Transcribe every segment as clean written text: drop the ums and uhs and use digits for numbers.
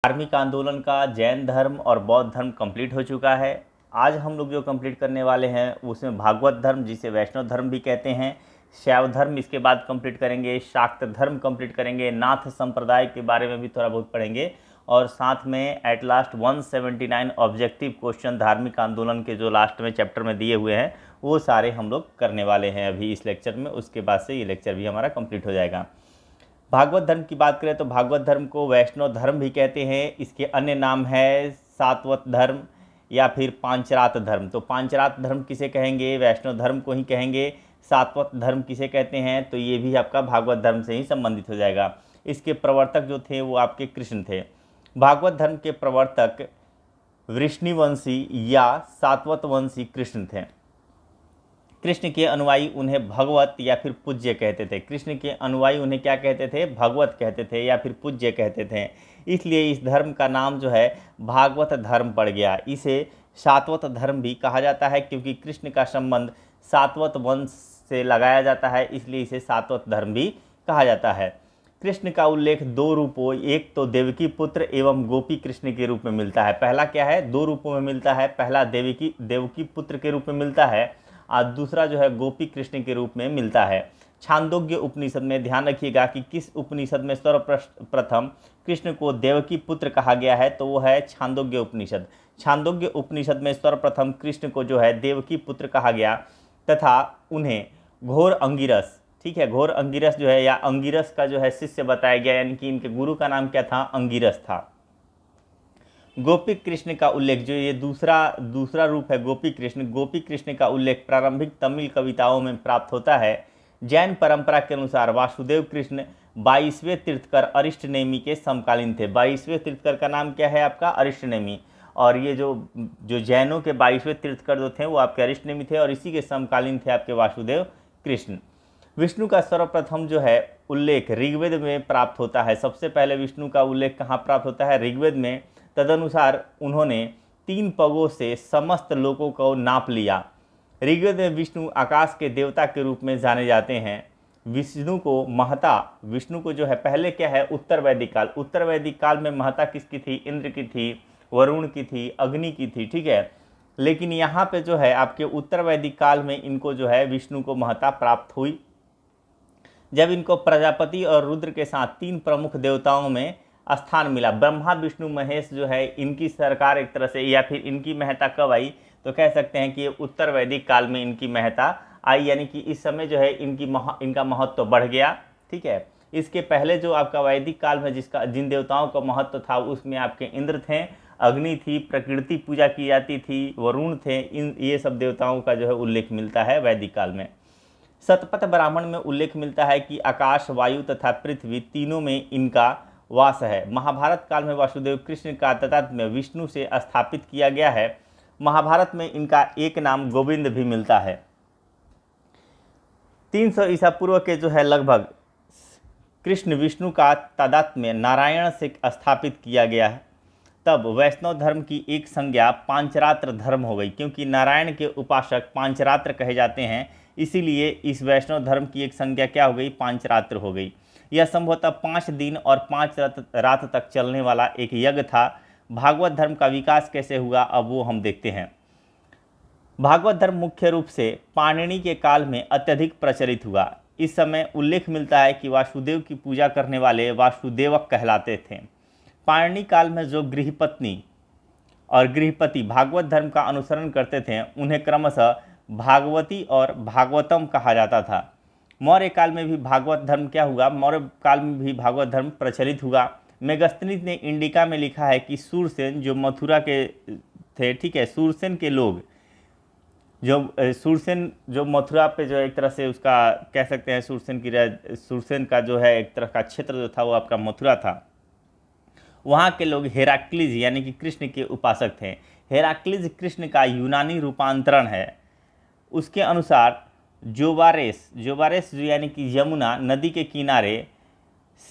धार्मिक आंदोलन का जैन धर्म और बौद्ध धर्म कंप्लीट हो चुका है। आज हम लोग जो कंप्लीट करने वाले हैं उसमें भागवत धर्म, जिसे वैष्णव धर्म भी कहते हैं, शैव धर्म इसके बाद कंप्लीट करेंगे, शाक्त धर्म कंप्लीट करेंगे, नाथ संप्रदाय के बारे में भी थोड़ा बहुत पढ़ेंगे और साथ में एट लास्ट 179 ऑब्जेक्टिव क्वेश्चन धार्मिक आंदोलन के जो लास्ट में चैप्टर में दिए हुए हैं वो सारे हम लोग करने वाले हैं अभी इस लेक्चर में। उसके बाद से ये लेक्चर भी हमारा कंप्लीट हो जाएगा। भागवत धर्म की बात करें तो भागवत धर्म को वैष्णव धर्म भी कहते हैं। इसके अन्य नाम है सातवत धर्म या फिर पांचरात धर्म। तो पांचरात धर्म किसे कहेंगे? वैष्णव धर्म को ही कहेंगे। सातवत धर्म किसे कहते हैं? तो ये भी आपका भागवत धर्म से ही संबंधित हो जाएगा। इसके प्रवर्तक जो थे वो आपके कृष्ण थे। भागवत धर्म के प्रवर्तक वृष्णिवंशी या सातवत वंशी कृष्ण थे। कृष्ण के अनुयायी उन्हें भगवत या फिर पूज्य कहते थे। कृष्ण के अनुयायी उन्हें क्या कहते थे? भगवत कहते थे या फिर पूज्य कहते थे। इसलिए इस धर्म का नाम जो है भागवत धर्म पड़ गया। इसे सातवत धर्म भी कहा जाता है क्योंकि कृष्ण का संबंध सातवत वंश से लगाया जाता है, इसलिए इसे सातवत धर्म भी कहा जाता है। कृष्ण का उल्लेख दो रूपों, एक तो देवकी पुत्र एवं गोपी कृष्ण के रूप में मिलता है। पहला क्या है? दो रूपों में मिलता है। पहला देवकी पुत्र के रूप में मिलता है और दूसरा जो है गोपी कृष्ण के रूप में मिलता है। छांदोग्य उपनिषद में ध्यान रखिएगा कि किस उपनिषद में सर्वप्रथम कृष्ण को देवकी पुत्र कहा गया है, तो वो है छांदोग्य उपनिषद। छांदोग्य उपनिषद में सर्वप्रथम कृष्ण को जो है देवकी पुत्र कहा गया तथा उन्हें घोर अंगिरस, ठीक है, घोर अंगिरस जो है या अंगिरस का जो है शिष्य बताया गया, यानी कि इनके गुरु का नाम क्या था? अंगिरस था। गोपी कृष्ण का उल्लेख, जो ये दूसरा रूप है गोपी कृष्ण का उल्लेख प्रारंभिक तमिल कविताओं में प्राप्त होता है। जैन परंपरा के अनुसार वासुदेव कृष्ण 22वें तीर्थकर अरिष्टनेमी के समकालीन थे। 22वें तीर्थकर का नाम क्या है आपका? अरिष्टनेमी। और ये जो जैनों के 22वें तीर्थकर जो थे वो आपके अरिष्टनेमी थे और इसी के समकालीन थे आपके वासुदेव कृष्ण। विष्णु का सर्वप्रथम जो है उल्लेख ऋग्वेद में प्राप्त होता है। सबसे पहले विष्णु का उल्लेख कहाँ प्राप्त होता है? ऋग्वेद में। तदनुसार उन्होंने 3 पगों से समस्त लोगों को नाप लिया। ऋग्वेद में विष्णु आकाश के देवता के रूप में जाने जाते हैं। विष्णु को जो है पहले क्या है? उत्तर वैदिक काल में महता किसकी थी? इंद्र की थी, वरुण की थी, अग्नि की थी, ठीक है। लेकिन यहाँ पे जो है आपके उत्तर वैदिक काल में इनको जो है विष्णु को महता प्राप्त हुई जब इनको प्रजापति और रुद्र के साथ 3 प्रमुख देवताओं में स्थान मिला। ब्रह्मा विष्णु महेश जो है इनकी सरकार एक तरह से, या फिर इनकी महता कब आई? तो कह सकते हैं कि उत्तर वैदिक काल में इनकी महता आई, यानी कि इस समय जो है इनका महत्व तो बढ़ गया, ठीक है। इसके पहले जो आपका वैदिक काल में जिन देवताओं का महत्व था उसमें आपके इंद्र थे, अग्नि थी, प्रकृति पूजा की जाती थी, वरुण थे। ये सब देवताओं का जो है उल्लेख मिलता है वैदिक काल में। शतपथ ब्राह्मण में उल्लेख मिलता है कि आकाश, वायु तथा पृथ्वी तीनों में इनका वास है। महाभारत काल में वासुदेव कृष्ण का तादात्म्य विष्णु से स्थापित किया गया है। महाभारत में इनका एक नाम गोविंद भी मिलता है। 300 ईसा पूर्व के जो है लगभग कृष्ण विष्णु का तादात्म्य नारायण से स्थापित किया गया है। तब वैष्णव धर्म की एक संज्ञा पांचरात्र धर्म हो गई, क्योंकि नारायण के उपासक पांचरात्र कहे जाते हैं, इसीलिए इस वैष्णव धर्म की एक संज्ञा क्या हो गई? पांचरात्र हो गई। यह संभवतः 5 दिन और 5 रात तक चलने वाला एक यज्ञ था। भागवत धर्म का विकास कैसे हुआ अब वो हम देखते हैं। भागवत धर्म मुख्य रूप से पाणिनि के काल में अत्यधिक प्रचलित हुआ। इस समय उल्लेख मिलता है कि वासुदेव की पूजा करने वाले वासुदेवक कहलाते थे। पाणिनि काल में जो गृहपत्नी और गृहपति भागवत धर्म का अनुसरण करते थे उन्हें क्रमशः भागवती और भागवतम कहा जाता था। मौर्य काल में भी भागवत धर्म क्या हुआ? मौर्य काल में भी भागवत धर्म प्रचलित हुआ। मेगस्थनीज ने इंडिका में लिखा है कि सूरसेन जो मथुरा के थे, ठीक है, सूरसेन के लोग सूरसेन जो मथुरा पे जो एक तरह से उसका कह सकते हैं सूरसेन का जो है एक तरह का क्षेत्र जो था वो आपका मथुरा था। वहाँ के लोग हेराक्लीज यानी कि कृष्ण के उपासक थे। हेराक्लीज कृष्ण का यूनानी रूपांतरण है। उसके अनुसार जोबारेस जो यानी कि यमुना नदी के किनारे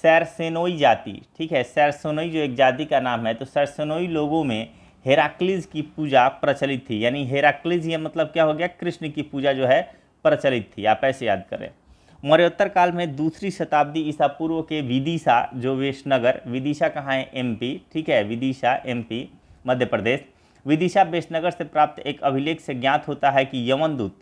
सैरसेनोई जाति, ठीक है, सैरसेनोई जो एक जाति का नाम है, तो सैरसेनोई लोगों में हेराक्लीज की पूजा प्रचलित थी। यानी हेराक्लीज ये मतलब क्या हो गया? कृष्ण की पूजा जो है प्रचलित थी, आप ऐसे याद करें। मौर्योत्तर काल में दूसरी शताब्दी ईसा पूर्व के विदिशा, जो वेशनगर, विदिशा कहाँ है, एमपी, ठीक है, विदिशा एमपी मध्य प्रदेश, विदिशा वेशनगर से प्राप्त एक अभिलेख से ज्ञात होता है कि यमनदूत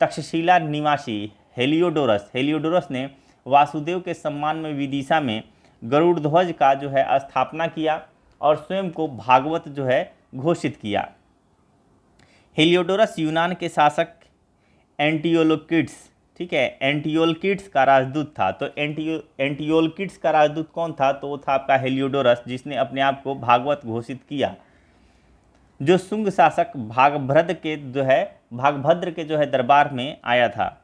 तक्षशिला निवासी हेलियोडोरस ने वासुदेव के सम्मान में विदिशा में गरुड़ ध्वज का जो है स्थापना किया और स्वयं को भागवत जो है घोषित किया। हेलियोडोरस यूनान के शासक एंटियोलोकिड्स, ठीक है, एंटियोलकिड्स का राजदूत था। तो एंटियोलकिड्स का राजदूत कौन था? तो वो था आपका हेलियोडोरस, जिसने अपने आप को भागवत घोषित किया, जो शुंग शासक भागभद्र के जो है दरबार में आया था।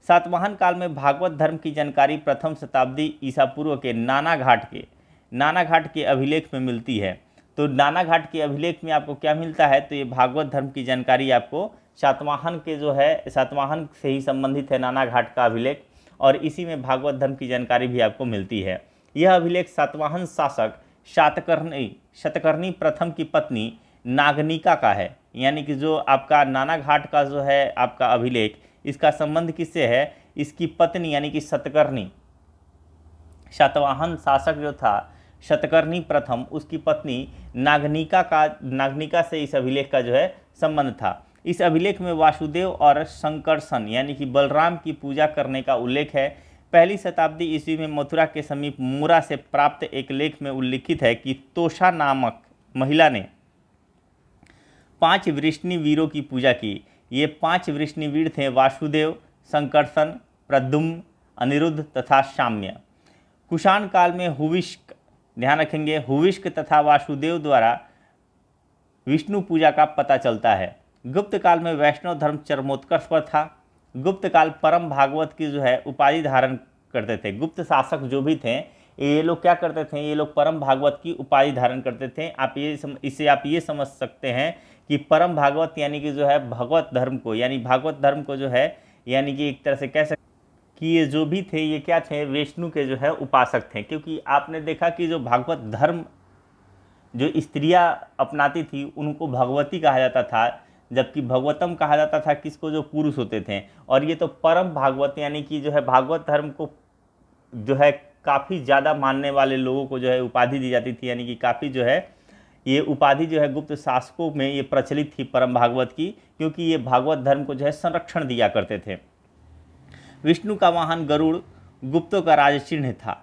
सातवाहन काल में भागवत धर्म की जानकारी प्रथम शताब्दी ईसा पूर्व के नानाघाट के अभिलेख में मिलती है। तो नानाघाट के अभिलेख में आपको क्या मिलता है? तो ये भागवत धर्म की जानकारी आपको सातवाहन से ही संबंधित है नानाघाट का अभिलेख, और इसी में भागवत धर्म की जानकारी भी आपको मिलती है। यह अभिलेख सातवाहन शासक शतकर्णी प्रथम की पत्नी नागनिका का है। यानी कि जो आपका नानाघाट का जो है आपका अभिलेख, इसका संबंध किससे है? इसकी पत्नी यानी कि सातवाहन शासक जो था शतकर्णी प्रथम, उसकी पत्नी नागनिका से इस अभिलेख का जो है संबंध था। इस अभिलेख में वासुदेव और शंकरसन यानी कि बलराम की पूजा करने का उल्लेख है। पहली शताब्दी ईस्वी में मथुरा के समीप मूरा से प्राप्त एक लेख में उल्लिखित है कि तोषा नामक महिला ने 5 वृष्णि वीरों की पूजा की। ये 5 वृष्णि वीर थे वासुदेव, शंकरसन, प्रद्युम्न, अनिरुद्ध तथा शाम्य। कुषाण काल में हुविष्क, ध्यान रखेंगे, हुविष्क तथा वासुदेव द्वारा विष्णु पूजा का पता चलता है। गुप्त काल में वैष्णव धर्म चरमोत्कर्ष पर था। गुप्त काल परम भागवत की जो है उपाधि धारण करते थे। गुप्त शासक जो भी थे ये लोग क्या करते थे? ये लोग परम भागवत की उपाधि धारण करते थे। इसे आप ये समझ सकते हैं कि परम भागवत यानी कि जो है भागवत धर्म को जो है यानी कि एक तरह से कह सकते कि ये जो भी थे ये क्या थे? विष्णु के जो है उपासक थे। क्योंकि आपने देखा कि जो भागवत धर्म जो स्त्रियां अपनाती थी उनको भगवती कहा जाता था, जबकि भगवतम कहा जाता था किसको? जो पुरुष होते थे। और ये तो परम भागवत यानी कि जो है भागवत धर्म को जो है काफ़ी ज़्यादा मानने वाले लोगों को जो है उपाधि दी जाती थी। यानी कि काफ़ी जो है ये उपाधि जो है गुप्त शासकों में ये प्रचलित थी परम भागवत की, क्योंकि ये भागवत धर्म को जो है संरक्षण दिया करते थे। विष्णु का वाहन गरुड़ गुप्तों का राज चिन्ह था।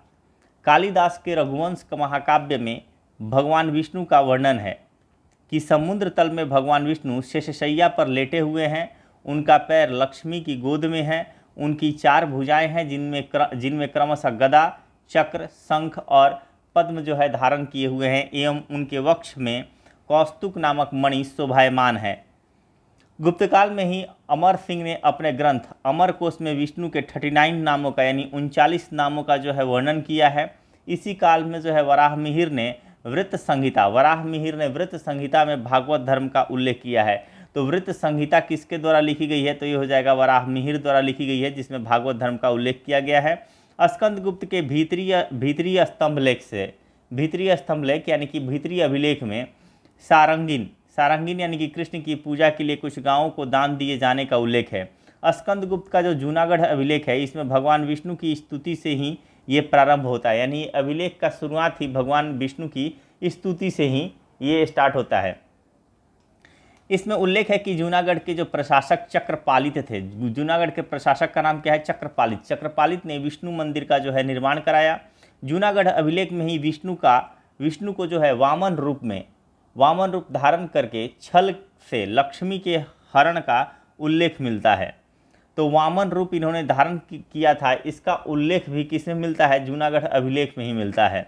कालिदास के रघुवंश का महाकाव्य में भगवान विष्णु का वर्णन है कि समुद्र तल में भगवान विष्णु शेषशय्या पर लेटे हुए हैं। उनका पैर लक्ष्मी की गोद में है। उनकी 4 भुजाएं हैं जिनमें क्रमशः गदा, चक्र, शंख और पद्म जो है धारण किए हुए हैं, एवं उनके वक्ष में कौस्तुक नामक मणि शोभायमान है। गुप्त काल में ही अमर सिंह ने अपने ग्रंथ अमर कोश में विष्णु के 39 नामों का यानी 39 नामों का जो है वर्णन किया है। इसी काल में जो है वराहमिहिर ने वृत्त संहिता में भागवत धर्म का उल्लेख किया है। तो वृत्त संहिता किसके द्वारा लिखी गई है? तो ये हो जाएगा वराहमिहिर द्वारा लिखी गई है, जिसमें भागवत धर्म का उल्लेख किया गया है। स्कंदगुप्त के भीतरीय स्तंभ लेख यानी कि भीतरी अभिलेख में सारंगीन यानी कि कृष्ण की पूजा के लिए कुछ गांवों को दान दिए जाने का उल्लेख है। स्कंदगुप्त का जो जूनागढ़ अभिलेख है इसमें भगवान विष्णु की स्तुति से ही ये प्रारंभ होता है। यानी अभिलेख का शुरुआत ही भगवान विष्णु की स्तुति से ही ये स्टार्ट होता है। इसमें उल्लेख है कि जूनागढ़ के जो प्रशासक चक्रपालित थे, जूनागढ़ के प्रशासक का नाम क्या है? चक्रपालित ने विष्णु मंदिर का जो है निर्माण कराया। जूनागढ़ अभिलेख में ही विष्णु को जो है वामन रूप धारण करके छल से लक्ष्मी के हरण का उल्लेख मिलता है। तो वामन रूप इन्होंने धारण किया था, इसका उल्लेख भी किसमें मिलता है? जूनागढ़ अभिलेख में ही मिलता है।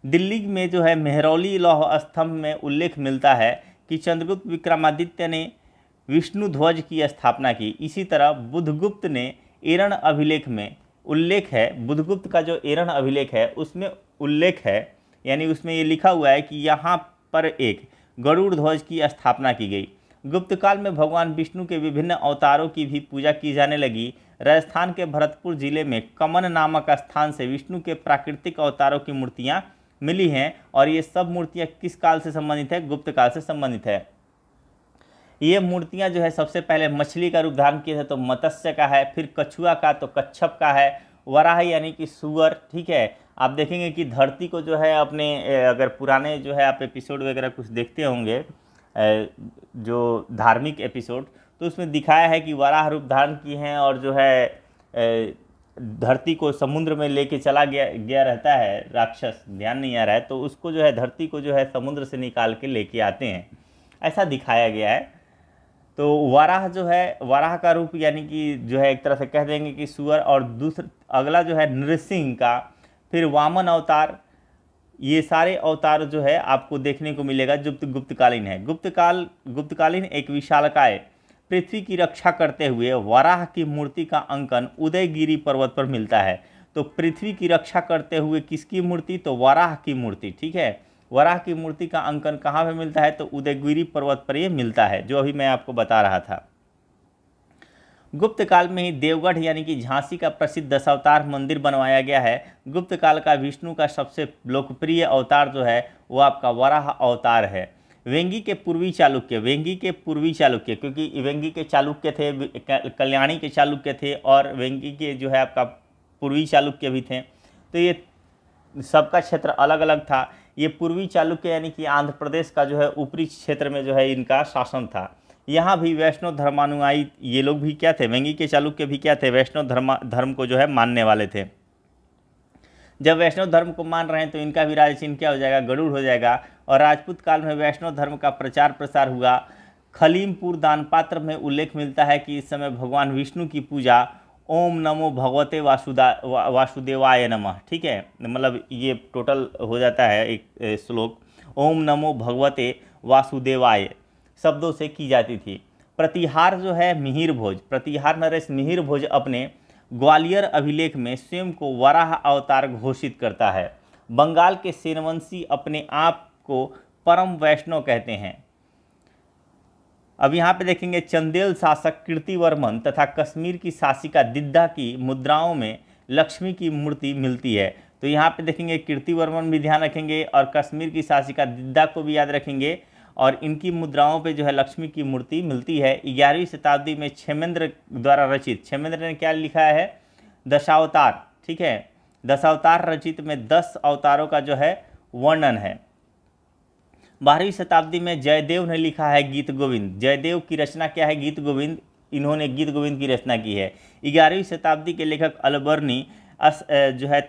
दिल्ली में जो है मेहरौली लौह स्तंभ में उल्लेख मिलता है कि चंद्रगुप्त विक्रमादित्य ने विष्णु ध्वज की स्थापना की। इसी तरह बुधगुप्त ने एरण अभिलेख में उल्लेख है, बुधगुप्त का जो एरण अभिलेख है उसमें उल्लेख है, यानी उसमें ये लिखा हुआ है कि यहाँ पर एक गरुड़ ध्वज की स्थापना की गई। गुप्त काल में भगवान विष्णु के विभिन्न अवतारों की भी पूजा की जाने लगी। राजस्थान के भरतपुर जिले में कमन नामक स्थान से विष्णु के प्राकृतिक अवतारों की मूर्तियां मिली हैं, और ये सब मूर्तियां किस काल से संबंधित है? गुप्त काल से संबंधित है। ये मूर्तियाँ जो है सबसे पहले मछली का रूप धारण किए थे तो मत्स्य का है, फिर कछुआ का तो कच्छप का है, वराह यानी कि सुअर, ठीक है। आप देखेंगे कि धरती को जो है अपने अगर पुराने जो है आप एपिसोड वगैरह कुछ देखते होंगे जो धार्मिक एपिसोड, तो उसमें दिखाया है कि वराह रूप धारण किए हैं और जो है धरती को समुद्र में लेके चला गया रहता है राक्षस, ध्यान नहीं आ रहा है, तो उसको जो है धरती को जो है समुद्र से निकाल के लेके आते हैं, ऐसा दिखाया गया है। तो वराह जो है, वराह का रूप यानी कि जो है एक तरह से कह देंगे कि सुअर, और दूसरा अगला जो है नृसिंह का, फिर वामन अवतार, ये सारे अवतार जो है आपको देखने को मिलेगा जो गुप्तकालीन है। गुप्तकालीन एक विशालकाय पृथ्वी की रक्षा करते हुए वराह की मूर्ति का अंकन उदयगिरी पर्वत पर मिलता है। तो पृथ्वी की रक्षा करते हुए किसकी मूर्ति? तो वराह की मूर्ति, ठीक है। वराह की मूर्ति का अंकन कहाँ पे मिलता है? तो उदयगिरी पर्वत पर ये मिलता है, जो अभी मैं आपको बता रहा था। गुप्त काल में ही देवगढ़ यानी कि झांसी का प्रसिद्ध दशावतार मंदिर बनवाया गया है। गुप्त काल का विष्णु का सबसे लोकप्रिय अवतार जो है वो आपका वराह अवतार है। वेंगी के पूर्वी चालुक्य, क्योंकि वेंगी के चालुक्य थे, कल्याणी के चालुक्य थे, और वेंगी के जो है आपका पूर्वी चालुक्य भी थे। तो ये सबका क्षेत्र अलग अलग था। ये पूर्वी चालुक्य यानी कि आंध्र प्रदेश का जो है ऊपरी क्षेत्र में जो है इनका शासन था। यहाँ भी वैष्णव धर्मानुयायी ये लोग भी क्या थे? वेंगी के चालुक्य भी क्या थे? वैष्णव धर्म को जो है मानने वाले थे। जब वैष्णव धर्म को मान रहे हैं तो इनका भी राज चिन्ह क्या हो जाएगा? गरुड़ हो जाएगा। और राजपूत काल में वैष्णव धर्म का प्रचार प्रसार हुआ। खलीमपुर दानपात्र में उल्लेख मिलता है कि इस समय भगवान विष्णु की पूजा ओम नमो भगवते वासुदेवाय नमः, ठीक है, मतलब ये टोटल हो जाता है एक श्लोक, ओम नमो भगवते वासुदेवाय शब्दों से की जाती थी। प्रतिहार जो है मिहिर भोज, प्रतिहार नरेश मिहिर भोज अपने ग्वालियर अभिलेख में स्वयं को वराह अवतार घोषित करता है। बंगाल के सेनवंशी अपने आप को परम वैष्णव कहते हैं। अब यहाँ पे देखेंगे चंदेल शासक कीर्तिवर्मन तथा कश्मीर की शासिका दिद्दा की मुद्राओं में लक्ष्मी की मूर्ति मिलती है। तो यहाँ पे देखेंगे कीर्तिवर्मन भी ध्यान रखेंगे और कश्मीर की शासिका दिद्दा को भी याद रखेंगे, और इनकी मुद्राओं पे जो है लक्ष्मी की मूर्ति मिलती है। 11वीं शताब्दी में क्षेमेंद्र द्वारा रचित, क्षेमेंद्र ने क्या लिखा है? दशावतार, ठीक है, दशावतार रचित में 10 अवतारों का जो है वर्णन है। 12वीं शताब्दी में जयदेव ने लिखा है गीत गोविंद। जयदेव की रचना क्या है? गीत गोविंद, इन्होंने गीत गोविंद की रचना की है। 11वीं शताब्दी के लेखक अलबर्नी जो है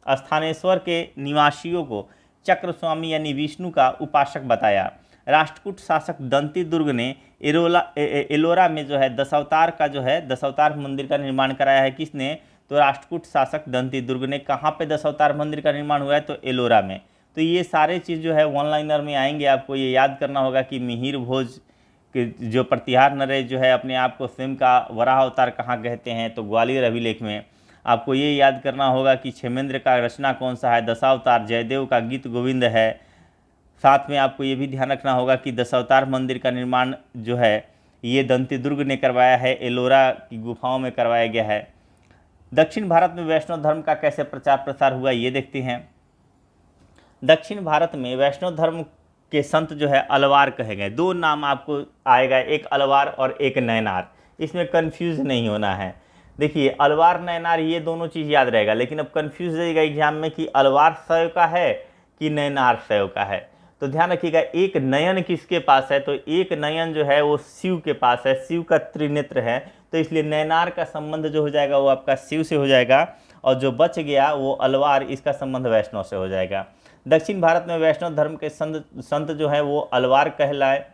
स्थानेश्वर के निवासियों को चक्र स्वामी यानी विष्णु का उपासक बताया। राष्ट्रकूट शासक दंती दुर्ग ने एलोरा में जो है दशावतार का जो है दशावतार मंदिर का निर्माण कराया है। किसने? तो राष्ट्रकूट शासक दंती दुर्ग ने। कहाँ पे दशावतार मंदिर का निर्माण हुआ है? तो एलोरा में। तो ये सारे चीज़ जो है वन लाइनर में आएंगे, आपको ये याद करना होगा कि मिहिर भोज के जो प्रतिहार नरेश जो है अपने आप को स्वयं का वराह अवतार कहाँ कहते हैं? तो ग्वालियर अभिलेख में। आपको ये याद करना होगा कि क्षेमेंद्र का रचना कौन सा है? दशावतार। जयदेव का गीत गोविंद है। साथ में आपको ये भी ध्यान रखना होगा कि दशावतार मंदिर का निर्माण जो है ये दंती दुर्ग ने करवाया है, एलोरा की गुफाओं में करवाया गया है। दक्षिण भारत में वैष्णव धर्म का कैसे प्रचार प्रसार हुआ ये देखते हैं। दक्षिण भारत में वैष्णव धर्म के संत जो है अलवार कहे गए। 2 नाम आपको आएगा, एक अलवार और एक नैनार, इसमें कन्फ्यूज़ नहीं होना है। देखिए अलवार नैनार ये दोनों चीज़ याद रहेगा, लेकिन अब कन्फ्यूज रहेगा एग्जाम में कि अलवार शैव का है कि नैनार शैव का है। तो ध्यान रखिएगा, एक नयन किसके पास है? तो एक नयन जो है वो शिव के पास है, शिव का त्रिनेत्र है, तो इसलिए नैनार का संबंध जो हो जाएगा वो आपका शिव से हो जाएगा, और जो बच गया वो अलवार, इसका संबंध वैष्णव से हो जाएगा। दक्षिण भारत में वैष्णव धर्म के संत जो है वो अलवार कहलाए।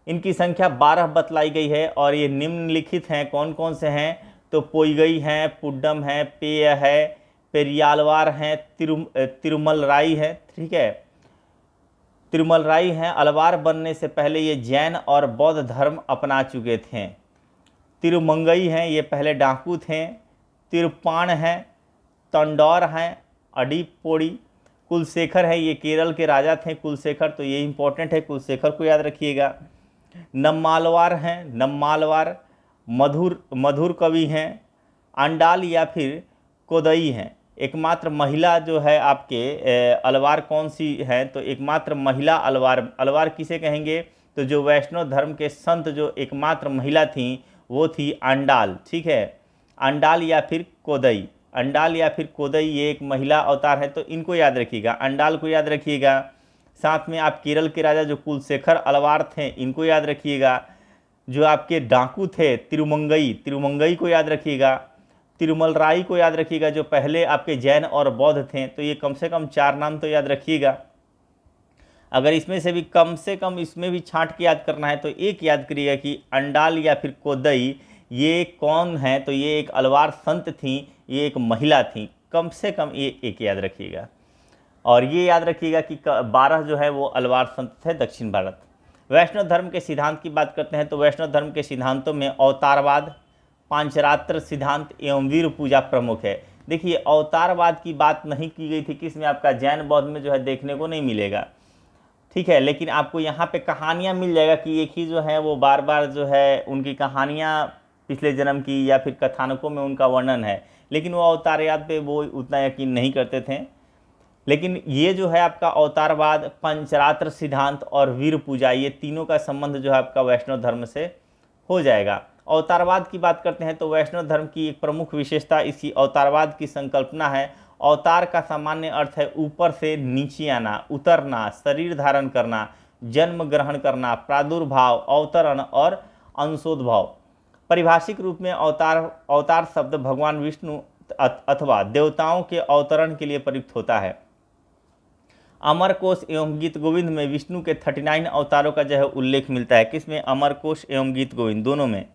इनकी संख्या 12 बतलाई गई है और ये निम्नलिखित हैं। कौन कौन से हैं? तो पोईगई हैं, पुड्डम है, पेय है, पेरियालवार हैं, तिरुमलराई है, ठीक है, तिरुमलराई हैं। अलवार बनने से पहले ये जैन और बौद्ध धर्म अपना चुके थे। तिरुमंगई हैं, ये पहले डाकू थे। तिरुपाण हैं, तंडौर हैं, अडीपोड़ी। कुलशेखर है, ये केरल के राजा थे कुलशेखर, तो ये इंपॉर्टेंट है, कुलशेखर को याद रखिएगा। नम्मालवार हैं, नम्मालवार मधुर कवि हैं। अंडाल या फिर कोदई हैं। एकमात्र महिला जो है आपके अलवार कौन सी है? तो एकमात्र महिला अलवार, अलवार किसे कहेंगे? तो जो वैष्णव धर्म के संत जो एकमात्र महिला थी वो थी अंडाल, ठीक है। अंडाल या फिर कोदई, अंडाल या फिर कोदई ये एक महिला अवतार है, तो इनको याद रखिएगा, अंडाल को याद रखिएगा। साथ में आप केरल के राजा जो कुलशेखर अलवार थे इनको याद रखिएगा। जो आपके डाकू थे तिरुमंगई, तिरुमंगई को याद रखिएगा। तिरुमल राई को याद रखिएगा जो पहले आपके जैन और बौद्ध थे। तो ये कम से कम 4 नाम तो याद रखिएगा। अगर इसमें से भी कम से कम इसमें भी छांट के याद करना है तो एक याद करिएगा कि अंडाल या फिर कोदई ये कौन है, तो ये एक अलवार संत थी, ये एक महिला थी, कम से कम ये एक याद रखिएगा। और ये याद रखिएगा कि 12 जो है वो अलवार संत थे दक्षिण भारत। वैष्णव धर्म के सिद्धांत की बात करते हैं तो वैष्णव धर्म के सिद्धांतों में अवतारवाद, पांचरात्र सिद्धांत एवं वीर पूजा प्रमुख है। देखिए अवतारवाद की बात नहीं की गई थी, किसमें आपका जैन बौद्ध में जो है देखने को नहीं मिलेगा, ठीक है। लेकिन आपको यहाँ पे कहानियाँ मिल जाएगा कि एक ही जो है वो बार बार जो है उनकी कहानियाँ पिछले जन्म की या फिर कथानकों में उनका वर्णन है, लेकिन वो अवतारवाद पे वो उतना यकीन नहीं करते थे। लेकिन ये जो है आपका अवतारवाद, पंचरात्र सिद्धांत और वीर पूजा, ये तीनों का संबंध जो है आपका वैष्णव धर्म से हो जाएगा। अवतारवाद की बात करते हैं तो वैष्णव धर्म की एक प्रमुख विशेषता इसकी अवतारवाद की संकल्पना है। अवतार का सामान्य अर्थ है ऊपर से नीचे आना, उतरना, शरीर धारण करना, जन्म ग्रहण करना, प्रादुर्भाव, अवतरण और अंशोद्भव। पारिभाषिक रूप में अवतार शब्द भगवान विष्णु अथवा देवताओं के अवतरण के लिए प्रयुक्त होता है। अमर कोश एवं गीत गोविंद में विष्णु के 39 अवतारों का जो है उल्लेख मिलता है। किसमें? अमर कोश एवं गीत गोविंद दोनों में।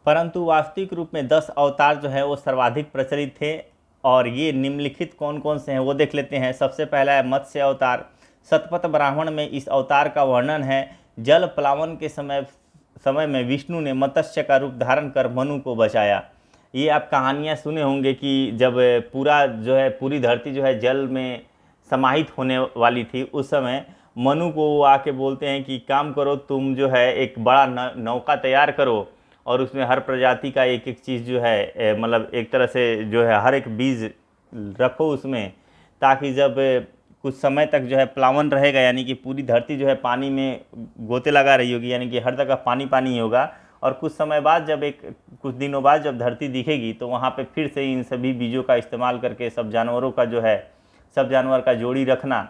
परंतु वास्तविक रूप में 10 अवतार जो है वो सर्वाधिक प्रचलित थे। और ये निम्नलिखित कौन कौन से हैं वो देख लेते हैं। सबसे पहला है मत्स्य अवतार। शतपथ ब्राह्मण में इस अवतार का वर्णन है। जल प्लावन के समय में विष्णु ने मत्स्य का रूप धारण कर मनु को बचाया। ये आप कहानियाँ सुने होंगे कि जब पूरी धरती जो है जल में समाहित होने वाली थी, उस समय मनु को वो आके बोलते हैं कि काम करो, तुम जो है एक बड़ा नौका तैयार करो और उसमें हर प्रजाति का एक एक चीज़ जो है मतलब एक तरह से जो है हर एक बीज रखो उसमें, ताकि जब कुछ समय तक जो है प्लावन रहेगा, यानी कि पूरी धरती जो है पानी में गोते लगा रही होगी, यानी कि हर जगह पानी पानी होगा। और कुछ समय बाद कुछ दिनों बाद जब धरती दिखेगी तो वहाँ पे फिर से इन सभी बीजों का इस्तेमाल करके सब जानवर का जोड़ी रखना,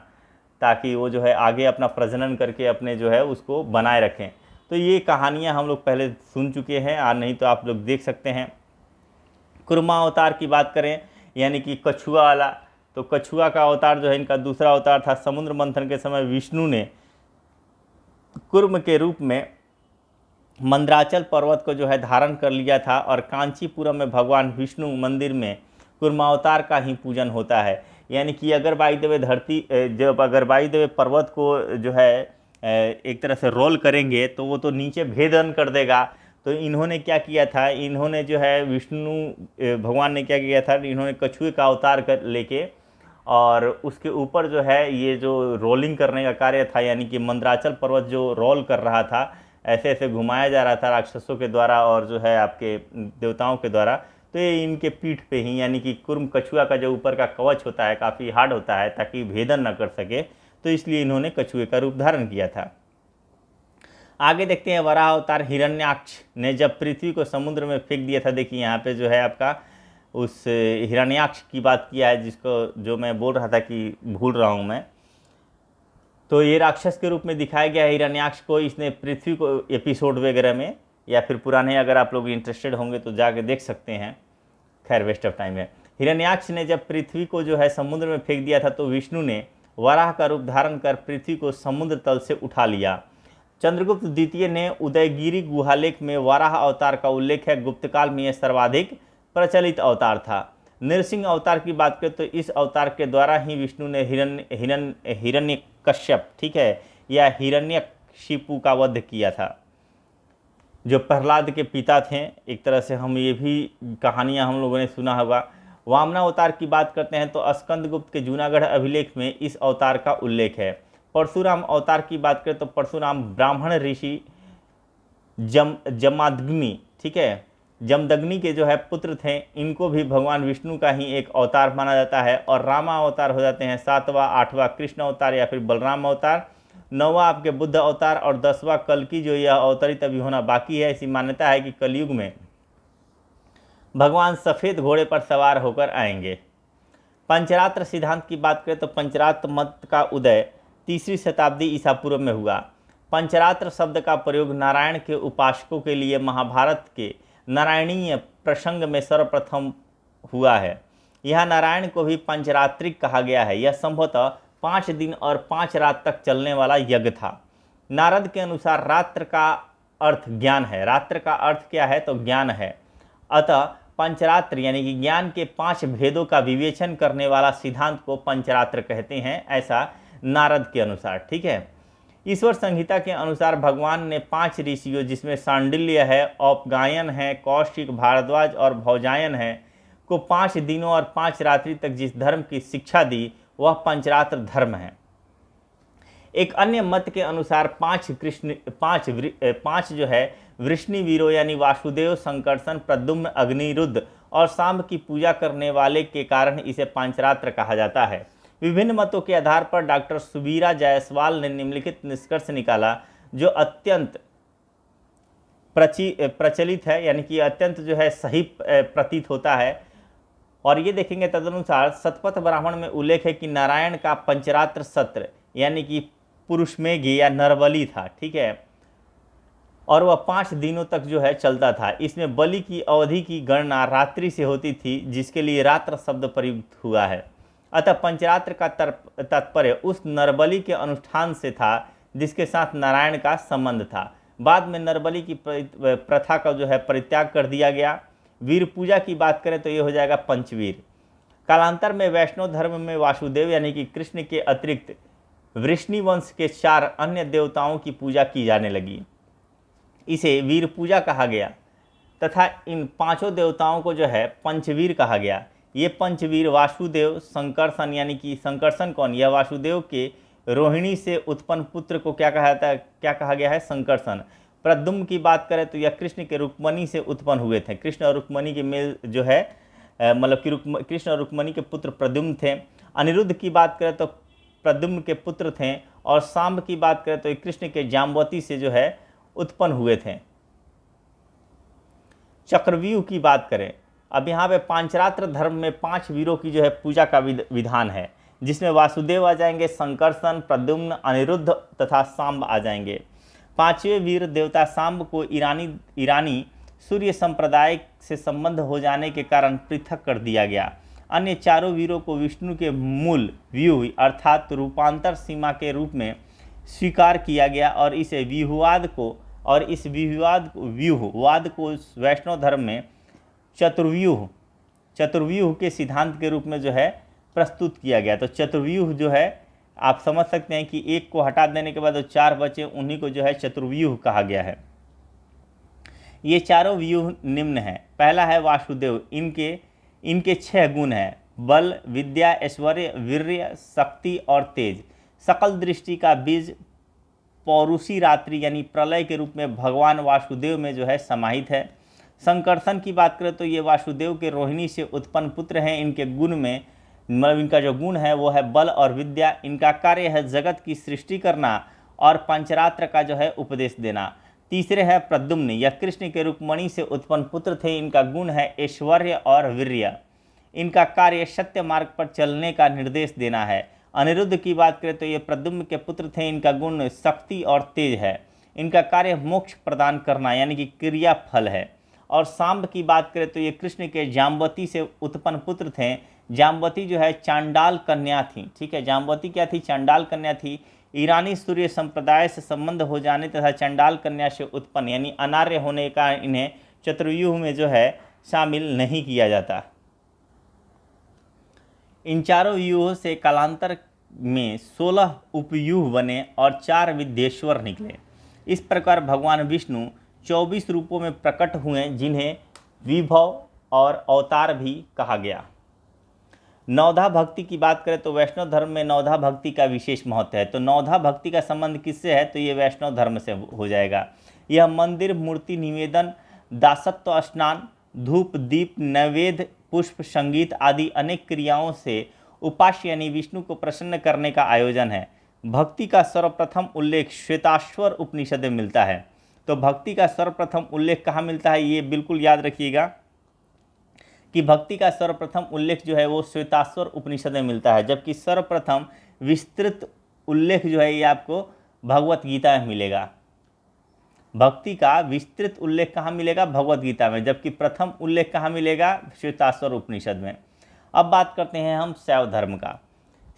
ताकि वो जो है आगे अपना प्रजनन करके अपने जो है उसको बनाए रखें। तो ये कहानियाँ हम लोग पहले सुन चुके हैं, और नहीं तो आप लोग देख सकते हैं। कुर्मा अवतार की बात करें, यानी कि कछुआ वाला, तो कछुआ का अवतार जो है इनका दूसरा अवतार था। समुद्र मंथन के समय विष्णु ने कुर्म के रूप में मंदराचल पर्वत को जो है धारण कर लिया था, और कांचीपुरम में भगवान विष्णु मंदिर में कुर्मावतार का ही पूजन होता है। यानी कि अगर वायुदेव पर्वत को जो है एक तरह से रोल करेंगे तो वो तो नीचे भेदन कर देगा। तो इन्होंने क्या किया था, इन्होंने जो है भगवान ने क्या किया था, इन्होंने कछुए का अवतार कर लेके और उसके ऊपर जो है ये जो रोलिंग करने का कार्य था, यानी कि मंदराचल पर्वत जो रोल कर रहा था, ऐसे ऐसे घुमाया जा रहा था राक्षसों के द्वारा और जो है आपके देवताओं के द्वारा। तो ये इनके पीठ पे ही, यानी कि कुर्म कछुआ का जो ऊपर का कवच होता है काफ़ी हार्ड होता है ताकि भेदन न कर सके, तो इसलिए इन्होंने कछुए का रूप धारण किया था। आगे देखते हैं वराह अवतार। हिरण्याक्ष ने जब पृथ्वी को समुद्र में फेंक दिया था, देखिए यहाँ पे जो है आपका उस हिरण्याक्ष की बात किया है, जिसको जो मैं बोल रहा था कि भूल रहा हूँ मैं। तो ये राक्षस के रूप में दिखाया गया है हिरण्याक्ष को। इसने पृथ्वी को एपिसोड वगैरह में, या फिर पुराने अगर आप लोग इंटरेस्टेड होंगे तो जाके देख सकते हैं, खैर वेस्ट ऑफ टाइम है। हिरण्याक्ष ने जब पृथ्वी को जो है समुद्र में फेंक दिया था तो विष्णु ने वराह का रूप धारण कर पृथ्वी को समुद्र तल से उठा लिया। चंद्रगुप्त द्वितीय ने उदयगिरी गुहालेख में वराह अवतार का उल्लेख है। गुप्तकाल में यह सर्वाधिक प्रचलित अवतार था। नृसिंह अवतार की बात करें तो इस अवतार के द्वारा ही विष्णु ने हिरण्यकश्यप, ठीक है, या हिरण्यशिपु का वध किया था, जो प्रहलाद के पिता थे। एक तरह से हम ये भी कहानियाँ हम लोगों ने सुना होगा। वामना अवतार की बात करते हैं तो स्कंदगुप्त के जूनागढ़ अभिलेख में इस अवतार का उल्लेख है। परशुराम अवतार की बात करें तो परशुराम ब्राह्मण ऋषि जमदग्नि, ठीक है, जमदग्नि के जो है पुत्र थे। इनको भी भगवान विष्णु का ही एक अवतार माना जाता है। और रामा अवतार हो जाते हैं 7वां 8वां कृष्ण अवतार या फिर बलराम अवतार। 9वां आपके बुद्ध अवतार और 10वां कल्कि जो यह अवतरित अभी होना बाकी है। ऐसी मान्यता है कि कलयुग में भगवान सफ़ेद घोड़े पर सवार होकर आएंगे। पंचरात्र सिद्धांत की बात करें तो पंचरात्र मत का उदय 3री शताब्दी ईसा पूर्व में हुआ। पंचरात्र शब्द का प्रयोग नारायण के उपासकों के लिए महाभारत के नारायणीय प्रसंग में सर्वप्रथम हुआ है। यह नारायण को भी पंचरात्रिक कहा गया है। यह संभवतः 5 दिन और 5 रात तक चलने वाला यज्ञ था। नारद के अनुसार रात्र का अर्थ ज्ञान है। रात्र का अर्थ क्या है तो ज्ञान है। अतः पंचरात्र यानी कि ज्ञान के 5 भेदों का विवेचन करने वाला सिद्धांत को पंचरात्र कहते हैं, ऐसा नारद के अनुसार। ठीक है। ईश्वर संहिता के अनुसार भगवान ने 5 ऋषियों जिसमें सांडिल्य है, औपगायन है, कौशिक, भारद्वाज और भौजायन है को 5 दिनों और 5 रात्रि तक जिस धर्म की शिक्षा दी वह पंचरात्र धर्म है। एक अन्य मत के अनुसार 5 जो है वृष्णिवीरों यानी वासुदेव, संकर्षण, प्रद्युम्न, अग्निरुद्ध और सांब की पूजा करने वाले के कारण इसे पंचरात्र कहा जाता है। विभिन्न मतों के आधार पर डॉक्टर सुबीरा जायसवाल ने निम्नलिखित निष्कर्ष निकाला जो अत्यंत प्रचलित है, यानी कि अत्यंत जो है सही प्रतीत होता है। और ये देखेंगे तदनुसार शतपथ ब्राह्मण में उल्लेख है कि नारायण का पंचरात्र सत्र यानी कि पुरुषमेघी या नरबली था। ठीक है। और वह 5 दिनों तक जो है चलता था। इसमें बलि की अवधि की गणना रात्रि से होती थी जिसके लिए रात्र शब्द प्रयुक्त हुआ है। अतः पंचरात्र का तात्पर्य उस नरबली के अनुष्ठान से था जिसके साथ नारायण का संबंध था। बाद में नरबली की प्रथा का जो है परित्याग कर दिया गया। वीर पूजा की बात करें तो ये हो जाएगा पंचवीर। कालांतर में वैष्णव धर्म में वासुदेव यानी कि कृष्ण के अतिरिक्त वृष्णि वंश के 4 अन्य देवताओं की पूजा की जाने लगी। इसे वीर पूजा कहा गया तथा इन 5 देवताओं को जो है पंचवीर कहा गया। ये पंचवीर वासुदेव, संकर्षण यानी कि संकर्षण कौन, यह वासुदेव के रोहिणी से उत्पन्न पुत्र को क्या कहा गया है, संकर्षण। प्रद्युम्न की बात करें तो यह कृष्ण के रुक्मणी से उत्पन्न हुए थे। कृष्ण और रुक्मणी के मेल जो है मतलब कि कृष्ण और रुक्मणी के पुत्र प्रद्युम्न थे। अनिरुद्ध की बात करें तो प्रद्युम्न के पुत्र थे। और सांब की बात करें तो ये कृष्ण के जाम्बवती से जो है उत्पन्न हुए थे। चक्रव्यूह की बात करें, अब यहाँ पे पांचरात्र धर्म में 5 वीरों की जो है पूजा का विधान है जिसमें वासुदेव आ जाएंगे, संकर्षण, प्रद्युम्न, अनिरुद्ध तथा सांब आ जाएंगे। 5वें वीर देवता सांब को ईरानी सूर्य संप्रदाय से संबंध हो जाने के कारण पृथक कर दिया गया। अन्य 4 वीरों को विष्णु के मूल व्यूह अर्थात रूपांतर सीमा के रूप में स्वीकार किया गया और इस व्यूहवाद को वैष्णव धर्म में चतुर्व्यूह के सिद्धांत के रूप में जो है प्रस्तुत किया गया। तो चतुर्व्यूह जो है आप समझ सकते हैं कि एक को हटा देने के बाद जो 4 बचे उन्हीं को जो है चतुर्व्यूह कहा गया है। ये 4 व्यूह निम्न हैं। पहला है वासुदेव। इनके 6 गुण हैं: बल, विद्या, ऐश्वर्य, वीर्य, शक्ति और तेज। सकल दृष्टि का बीज पौरुषी रात्रि यानी प्रलय के रूप में भगवान वासुदेव में जो है समाहित है। संकर्षण की बात करें तो ये वासुदेव के रोहिणी से उत्पन्न पुत्र हैं। इनके गुण में मतलब इनका जो गुण है वो है बल और विद्या। इनका कार्य है जगत की सृष्टि करना और पंचरात्र का जो है उपदेश देना। तीसरे है प्रद्युम्न, यह कृष्ण के रुक्मणी से उत्पन्न पुत्र थे। इनका गुण है ऐश्वर्य और वीर्य। इनका कार्य सत्य मार्ग पर चलने का निर्देश देना है। अनिरुद्ध की बात करें तो ये प्रद्युम्न के पुत्र थे। इनका गुण शक्ति और तेज है। इनका कार्य मोक्ष प्रदान करना यानी कि क्रिया फल है। और सांब की बात करें तो ये कृष्ण के जाम्बवती से उत्पन्न पुत्र थे। जाम्बवती जो है चांडाल कन्या थी। ठीक है, जाम्बवती क्या थी, चांडाल कन्या थी। ईरानी सूर्य संप्रदाय से संबंध हो जाने तथा चांडाल कन्या से उत्पन्न यानी अनार्य होने का इन्हें चतुर्व्यूह में जो है शामिल नहीं किया जाता। इन 4 व्यूहों से कालांतर में 16 उपव्यूह बने और 4 विद्येश्वर निकले। इस प्रकार भगवान विष्णु 24 रूपों में प्रकट हुए जिन्हें विभव और अवतार भी कहा गया। नवधा भक्ति की बात करें तो वैष्णव धर्म में नवधा भक्ति का विशेष महत्व है। तो नवधा भक्ति का संबंध किससे है तो ये वैष्णव धर्म से हो जाएगा। यह मंदिर, मूर्ति निवेदन, दासत्व स्नान, धूप, दीप, नैवेद्य, पुष्प, संगीत आदि अनेक क्रियाओं से उपास्य यानी विष्णु को प्रसन्न करने का आयोजन है। भक्ति का सर्वप्रथम उल्लेख श्वेताश्वर उपनिषद में मिलता है। तो भक्ति का सर्वप्रथम उल्लेख कहाँ मिलता है, ये बिल्कुल याद रखिएगा कि भक्ति का सर्वप्रथम उल्लेख जो है वो श्वेताश्वर उपनिषद में मिलता है, जबकि सर्वप्रथम विस्तृत उल्लेख जो है ये आपको भगवत गीता में मिलेगा। भक्ति का विस्तृत उल्लेख कहाँ मिलेगा, भगवत गीता में, जबकि प्रथम उल्लेख कहाँ मिलेगा, श्वेताश्वर उपनिषद में। अब बात करते हैं हम शैव धर्म का।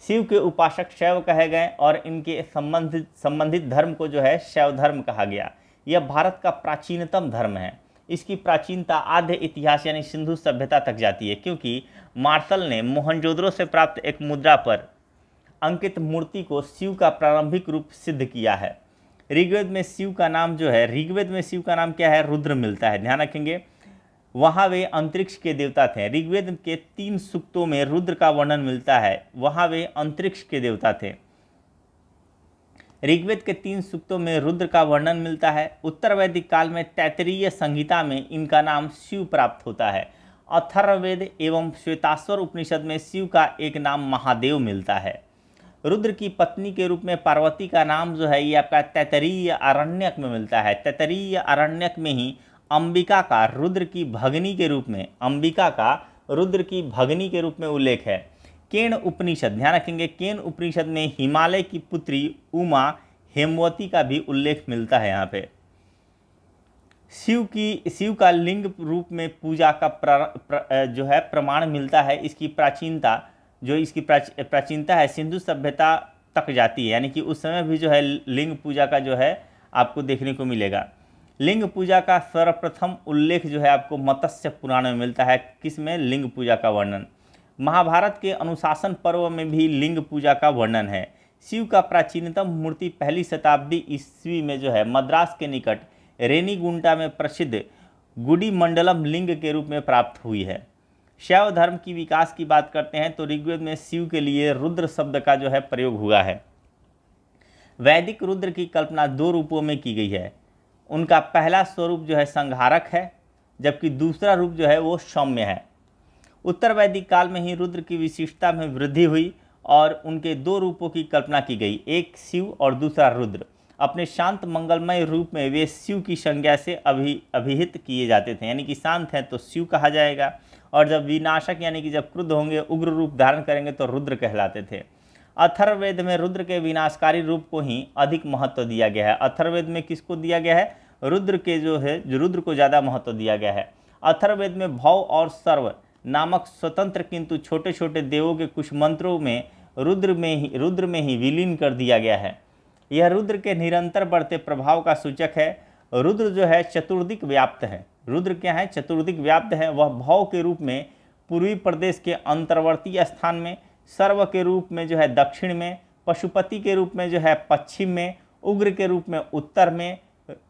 शिव के उपासक शैव कहे गए और इनके संबंधित धर्म को जो है शैव धर्म कहा गया। यह भारत का प्राचीनतम धर्म है। इसकी प्राचीनता आधे इतिहास यानी सिंधु सभ्यता तक जाती है, क्योंकि मार्शल ने मोहनजोदड़ो से प्राप्त एक मुद्रा पर अंकित मूर्ति को शिव का प्रारंभिक रूप सिद्ध किया है। ऋग्वेद में शिव का नाम जो है, ऋग्वेद में शिव का नाम क्या है, रुद्र मिलता है, ध्यान रखेंगे। वहाँ वे अंतरिक्ष के देवता थे। ऋग्वेद के 3 सूक्तों में रुद्र का वर्णन मिलता है, वहाँ वे अंतरिक्ष के देवता थे। ऋग्वेद के 3 सूक्तों में रुद्र का वर्णन मिलता है। उत्तर वैदिक काल में तैत्तिरीय संहिता में इनका नाम शिव प्राप्त होता है। अथर्ववेद एवं श्वेताश्वर उपनिषद में शिव का एक नाम महादेव मिलता है। रुद्र की पत्नी के रूप में पार्वती का नाम जो है ये आपका तैत्तिरीय आरण्यक में मिलता है। तैत्तिरीय आरण्यक में ही अंबिका का रुद्र की भगनी के रूप में, अंबिका का रुद्र की भगनी के रूप में उल्लेख है। केन उपनिषद, ध्यान रखेंगे, केन उपनिषद में हिमालय की पुत्री उमा हेमवती का भी उल्लेख मिलता है। यहाँ पे शिव का लिंग रूप में पूजा का जो है प्रमाण मिलता है। इसकी प्राचीनता प्राचीनता है सिंधु सभ्यता तक जाती है, यानी कि उस समय भी जो है लिंग पूजा का जो है आपको देखने को मिलेगा। लिंग पूजा का सर्वप्रथम उल्लेख जो है आपको मत्स्य पुराण में मिलता है। किसमें, लिंग पूजा का वर्णन। महाभारत के अनुशासन पर्व में भी लिंग पूजा का वर्णन है। शिव का प्राचीनतम मूर्ति 1ली शताब्दी ईस्वी में जो है मद्रास के निकट रेनीगुंटा में प्रसिद्ध गुडी मंडलम लिंग के रूप में प्राप्त हुई है। शैव धर्म की विकास की बात करते हैं तो ऋग्वेद में शिव के लिए रुद्र शब्द का जो है प्रयोग हुआ है। वैदिक रुद्र की कल्पना 2 रूपों में की गई है। उनका पहला स्वरूप जो है संहारक है, जबकि दूसरा रूप जो है वो सौम्य है। उत्तर वैदिक काल में ही रुद्र की विशिष्टता में वृद्धि हुई और उनके 2 रूपों की कल्पना की गई, एक शिव और दूसरा रुद्र। अपने शांत मंगलमय रूप में वे शिव की संज्ञा से अभिहित किए जाते थे, यानी कि शांत हैं तो शिव कहा जाएगा, और जब विनाशक यानी कि जब क्रुद्ध होंगे, उग्र रूप धारण करेंगे तो रुद्र कहलाते थे। अथर्ववेद में रुद्र के विनाशकारी रूप को ही अधिक महत्व दिया गया है। अथर्ववेद में किसको दिया गया है, रुद्र के जो है रुद्र को ज़्यादा महत्व दिया गया है। अथर्ववेद में भव और सर्व नामक स्वतंत्र किंतु छोटे छोटे देवों के कुछ मंत्रों में रुद्र में ही विलीन कर दिया गया है। यह रुद्र के निरंतर बढ़ते प्रभाव का सूचक है। रुद्र जो है चतुर्दिक व्याप्त है। रुद्र क्या है, चतुर्दिक व्याप्त है। वह भव के रूप में पूर्वी प्रदेश के अंतर्वर्ती स्थान में, सर्व के रूप में जो है दक्षिण में, पशुपति के रूप में जो है पश्चिम में, उग्र के रूप में उत्तर में,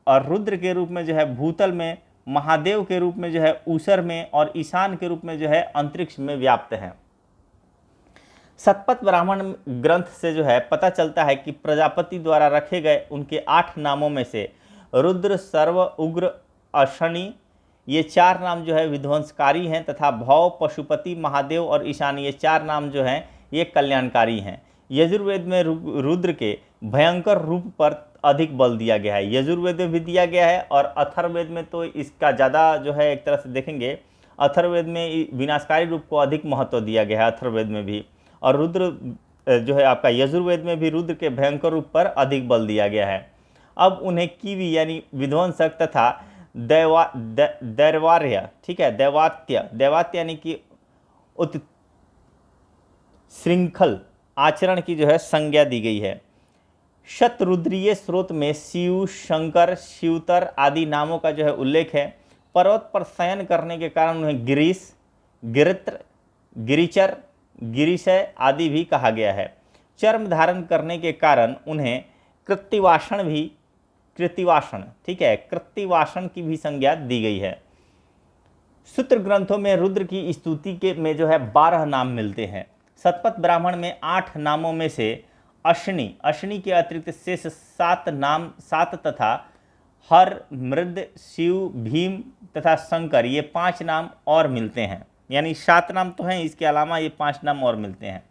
और रुद्र के रूप में जो है भूतल में, महादेव के रूप में जो है ऊसर में, और ईशान के रूप में जो है अंतरिक्ष में व्याप्त है। शतपथ ब्राह्मण ग्रंथ से जो है पता चलता है कि प्रजापति द्वारा रखे गए उनके 8 नामों में से रुद्र, सर्व, उग्र, अशनि ये 4 नाम जो है विध्वंसकारी हैं, तथा भव, पशुपति, महादेव और ईशान ये 4 नाम जो हैं ये कल्याणकारी हैं। यजुर्वेद में रुद्र के भयंकर रूप पर अधिक बल दिया गया है। यजुर्वेद में भी दिया गया है और अथर्ववेद में तो इसका ज़्यादा जो है एक तरह से देखेंगे, अथर्ववेद में विनाशकारी रूप को अधिक महत्व दिया गया है, अथर्ववेद में भी। और रुद्र जो है आपका यजुर्वेद में भी रुद्र के भयंकर रूप पर अधिक बल दिया गया है। अब उन्हें कीवी यानी विध्वंसक तथा दैवार्य, ठीक है, दैवात्य यानी कि श्रृंखल आचरण की जो है संज्ञा दी गई है। शतरुद्रीय स्रोत में शिव, शंकर, शिवतर आदि नामों का जो है उल्लेख है। पर्वत पर शयन करने के कारण उन्हें गिरीश, गिरित्र, गिरिचर, गिरिशय आदि भी कहा गया है। चर्म धारण करने के कारण उन्हें कृत्तिवासन, ठीक है, कृत्तिवासन की भी संज्ञा दी गई है। सूत्र ग्रंथों में रुद्र की स्तुति के में जो है 12 नाम मिलते हैं। शतपथ ब्राह्मण में 8 नामों में से अश्नि के अतिरिक्त शेष 7 तथा हर, मृद, शिव, भीम तथा शंकर ये 5 नाम और मिलते हैं। यानी 7 नाम तो हैं, इसके अलावा ये 5 नाम और मिलते हैं।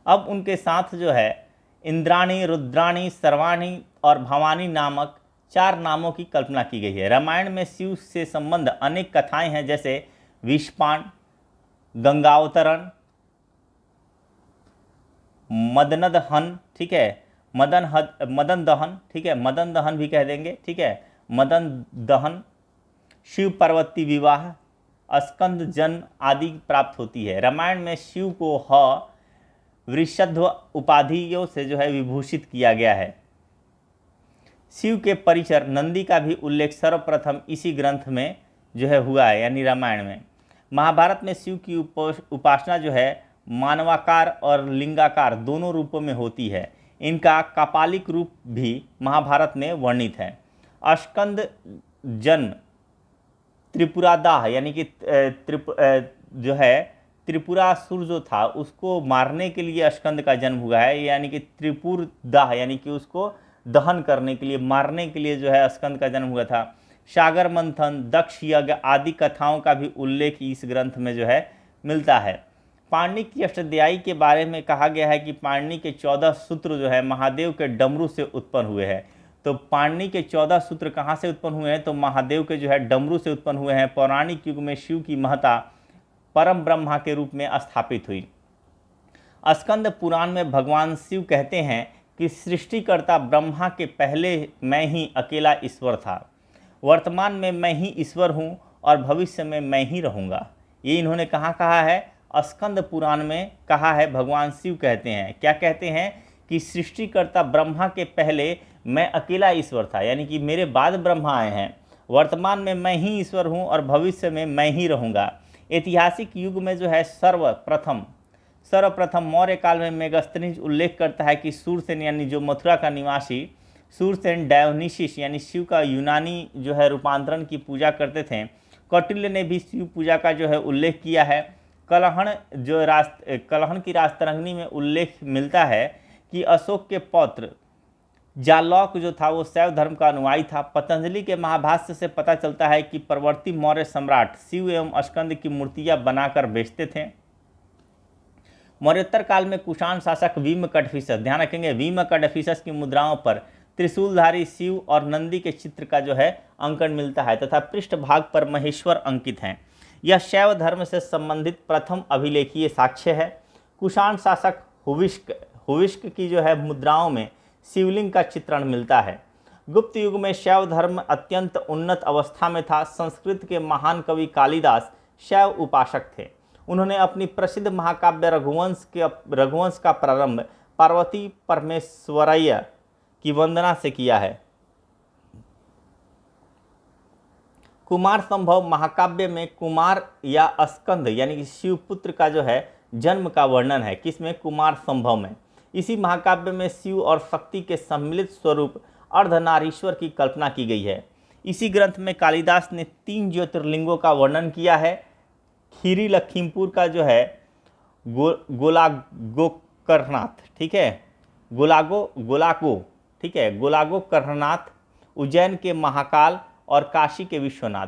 अब उनके साथ जो है इंद्राणी, रुद्राणी, सर्वाणी और भवानी नामक 4 नामों की कल्पना की गई है। रामायण में शिव से संबंध अनेक कथाएं हैं, जैसे विषपान, गंगावतरण, मदनदहन, ठीक है, मदन दहन, ठीक है, मदन दहन भी कह देंगे, ठीक है, मदन दहन, शिव पार्वती विवाह, स्कंद जन्म आदि प्राप्त होती है। रामायण में शिव को वृषध्व उपाधियों से जो है विभूषित किया गया है। शिव के परिचर नंदी का भी उल्लेख सर्वप्रथम इसी ग्रंथ में जो है हुआ है, यानी रामायण में। महाभारत में शिव की उपासना जो है मानवाकार और लिंगाकार दोनों रूपों में होती है। इनका कापालिक रूप भी महाभारत में वर्णित है। स्कंद जन्म त्रिपुरादाह, यानी कि जो है त्रिपुरासुर जो था उसको मारने के लिए स्कंद का जन्म हुआ है, यानी कि त्रिपुरदाह, यानी कि उसको दहन करने के लिए, मारने के लिए जो है स्कंद का जन्म हुआ था। सागर मंथन, दक्ष यज्ञ आदि कथाओं का भी उल्लेख इस ग्रंथ में जो है मिलता है। पाणिनि की अष्टाध्यायी के बारे में कहा गया है कि पाणिनि के 14 सूत्र जो है महादेव के डमरू से उत्पन्न हुए हैं। तो पाणिनि के 14 सूत्र कहाँ से उत्पन्न हुए हैं? तो महादेव के जो है डमरू से उत्पन्न हुए हैं। पौराणिक युग में शिव की महत्ता परम ब्रह्मा के रूप में स्थापित हुई। स्कंद पुराण में भगवान शिव कहते हैं कि सृष्टिकर्ता ब्रह्मा के पहले मैं ही अकेला ईश्वर था, वर्तमान में मैं ही ईश्वर हूँ और भविष्य में मैं ही रहूँगा। ये इन्होंने कहाँ कहा है? स्कंद पुराण में कहा है। भगवान शिव कहते हैं, क्या कहते हैं? कि सृष्टिकर्ता ब्रह्मा के पहले मैं अकेला ईश्वर था, यानी कि मेरे बाद ब्रह्मा आए हैं, वर्तमान में मैं ही ईश्वर हूँ और भविष्य में मैं ही रहूँगा। ऐतिहासिक युग में जो है सर्वप्रथम मौर्य काल में मेगस्थनीज उल्लेख करता है कि सूरसेन, यानी जो मथुरा का निवासी सूरसेन डायोनिसिस, यानी शिव का यूनानी जो है रूपांतरण की पूजा करते थे। कौटिल्य ने भी शिव पूजा का जो है उल्लेख किया है। कलहण की राजतरंगिणी में उल्लेख मिलता है कि अशोक के पौत्र जालौक जो था वो शैव धर्म का अनुयायी था। पतंजलि के महाभाष्य से पता चलता है कि परवर्ती मौर्य सम्राट शिव एवं स्कंद की मूर्तियां बनाकर बेचते थे। मौर्योत्तर काल में कुषाण शासक भीम कडफिसस, ध्यान रखेंगे, भीम कडफिसस की मुद्राओं पर त्रिशूलधारी शिव और नंदी के चित्र का जो है अंकन मिलता है तथा पृष्ठभाग पर महेश्वर अंकित हैं। यह शैव धर्म से संबंधित प्रथम अभिलेखीय साक्ष्य है। कुषाण शासक हुविष्क की जो है मुद्राओं में शिवलिंग का चित्रण मिलता है। गुप्त युग में शैव धर्म अत्यंत उन्नत अवस्था में था। संस्कृत के महान कवि कालिदास शैव उपासक थे। उन्होंने अपनी प्रसिद्ध महाकाव्य रघुवंश का प्रारंभ पार्वती परमेश्वरय्या की वंदना से किया है। कुमार संभव महाकाव्य में कुमार या स्कंद यानी कि शिवपुत्र का जो है जन्म का वर्णन है। किसमें? कुमार संभव में। इसी महाकाव्य में शिव और शक्ति के सम्मिलित स्वरूप अर्धनारीश्वर की कल्पना की गई है। इसी ग्रंथ में कालिदास ने 3 ज्योतिर्लिंगों का वर्णन किया है। खीरी लखीमपुर का जो है गोलागोकर्णनाथ, ठीक है, गोलागो, ठीक है, गोलागोकर्णनाथ, उज्जैन के महाकाल और काशी के विश्वनाथ।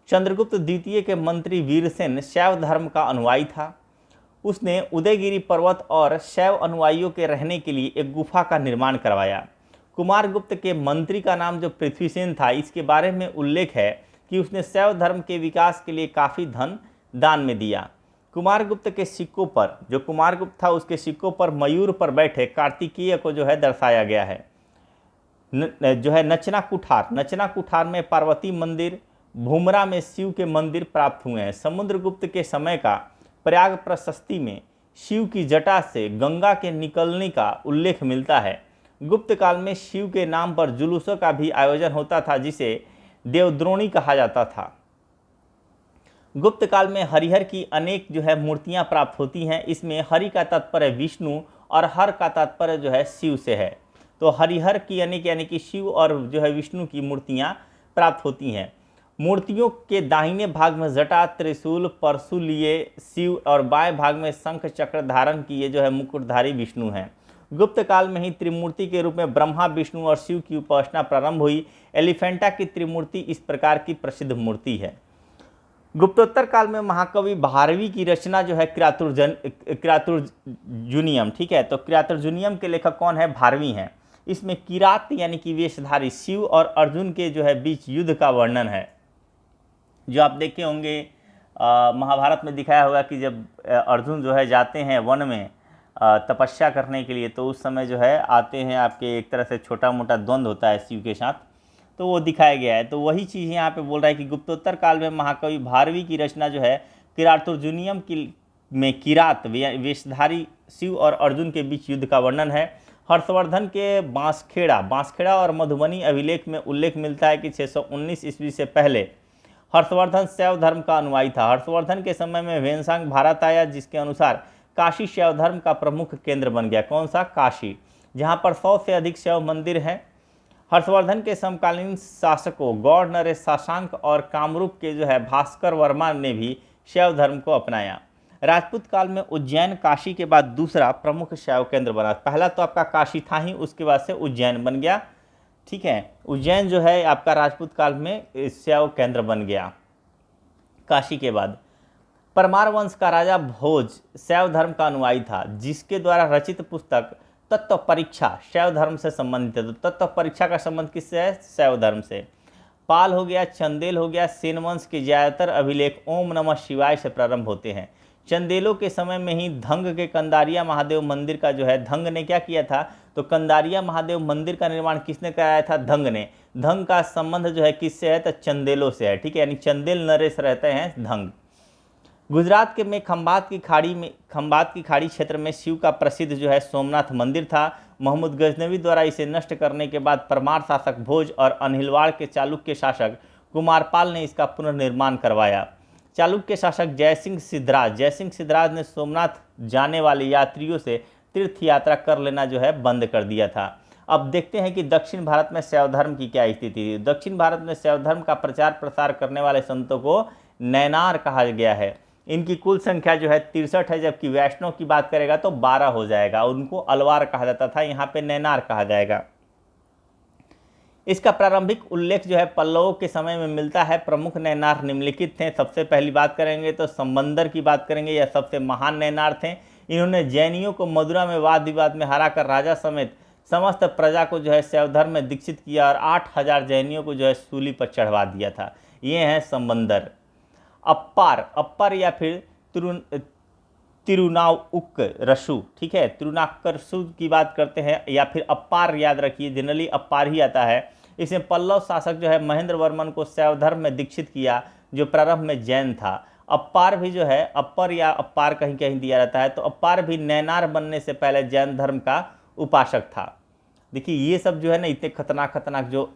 चंद्रगुप्त द्वितीय के मंत्री वीरसेन शैव धर्म का अनुयायी था। उसने उदयगिरी पर्वत और शैव अनुयायियों के रहने के लिए एक गुफा का निर्माण करवाया। कुमारगुप्त के मंत्री का नाम जो पृथ्वीसेन था, इसके बारे में उल्लेख है कि उसने शैव धर्म के विकास के लिए काफ़ी धन दान में दिया। कुमारगुप्त के सिक्कों पर, जो कुमारगुप्त था उसके सिक्कों पर मयूर पर बैठे कार्तिकेय को जो है दर्शाया गया है। जो है नचना कुठार में पार्वती मंदिर, भूमरा में शिव के मंदिर प्राप्त हुए हैं। समुद्रगुप्त के समय का प्रयाग प्रशस्ति में शिव की जटा से गंगा के निकलने का उल्लेख मिलता है। गुप्त काल में शिव के नाम पर जुलूसों का भी आयोजन होता था, जिसे देवद्रोणी कहा जाता था। गुप्त काल में हरिहर की अनेक जो है मूर्तियां प्राप्त होती हैं। इसमें हरि का तात्पर्य विष्णु और हर का तात्पर्य जो है शिव से है। तो हरिहर की अनेक यानी कि शिव और जो है विष्णु की मूर्तियां प्राप्त होती हैं। मूर्तियों के दाहिने भाग में जटा, त्रिशूल, परशु लिए शिव और बाएं भाग में शंख चक्र धारण किए जो है मुकुटधारी विष्णु हैं। गुप्त काल में ही त्रिमूर्ति के रूप में ब्रह्मा, विष्णु और शिव की उपासना प्रारंभ हुई। एलिफेंटा की त्रिमूर्ति इस प्रकार की प्रसिद्ध मूर्ति है। गुप्तोत्तर काल में महाकवि भारवी की रचना जो है किरातुर्जुनियम, ठीक है। तो किरातुर्जुनियम के लेखक कौन है? भारवी हैं। इसमें किरात यानी कि वेशधारी शिव और अर्जुन के जो है बीच युद्ध का वर्णन है। जो आप देखे होंगे महाभारत में दिखाया होगा कि जब अर्जुन जो है जाते हैं वन में तपस्या करने के लिए, तो उस समय जो है आते हैं आपके एक तरह से छोटा मोटा द्वंद्व होता है शिव के साथ, तो वो दिखाया गया है। तो वही चीज़ यहाँ पे बोल रहा है कि गुप्तोत्तर काल में महाकवि भारवी की रचना जो है किरातुर्जुनियम की में किरात वेशधारी शिव और अर्जुन के बीच युद्ध का वर्णन है। हर्षवर्धन के बांसखेड़ा और मधुबनी अभिलेख में उल्लेख मिलता है कि 619 ईस्वी से पहले हर्षवर्धन शैव धर्म का अनुयायी था। हर्षवर्धन के समय में वेनसांग भारत आया, जिसके अनुसार काशी शैव धर्म का प्रमुख केंद्र बन गया। कौन सा? काशी, जहाँ पर 100 से अधिक शैव मंदिर हैं। हर्षवर्धन के समकालीन शासकों गौड़ नरेश शाशांक और कामरूप के जो है भास्कर वर्मा ने भी शैव धर्म को अपनाया। राजपूत काल में उज्जैन काशी के बाद दूसरा प्रमुख शैव केंद्र बना। पहला तो आपका काशी था ही, उसके बाद से उज्जैन बन गया, ठीक है। उज्जैन जो है आपका राजपूत काल में शैव केंद्र बन गया काशी के बाद। परमार वंश का राजा भोज शैव धर्म का अनुयायी था, जिसके द्वारा रचित पुस्तक तत्व परीक्षा शैव धर्म से संबंधित है। तो तत्व परीक्षा का संबंध किससे है? शैव धर्म से। पाल हो गया, चंदेल हो गया, सेन वंश के ज़्यादातर अभिलेख ओम नमः शिवाय से प्रारंभ होते हैं। चंदेलों के समय में ही धंग के कंदारिया महादेव मंदिर का जो है, धंग ने क्या किया था? तो कंदारिया महादेव मंदिर का निर्माण किसने कराया था? धंग ने। धंग का संबंध जो है किससे है? तो चंदेलों से है, ठीक है। यानी चंदेल नरेश रहते हैं धंग। गुजरात के में खंबात की खाड़ी क्षेत्र में शिव का प्रसिद्ध जो है सोमनाथ मंदिर था। मोहम्मद गजनवी द्वारा इसे नष्ट करने के बाद परमार शासक भोज और अनहिलवाड़ के चालुक्य शासक कुमारपाल ने इसका पुनर्निर्माण करवाया। चालुक्य शासक जयसिंह सिद्धराज ने सोमनाथ जाने वाले यात्रियों से तीर्थ यात्रा कर लेना जो है बंद कर दिया था। अब देखते हैं कि दक्षिण भारत में शैव धर्म की क्या स्थिति थी। दक्षिण भारत में शैव धर्म का प्रचार प्रसार करने वाले संतों को नैनार कहा गया है। इनकी कुल संख्या जो है 63 है, जबकि वैष्णव की बात करेगा तो 12 हो जाएगा। उनको अलवार कहा जाता था, यहाँ पे नैनार कहा जाएगा। इसका प्रारंभिक उल्लेख जो है पल्लवों के समय में मिलता है। प्रमुख नैनार निम्नलिखित थे। सबसे पहली बात करेंगे तो संबंदर की बात करेंगे, यह सबसे महान नैनार थे। इन्होंने जैनियों को मदुरा में वाद विवाद में हराकर राजा समेत समस्त प्रजा को जो है शैव धर्म में दीक्षित किया और 8000 जैनियों को जो है सूली पर चढ़वा दिया था। ये हैं संबंदर। अप्पार या फिर तिरुनाउक रसू, ठीक है, तिरुनाक्करसु की बात करते हैं, या फिर अप्पार याद रखिए, जनरली अप्पार ही आता है। इसमें पल्लव शासक जो है महेंद्र वर्मन को शैव धर्म में दीक्षित किया, जो प्रारंभ में जैन था। अप्पार भी जो है अप्पर या अप्पार कहीं कहीं दिया रहता है, तो अप्पार भी नैनार बनने से पहले जैन धर्म का उपासक था। देखिए ये सब जो है ना इतने खतरनाक जो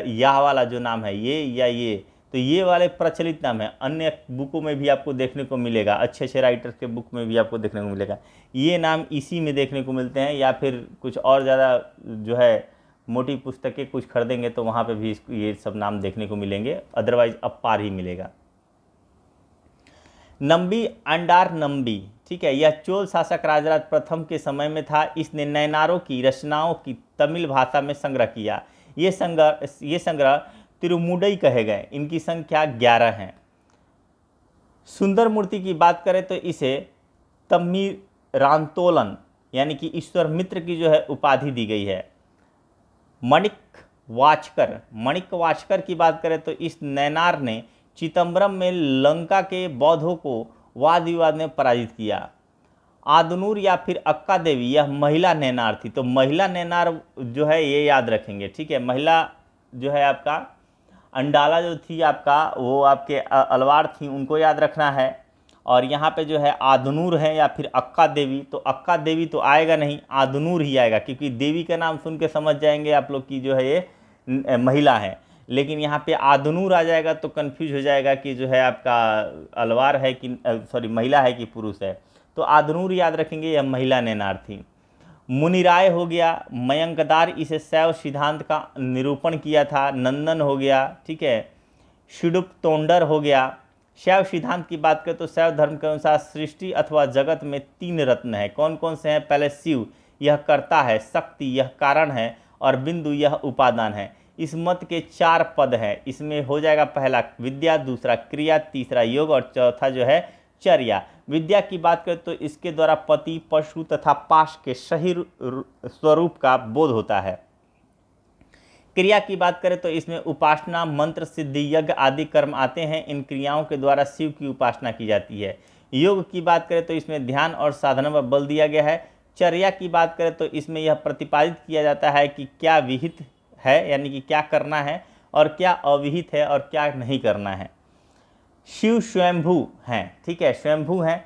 या वाला जो नाम है ये या ये, तो ये वाले प्रचलित नाम है। अन्य बुकों में भी आपको देखने को मिलेगा, अच्छे राइटर्स के बुक में भी आपको देखने को मिलेगा। ये नाम इसी में देखने को मिलते हैं, या फिर कुछ और ज़्यादा जो है मोटी पुस्तकें कुछ खरीदेंगे तो वहाँ पे भी ये सब नाम देखने को मिलेंगे, अदरवाइज अप्पार ही मिलेगा। नंबी अंडार नंबी, ठीक है, यह चोल शासक राजराज प्रथम के समय में था। इसने नैनारों की रचनाओं की तमिल भाषा में संग्रह किया। ये संग्रह तिरुमुडई कहे गए। इनकी संख्या 11 है। सुंदर मूर्ति की बात करें तो इसे तम्मीरांतोलन यानी कि ईश्वर मित्र की जो है उपाधि दी गई है। मणिक वाचकर की बात करें तो इस नैनार ने चिदम्बरम में लंका के बौद्धों को वाद विवाद में पराजित किया। आदनूर या फिर अक्का देवी यह महिला नैनार थी। तो महिला नैनार जो है ये याद रखेंगे, ठीक है। महिला जो है आपका अंडाला जो थी आपका वो आपके अलवार थी, उनको याद रखना है। और यहाँ पे जो है आदनूर है या फिर अक्का देवी, तो अक्का देवी तो आएगा नहीं, आदनूर ही आएगा, क्योंकि देवी का नाम सुन के समझ जाएंगे आप लोग की जो है ये महिला है। लेकिन यहाँ पे आदनूर आ जाएगा तो कन्फ्यूज हो जाएगा कि जो है आपका अलवार है कि महिला है कि पुरुष है। तो आदनूर याद रखेंगे, यह महिला नैनार थी। मुनिराय हो गया, मयंकदार इसे शैव सिद्धांत का निरूपण किया था। नंदन हो गया, ठीक है। शिडुप तोंडर हो गया। शैव सिद्धांत की बात करें तो शैव धर्म के अनुसार सृष्टि अथवा जगत में 3 रत्न हैं। कौन कौन से हैं? पहले शिव, यह कर्ता है, शक्ति यह कारण है, और बिंदु यह उपादान है। इस मत के 4 पद हैं। इसमें हो जाएगा पहला विद्या, दूसरा क्रिया, तीसरा योग और चौथा जो है चर्या। विद्या की बात करें तो इसके द्वारा पति, पशु तथा पाश के सही स्वरूप का बोध होता है। क्रिया की बात करें तो इसमें उपासना, मंत्र, सिद्धि, यज्ञ आदि कर्म आते हैं। इन क्रियाओं के द्वारा शिव की उपासना की जाती है। योग की बात करें तो इसमें ध्यान और साधना पर बल दिया गया है। चर्या की बात करें तो इसमें यह प्रतिपादित किया जाता है कि क्या विहित है, यानी कि क्या करना है, और क्या अविहित है और क्या नहीं करना है। शिव स्वयंभू हैं, ठीक है, स्वयंभू हैं,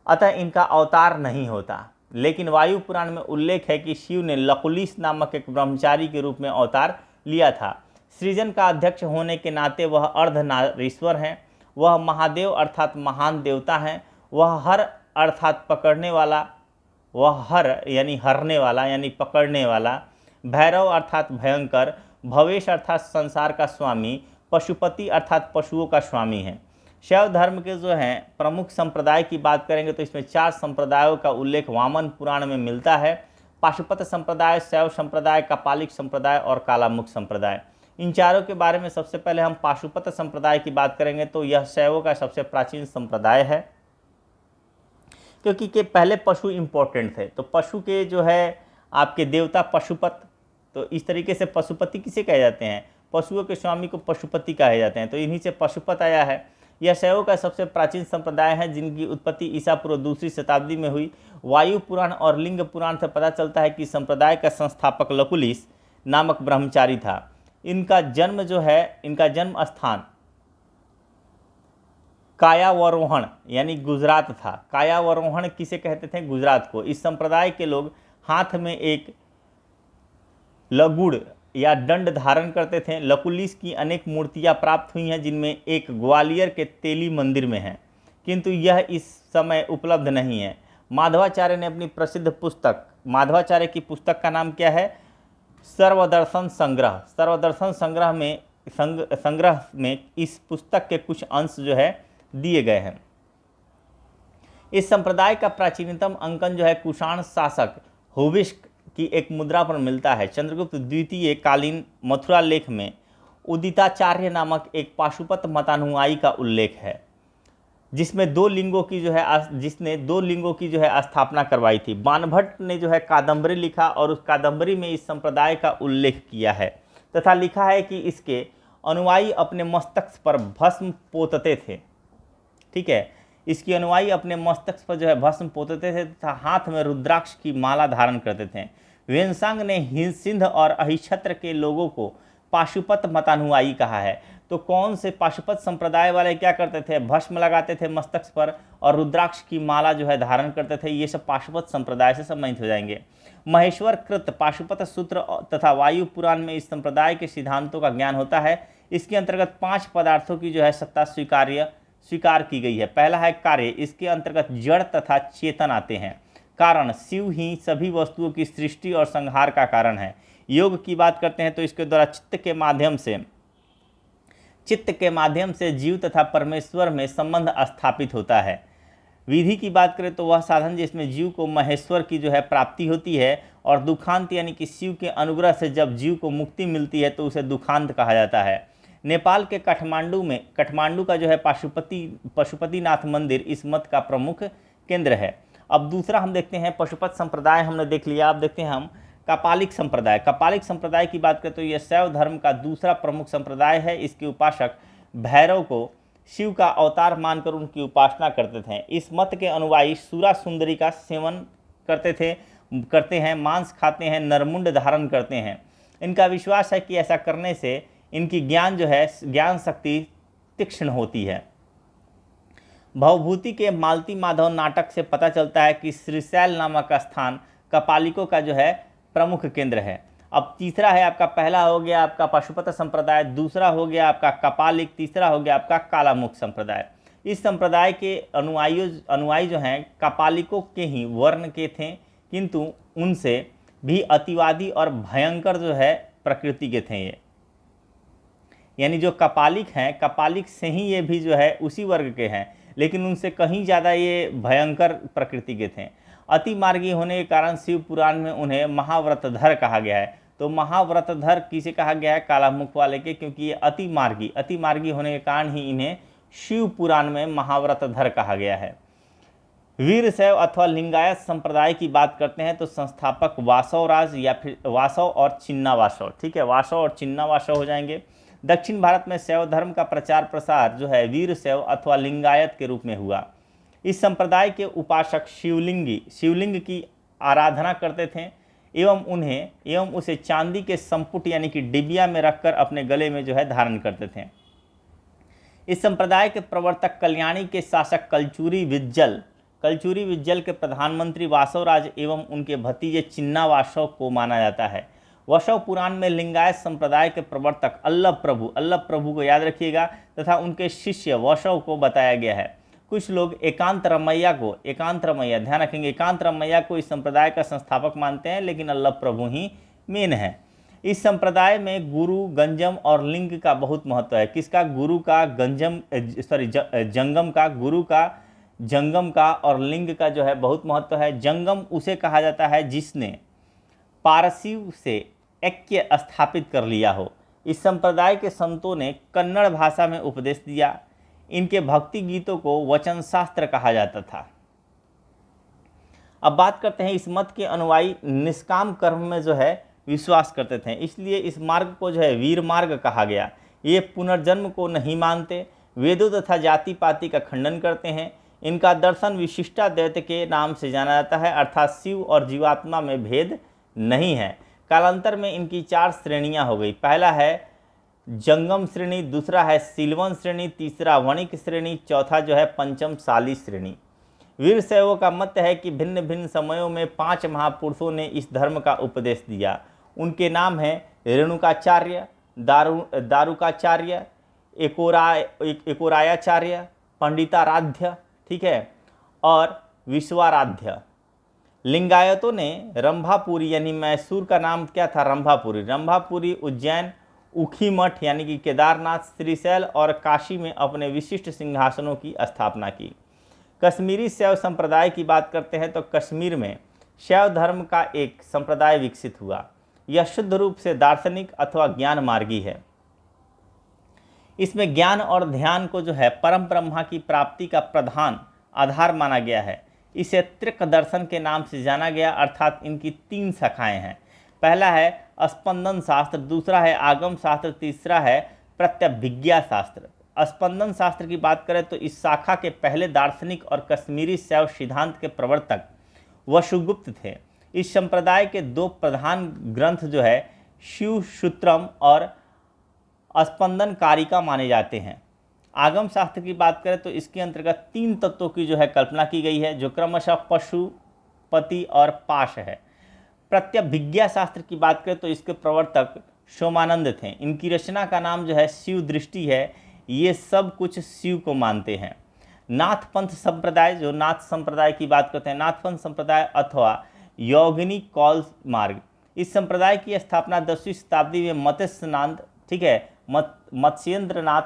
अतः इनका अवतार नहीं होता। लेकिन वायु पुराण में उल्लेख है कि शिव ने लकुलिस नामक एक ब्रह्मचारी के रूप में अवतार लिया था। सृजन का अध्यक्ष होने के नाते वह अर्धनारीश्वर हैं। वह महादेव अर्थात महान देवता हैं। वह हर अर्थात पकड़ने वाला, वह हर यानी हरने वाला यानी पकड़ने वाला, भैरव अर्थात भयंकर, भवेश अर्थात संसार का स्वामी, पशुपति अर्थात पशुओं का स्वामी है। शैव धर्म के जो हैं प्रमुख संप्रदाय की बात करेंगे तो इसमें 4 संप्रदायों का उल्लेख वामन पुराण में मिलता है। पाशुपत संप्रदाय, शैव संप्रदाय, कपालिक संप्रदाय और कालामुख संप्रदाय। इन चारों के बारे में सबसे पहले हम पाशुपत संप्रदाय की बात करेंगे तो यह शैवों का सबसे प्राचीन संप्रदाय है, क्योंकि के पहले पशु इम्पोर्टेंट थे। तो पशु के जो है आपके देवता पशुपत, तो इस तरीके से पशुपति किसे कहे जाते हैं, पशुओं के स्वामी को पशुपति कहे जाते हैं, तो इन्हीं से पशुपत आया है। यह शैवों का सबसे प्राचीन संप्रदाय है जिनकी उत्पत्ति ईसा पूर्व 2वीं शताब्दी में हुई। वायु पुराण और लिंग पुराण से पता चलता है कि संप्रदाय का संस्थापक लकुलिस नामक ब्रह्मचारी था। इनका जन्म जो है, इनका जन्म स्थान कायावरोहण यानी गुजरात था। कायावरोहण किसे कहते थे, गुजरात को। इस संप्रदाय के लोग हाथ में एक लगुड़ या दंड धारण करते थे। लकुलिस की अनेक मूर्तियां प्राप्त हुई हैं जिनमें एक ग्वालियर के तेली मंदिर में है, किंतु यह इस समय उपलब्ध नहीं है। माधवाचार्य ने अपनी प्रसिद्ध पुस्तक, माधवाचार्य की पुस्तक का नाम क्या है, सर्वदर्शन संग्रह। सर्वदर्शन संग्रह में इस पुस्तक के कुछ अंश जो है दिए गए हैं। इस संप्रदाय का प्राचीनतम अंकन जो है कुषाण शासक हुविष्क की एक मुद्रा पर मिलता है। चंद्रगुप्त द्वितीय कालीन मथुरा लेख में उदिताचार्य नामक एक पाशुपत मतानुयायी का उल्लेख है, जिसने 2 लिंगों की जो है स्थापना करवाई थी। बाणभट्ट ने जो है कादंबरी लिखा और उस कादंबरी में इस संप्रदाय का उल्लेख किया है तथा लिखा है कि इसके अनुयायी अपने मस्तक पर भस्म पोतते थे, ठीक है, इसके अनुयायी अपने मस्तक पर जो है भस्म पोतते थे तथा हाथ में रुद्राक्ष की माला धारण करते थे। वेनसांग ने सिंध और अहिक्षत्र के लोगों को पाशुपत मतानुयायी कहा है। तो कौन से पाशुपत संप्रदाय वाले क्या करते थे, भस्म लगाते थे मस्तक पर और रुद्राक्ष की माला जो है धारण करते थे, ये सब पाशुपत संप्रदाय से संबंधित हो जाएंगे। महेश्वर कृत पाशुपत सूत्र तथा वायु पुराण में इस संप्रदाय के सिद्धांतों का ज्ञान होता है। इसके अंतर्गत 5 पदार्थों की जो है सत्ता स्वीकार की गई है। पहला है कार्य, इसके अंतर्गत जड़ तथा चेतन आते हैं। कारण, शिव ही सभी वस्तुओं की सृष्टि और संहार का कारण है। योग की बात करते हैं तो इसके द्वारा चित्त के माध्यम से जीव तथा परमेश्वर में संबंध स्थापित होता है। विधि की बात करें तो वह साधन जिसमें जीव को महेश्वर की जो है प्राप्ति होती है, और दुखांत यानी कि शिव के अनुग्रह से जब जीव को मुक्ति मिलती है तो उसे दुखांत कहा जाता है। नेपाल के काठमांडू का जो है पशुपतिनाथ मंदिर इस मत का प्रमुख केंद्र है। अब दूसरा हम देखते हैं, पशुपत संप्रदाय हमने देख लिया। अब देखते हैं हम कपालिक संप्रदाय। कपालिक संप्रदाय की बात करें तो यह शैव धर्म का दूसरा प्रमुख संप्रदाय है। इसके उपासक भैरव को शिव का अवतार मानकर उनकी उपासना करते थे। इस मत के अनुयायी सूरा सुंदरी का सेवन करते हैं, मांस खाते हैं, नरमुंड धारण करते हैं। इनका विश्वास है कि ऐसा करने से इनकी ज्ञान शक्ति तीक्ष्ण होती है। भवभूति के मालती माधव नाटक से पता चलता है कि श्रीशैल नामक स्थान कपालिकों का जो है प्रमुख केंद्र है। अब तीसरा है आपका, पहला हो गया आपका पशुपत संप्रदाय, दूसरा हो गया आपका कपालिक, तीसरा हो गया आपका कालामुख संप्रदाय। इस संप्रदाय के अनुयायी जो हैं कपालिकों के ही वर्ण के थे, किंतु उनसे भी अतिवादी और भयंकर जो है प्रकृति के थे। ये यानी जो कपालिक हैं, कपालिक से ही ये भी जो है उसी वर्ग के हैं, लेकिन उनसे कहीं ज़्यादा ये भयंकर प्रकृति के थे। अति मार्गी होने के कारण शिव पुराण में उन्हें महाव्रतधर कहा गया है। तो महाव्रतधर किसे कहा गया है? काला मुख वाले के, क्योंकि ये अति मार्गी होने के कारण ही इन्हें शिव पुराण में महाव्रतधर कहा गया है। वीरशैव अथवा लिंगायत संप्रदाय की बात करते हैं तो संस्थापक वासव राज या फिर वासव और चिन्ना वासव, ठीक है, वासव और चिन्ना वासव हो जाएंगे। दक्षिण भारत में शैव धर्म का प्रचार प्रसार जो है वीरशैव अथवा लिंगायत के रूप में हुआ। इस संप्रदाय के उपासक शिवलिंग की आराधना करते थे एवं उसे चांदी के संपुट यानी कि डिबिया में रखकर अपने गले में जो है धारण करते थे। इस संप्रदाय के प्रवर्तक कल्याणी के शासक कलचुरी विज्जल के प्रधानमंत्री वासवराज एवं उनके भतीजे चिन्ना वासव को माना जाता है। वशव पुराण में लिंगायत संप्रदाय के प्रवर्तक अल्लभ प्रभु को याद रखिएगा तथा उनके शिष्य वशव को बताया गया है। कुछ लोग एकांत रमैया ध्यान रखेंगे, एकांत रमैया को इस संप्रदाय का संस्थापक मानते हैं, लेकिन अल्लभ प्रभु ही मेन है। इस संप्रदाय में गुरु, गंजम और लिंग का बहुत महत्व है। किसका? गुरु का, जंगम का, गुरु का, जंगम का और लिंग का जो है बहुत महत्व है। जंगम उसे कहा जाता है जिसने पारसिव से ऐक्य स्थापित कर लिया हो। इस संप्रदाय के संतों ने कन्नड़ भाषा में उपदेश दिया। इनके भक्ति गीतों को वचन शास्त्र कहा जाता था। अब बात करते हैं, इस मत के अनुयायी निष्काम कर्म में जो है विश्वास करते थे, इसलिए इस मार्ग को जो है वीर मार्ग कहा गया। ये पुनर्जन्म को नहीं मानते, वेदों तथा जाति पाति का खंडन करते हैं। इनका दर्शन विशिष्टाद्वैत के नाम से जाना जाता है, अर्थात शिव और जीवात्मा में भेद नहीं है। कालांतर में इनकी 4 श्रेणियां हो गई। पहला है जंगम श्रेणी, दूसरा है सिलवन श्रेणी, तीसरा वणिक श्रेणी, चौथा जो है पंचम शाली श्रेणी। वीरशैवों का मत है कि भिन्न भिन्न समयों में 5 महापुरुषों ने इस धर्म का उपदेश दिया। उनके नाम हैं रेणुकाचार्य, दारुकाचार्य, एकोरायाचार्य, पंडिताराध्य, ठीक है, और विश्वाराध्य। लिंगायतों ने रंभापुरी यानी मैसूर का नाम क्या था? रंभापुरी, उज्जैन, उखी मठ यानी कि केदारनाथ, श्रीशैल और काशी में अपने विशिष्ट सिंहासनों की स्थापना की। कश्मीरी शैव संप्रदाय की बात करते हैं तो कश्मीर में शैव धर्म का एक संप्रदाय विकसित हुआ। यह शुद्ध रूप से दार्शनिक अथवा ज्ञान मार्गी है। इसमें ज्ञान और ध्यान को जो है परम ब्रह्मा की प्राप्ति का प्रधान आधार माना गया है। इसे त्रिक दर्शन के नाम से जाना गया, अर्थात इनकी 3 शाखाएं हैं। पहला है स्पंदन शास्त्र, दूसरा है आगम शास्त्र, तीसरा है प्रत्यभिज्ञा शास्त्र। स्पंदन शास्त्र की बात करें तो इस शाखा के पहले दार्शनिक और कश्मीरी शैव सिद्धांत के प्रवर्तक वसुगुप्त थे। इस संप्रदाय के 2 प्रधान ग्रंथ जो है शिव सूत्रम और स्पंदन कारिका माने जाते हैं। आगम शास्त्र की बात करें तो इसके अंतर्गत 3 तत्वों की जो है कल्पना की गई है, जो क्रमशः पशु, पति और पाश है। प्रत्यभिज्ञा शास्त्र की बात करें तो इसके प्रवर्तक सोमानंद थे। इनकी रचना का नाम जो है शिव दृष्टि है। ये सब कुछ शिव को मानते हैं। नाथपंथ संप्रदाय, जो नाथ संप्रदाय की बात करते हैं, नाथपंथ संप्रदाय अथवा योगिनी कौल मार्ग, इस संप्रदाय की स्थापना 10वीं शताब्दी में मत्स्यनाथ, ठीक है, मत्स्येंद्रनाथ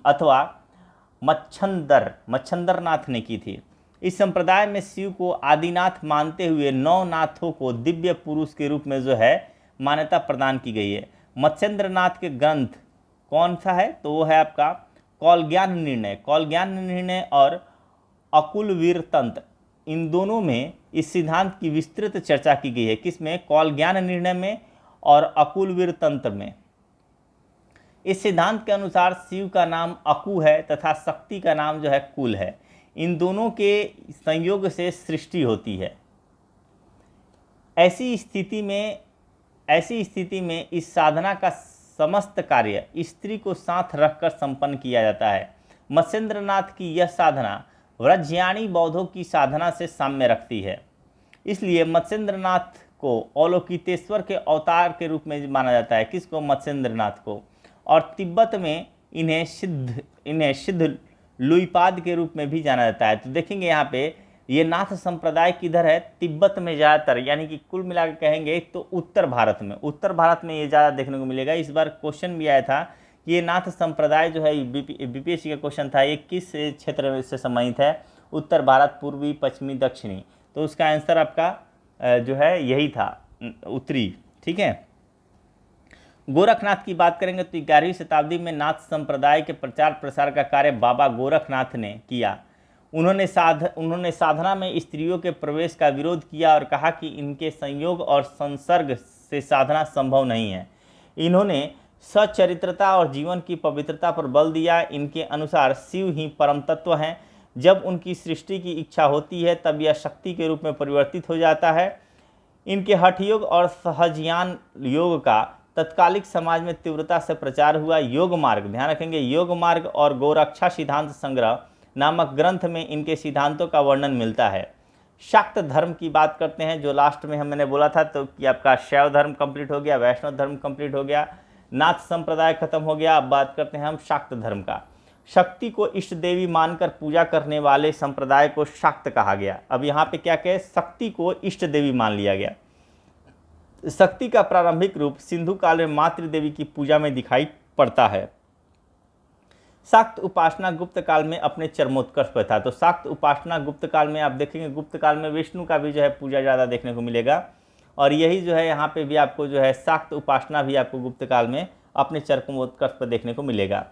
अथवा मच्छंदरनाथ ने की थी। इस संप्रदाय में शिव को आदिनाथ मानते हुए 9 नाथों को दिव्य पुरुष के रूप में जो है मान्यता प्रदान की गई है। मत्स्येंद्रनाथ के ग्रंथ कौन सा है? तो वो है आपका कौलज्ञान निर्णय और अकुलवीर तंत्र। इन दोनों में इस सिद्धांत की विस्तृत चर्चा की गई है। किसमें? कौलज्ञान निर्णय में और अकुलवीर तंत्र में। इस सिद्धांत के अनुसार शिव का नाम अकु है तथा शक्ति का नाम जो है कुल है। इन दोनों के संयोग से सृष्टि होती है। ऐसी स्थिति में इस साधना का समस्त कार्य स्त्री को साथ रखकर संपन्न किया जाता है। मत्स्येंद्रनाथ की यह साधना व्रजयानी बौद्धों की साधना से साम्य रखती है। इसलिए मत्स्येंद्रनाथ को अवलोकितेश्वर के अवतार के रूप में माना जाता है। किसको? मत्स्येंद्रनाथ को। और तिब्बत में इन्हें सिद्ध लुईपाद के रूप में भी जाना जाता है। तो देखेंगे यहाँ पे ये नाथ संप्रदाय किधर है? तिब्बत में ज़्यादातर, यानी कि कुल मिलाकर कहेंगे तो उत्तर भारत में ये ज़्यादा देखने को मिलेगा। इस बार क्वेश्चन भी आया था कि ये नाथ संप्रदाय जो है बीपीएससी का क्वेश्चन था, ये किस क्षेत्र से संबंधित है? उत्तर भारत, पूर्वी, पश्चिमी, दक्षिणी। तो उसका आंसर आपका जो है यही था, उत्तरी। ठीक है, गोरखनाथ की बात करेंगे तो 11वीं शताब्दी में नाथ संप्रदाय के प्रचार प्रसार का कार्य बाबा गोरखनाथ ने किया। उन्होंने साधना में स्त्रियों के प्रवेश का विरोध किया और कहा कि इनके संयोग और संसर्ग से साधना संभव नहीं है। इन्होंने सच्चरित्रता और जीवन की पवित्रता पर बल दिया। इनके अनुसार शिव ही परम तत्व हैं। जब उनकी सृष्टि की इच्छा होती है तब यह शक्ति के रूप में परिवर्तित हो जाता है। इनके हठ योग और सहजयान योग का तत्कालिक समाज में तीव्रता से प्रचार हुआ। योग मार्ग, ध्यान रखेंगे, योग मार्ग और गौरक्षा सिद्धांत संग्रह नामक ग्रंथ में इनके सिद्धांतों का वर्णन मिलता है। शाक्त धर्म की बात करते हैं, जो लास्ट में मैंने बोला था तो कि आपका शैव धर्म कंप्लीट हो गया, वैष्णव धर्म कंप्लीट हो गया, नाथ संप्रदाय खत्म हो गया। अब बात करते हैं हम शाक्त धर्म का। शक्ति को इष्ट देवी मानकर पूजा करने वाले संप्रदाय को शाक्त कहा गया। अब यहाँ पे क्या कहे, शक्ति को इष्ट देवी मान लिया गया। शक्ति का प्रारंभिक रूप सिंधु काल में मातृ देवी की पूजा में दिखाई पड़ता है। शाक्त उपासना गुप्त काल में अपने चरमोत्कर्ष पर था। तो शाक्त उपासना गुप्त काल में आप देखेंगे, गुप्त काल में विष्णु का भी जो है पूजा ज़्यादा देखने को मिलेगा, और यही जो है यहाँ पे भी आपको जो है शाक्त उपासना भी आपको गुप्त काल में अपने चरमोत्कर्ष पर देखने को मिलेगा।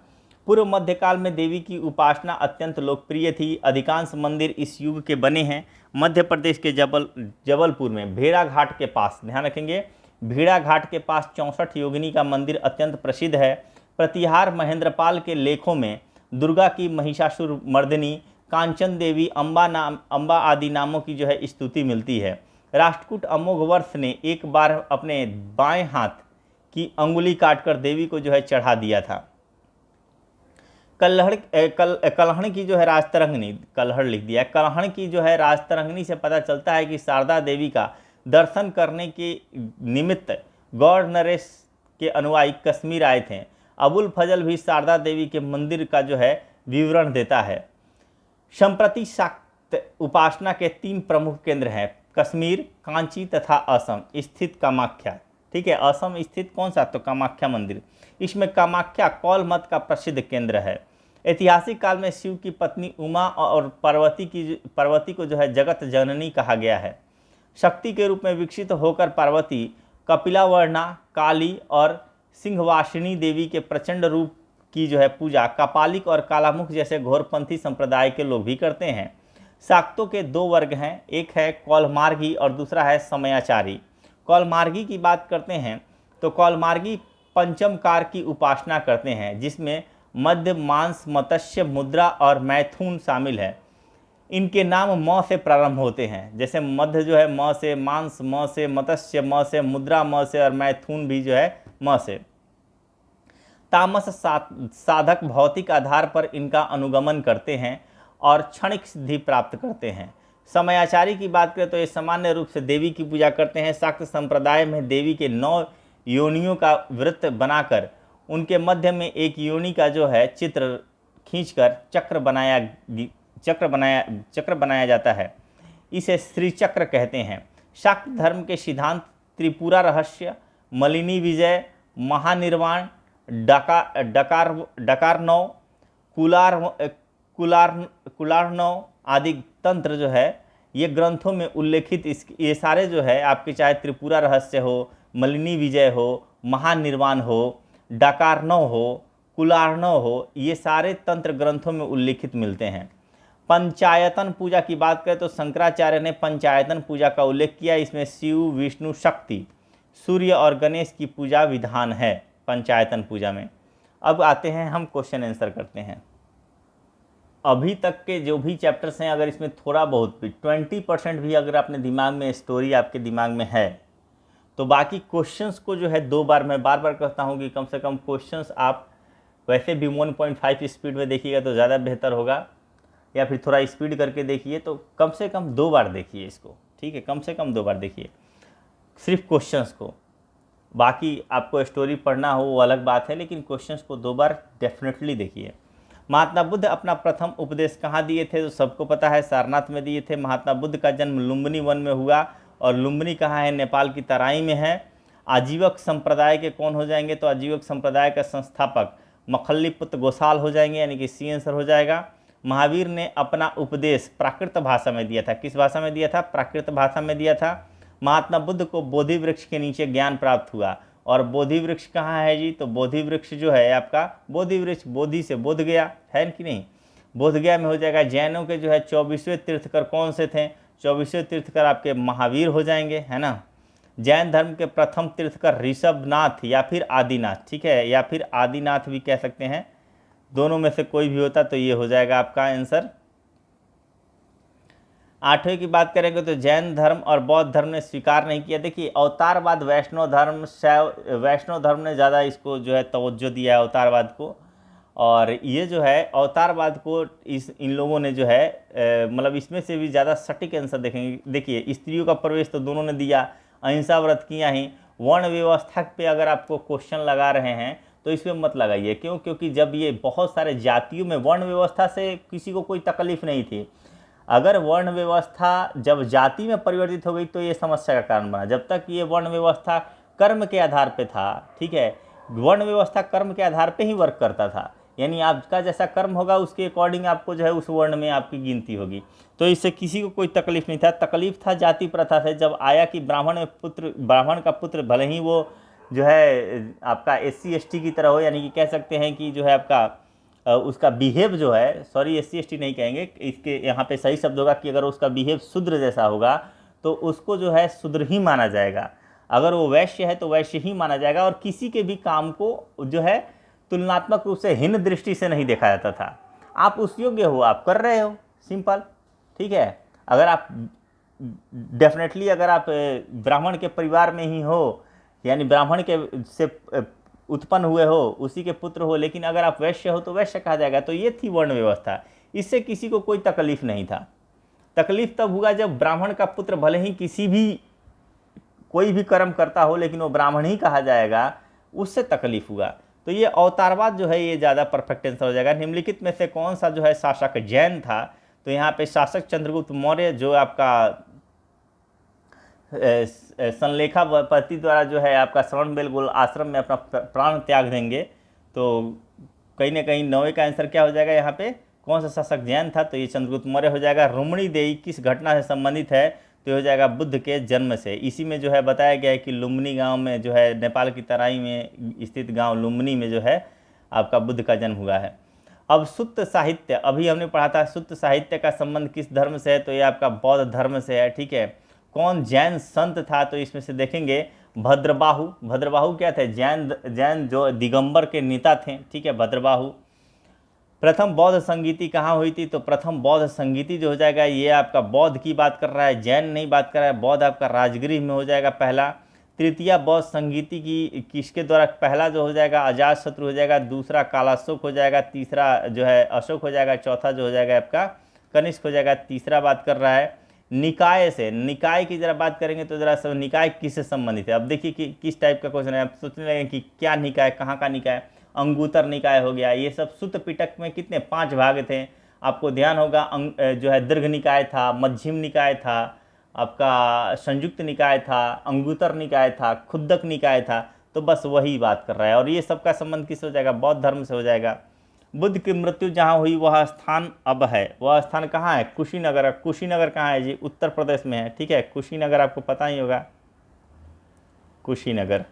पूर्व मध्यकाल में देवी की उपासना अत्यंत लोकप्रिय थी। अधिकांश मंदिर इस युग के बने हैं। मध्य प्रदेश के जबलपुर में भेड़ा घाट के पास, ध्यान रखेंगे, भेड़ा घाट के पास 64 योगिनी का मंदिर अत्यंत प्रसिद्ध है। प्रतिहार महेंद्रपाल के लेखों में दुर्गा की महिषासुर मर्दिनी, कांचन देवी, अम्बा आदि नामों की जो है स्तुति मिलती है। राष्ट्रकूट अमोघवर्ष ने एक बार अपने बाएं हाथ की अंगुली काटकर देवी को जो है चढ़ा दिया था। कलहण की जो है राजतरंगिणी, कलहड़ लिख दिया, कलहण की जो है राजतरंगिणी से पता चलता है कि शारदा देवी का दर्शन करने के निमित्त गौड़ नरेश के अनुयायी कश्मीर आए थे। अबुल फजल भी शारदा देवी के मंदिर का जो है विवरण देता है। संप्रति शाक्त उपासना के 3 प्रमुख केंद्र हैं, कश्मीर, कांची तथा असम स्थित कामाख्या। ठीक है, असम स्थित कौन सा, तो कामाख्या मंदिर। इसमें कामाख्या कौल मत का प्रसिद्ध केंद्र है। ऐतिहासिक काल में शिव की पत्नी उमा और पार्वती को जो है जगत जननी कहा गया है। शक्ति के रूप में विकसित होकर पार्वती कपिलावर्णा, काली और सिंहवासिनी देवी के प्रचंड रूप की जो है पूजा कपालिक और कालामुख जैसे घोरपंथी संप्रदाय के लोग भी करते हैं। शाक्तों के 2 वर्ग हैं, एक है कौलमार्गी और दूसरा है समयाचारी। कौलमार्गी की बात करते हैं तो कौलमार्गी पंचमकार की उपासना करते हैं, जिसमें मध्य, मांस, मत्स्य, मुद्रा और मैथुन शामिल है। इनके नाम म से प्रारंभ होते हैं, जैसे मध्य जो है म से, मांस म से, मत्स्य म से, मुद्रा म से और मैथुन भी जो है म से। तामस साधक भौतिक आधार पर इनका अनुगमन करते हैं और क्षणिक सिद्धि प्राप्त करते हैं। समयाचारी की बात करें तो ये सामान्य रूप से देवी की पूजा करते हैं। शाक्त संप्रदाय में देवी के 9 योनियों का व्रत बनाकर उनके मध्य में एक योनि का जो है चित्र खींचकर चक्र बनाया जाता है। इसे श्री चक्र कहते हैं। शाक्त धर्म के सिद्धांत त्रिपुरा रहस्य, मलिनी विजय, महानिर्वाण, डकारनौ, कुलारनौ आदि तंत्र जो है ये ग्रंथों में उल्लेखित ये सारे जो है आपके, चाहे त्रिपुरा रहस्य हो, मलिनी विजय हो, महानिर्वाण हो, डकारनौ हो, कुलारनौ हो, ये सारे तंत्र ग्रंथों में उल्लेखित मिलते हैं। पंचायतन पूजा की बात करें तो शंकराचार्य ने पंचायतन पूजा का उल्लेख किया। इसमें शिव, विष्णु, शक्ति, सूर्य और गणेश की पूजा विधान है पंचायतन पूजा में। अब आते हैं हम क्वेश्चन आंसर करते हैं। अभी तक के जो भी चैप्टर्स हैं, अगर इसमें थोड़ा बहुत भी 20% भी अगर अपने दिमाग में स्टोरी आपके दिमाग में है तो बाकी क्वेश्चंस को जो है 2 बार, मैं बार बार कहता हूँ कि कम से कम क्वेश्चंस आप वैसे भी 1.5 स्पीड में देखिएगा तो ज़्यादा बेहतर होगा, या फिर थोड़ा स्पीड करके देखिए, तो कम से कम 2 बार देखिए इसको। ठीक है, कम से कम 2 बार देखिए सिर्फ क्वेश्चंस को। बाकी आपको स्टोरी पढ़ना हो वो अलग बात है, लेकिन क्वेश्चंस को 2 बार डेफिनेटली देखिए। महात्मा बुद्ध अपना प्रथम उपदेश कहाँ दिए थे, तो सबको पता है सारनाथ में दिए थे। महात्मा बुद्ध का जन्म लुम्बिनी वन में हुआ, और लुम्बिनी कहाँ है, नेपाल की तराई में है। आजीवक संप्रदाय के कौन हो जाएंगे, तो आजीवक संप्रदाय का संस्थापक मखल्लीपुत्र गोसाल हो जाएंगे, यानी कि सी आंसर हो जाएगा। महावीर ने अपना उपदेश प्राकृत भाषा में दिया था। किस भाषा में दिया था, प्राकृत भाषा में दिया था। महात्मा बुद्ध को बोधि वृक्ष के नीचे ज्ञान प्राप्त हुआ। और बोधि वृक्ष कहाँ है जी, तो बोधि वृक्ष जो है आपका बोधि वृक्ष बोधि से बोध गया है कि नहीं, बोध गया में हो जाएगा। जैनों के जो है 24वें तीर्थकर कौन से थे, 24वें तीर्थकर आपके महावीर हो जाएंगे, है ना। जैन धर्म के प्रथम तीर्थकर ऋषभनाथ या फिर आदिनाथ, ठीक है, या फिर आदिनाथ भी कह सकते हैं, दोनों में से कोई भी होता तो ये हो जाएगा आपका आंसर। 8वें की बात करेंगे तो जैन धर्म और बौद्ध धर्म ने स्वीकार नहीं किया। देखिए अवतारवाद वैष्णव धर्म, शैव वैष्णव धर्म ने ज़्यादा इसको जो है तवज्जो दिया है अवतारवाद को, और ये जो है अवतारवाद को इन लोगों ने जो है मतलब इसमें से भी ज़्यादा सटीक आंसर देखेंगे। देखिए स्त्रियों का प्रवेश तो दोनों ने दिया, अहिंसा व्रत किया ही, वर्ण व्यवस्था पे अगर आपको क्वेश्चन लगा रहे हैं तो इसमें मत लगाइए, क्यों, क्योंकि जब ये बहुत सारे जातियों में वर्ण व्यवस्था से किसी को कोई तकलीफ नहीं थी। अगर वर्ण व्यवस्था जब जाति में परिवर्तित हो गई तो ये समस्या का कारण बना। जब तक ये वर्ण व्यवस्था कर्म के आधार पे था, ठीक है, वर्ण व्यवस्था कर्म के आधार पे ही वर्क करता था, यानी आपका जैसा कर्म होगा उसके अकॉर्डिंग आपको जो है उस वर्ण में आपकी गिनती होगी, तो इससे किसी को कोई तकलीफ नहीं था। तकलीफ था जाति प्रथा से, जब आया कि ब्राह्मण का पुत्र भले ही वो जो है आपका SC ST की तरह हो, यानी कि कह सकते हैं कि जो है आपका उसका बिहेव जो है, सॉरी SC ST नहीं कहेंगे, इसके यहाँ पे सही शब्द होगा कि अगर उसका बिहेव शूद्र जैसा होगा तो उसको जो है शूद्र ही माना जाएगा, अगर वो वैश्य है तो वैश्य ही माना जाएगा, और किसी के भी काम को जो है तुलनात्मक रूप से हीन दृष्टि से नहीं देखा जाता था। आप उस योग्य हो, आप कर रहे हो, सिंपल, ठीक है। अगर आप डेफिनेटली अगर आप ब्राह्मण के परिवार में ही हो, यानी ब्राह्मण के से उत्पन्न हुए हो, उसी के पुत्र हो, लेकिन अगर आप वैश्य हो तो वैश्य कहा जाएगा। तो ये थी वर्ण व्यवस्था, इससे किसी को कोई तकलीफ नहीं था। तकलीफ तब हुआ जब ब्राह्मण का पुत्र भले ही किसी भी कोई भी कर्म करता हो लेकिन वो ब्राह्मण ही कहा जाएगा, उससे तकलीफ हुआ। तो ये अवतारवाद जो है ये ज़्यादा परफेक्ट आंसर हो जाएगा। निम्नलिखित में से कौन सा जो है शासक जैन था, तो यहाँ पे शासक चंद्रगुप्त मौर्य जो आपका संलेखापति द्वारा जो है आपका श्रवणबेलगोल आश्रम में अपना प्राण त्याग देंगे, तो कहीं ना कहीं 9वें का आंसर क्या हो जाएगा, यहाँ पे कौन सा शासक जैन था, तो ये चंद्रगुप्त मौर्य हो जाएगा। रुक्मिणी देवी किस घटना से संबंधित है, तो ये हो जाएगा बुद्ध के जन्म से। इसी में जो है बताया गया है कि लुम्बिनी गांव में जो है नेपाल की तराई में स्थित गांव लुम्बिनी में जो है आपका बुद्ध का जन्म हुआ है। अब सुत्त साहित्य, अभी हमने पढ़ा था सुत्त साहित्य का संबंध किस धर्म से है, तो ये आपका बौद्ध धर्म से है, ठीक है। कौन जैन संत था, तो इसमें से देखेंगे भद्रबाहु। भद्रबाहु क्या थे, जैन जो दिगंबर के नेता थे, ठीक है, भद्रबाहु। प्रथम बौद्ध संगीति कहाँ हुई थी, तो प्रथम बौद्ध संगीति जो हो जाएगा ये आपका बौद्ध की बात कर रहा है, जैन नहीं बात कर रहा है। बौद्ध आपका राजगृह में हो जाएगा पहला। तृतीया बौद्ध संगीति की किसके द्वारा, पहला जो हो जाएगा अजातशत्रु हो जाएगा, दूसरा कालाशोक हो जाएगा, तीसरा जो है अशोक हो जाएगा, चौथा जो हो जाएगा आपका कनिष्क हो जाएगा, तीसरा बात कर रहा है। निकाय से, निकाय की जरा बात करेंगे तो जरा सब निकाय किससे संबंधित है। अब देखिए कि किस टाइप का क्वेश्चन है, आप सोचने लगे कि क्या निकाय, कहाँ का निकाय, अंगूतर निकाय हो गया। ये सब सुत्त पिटक में कितने 5 भाग थे, आपको ध्यान होगा। जो है दीर्घ निकाय था, मध्यम निकाय था, आपका संयुक्त निकाय था, अंगूतर निकाय था, खुद्दक निकाय था, तो बस वही बात कर रहा है। और ये सबका संबंध किससे हो जाएगा, बौद्ध धर्म से हो जाएगा। बुद्ध की मृत्यु जहाँ हुई वह स्थान अब है, वह स्थान कहाँ है, कुशीनगर। कुशीनगर कहाँ है जी, उत्तर प्रदेश में है, ठीक है। कुशीनगर आपको पता ही होगा, कुशीनगर।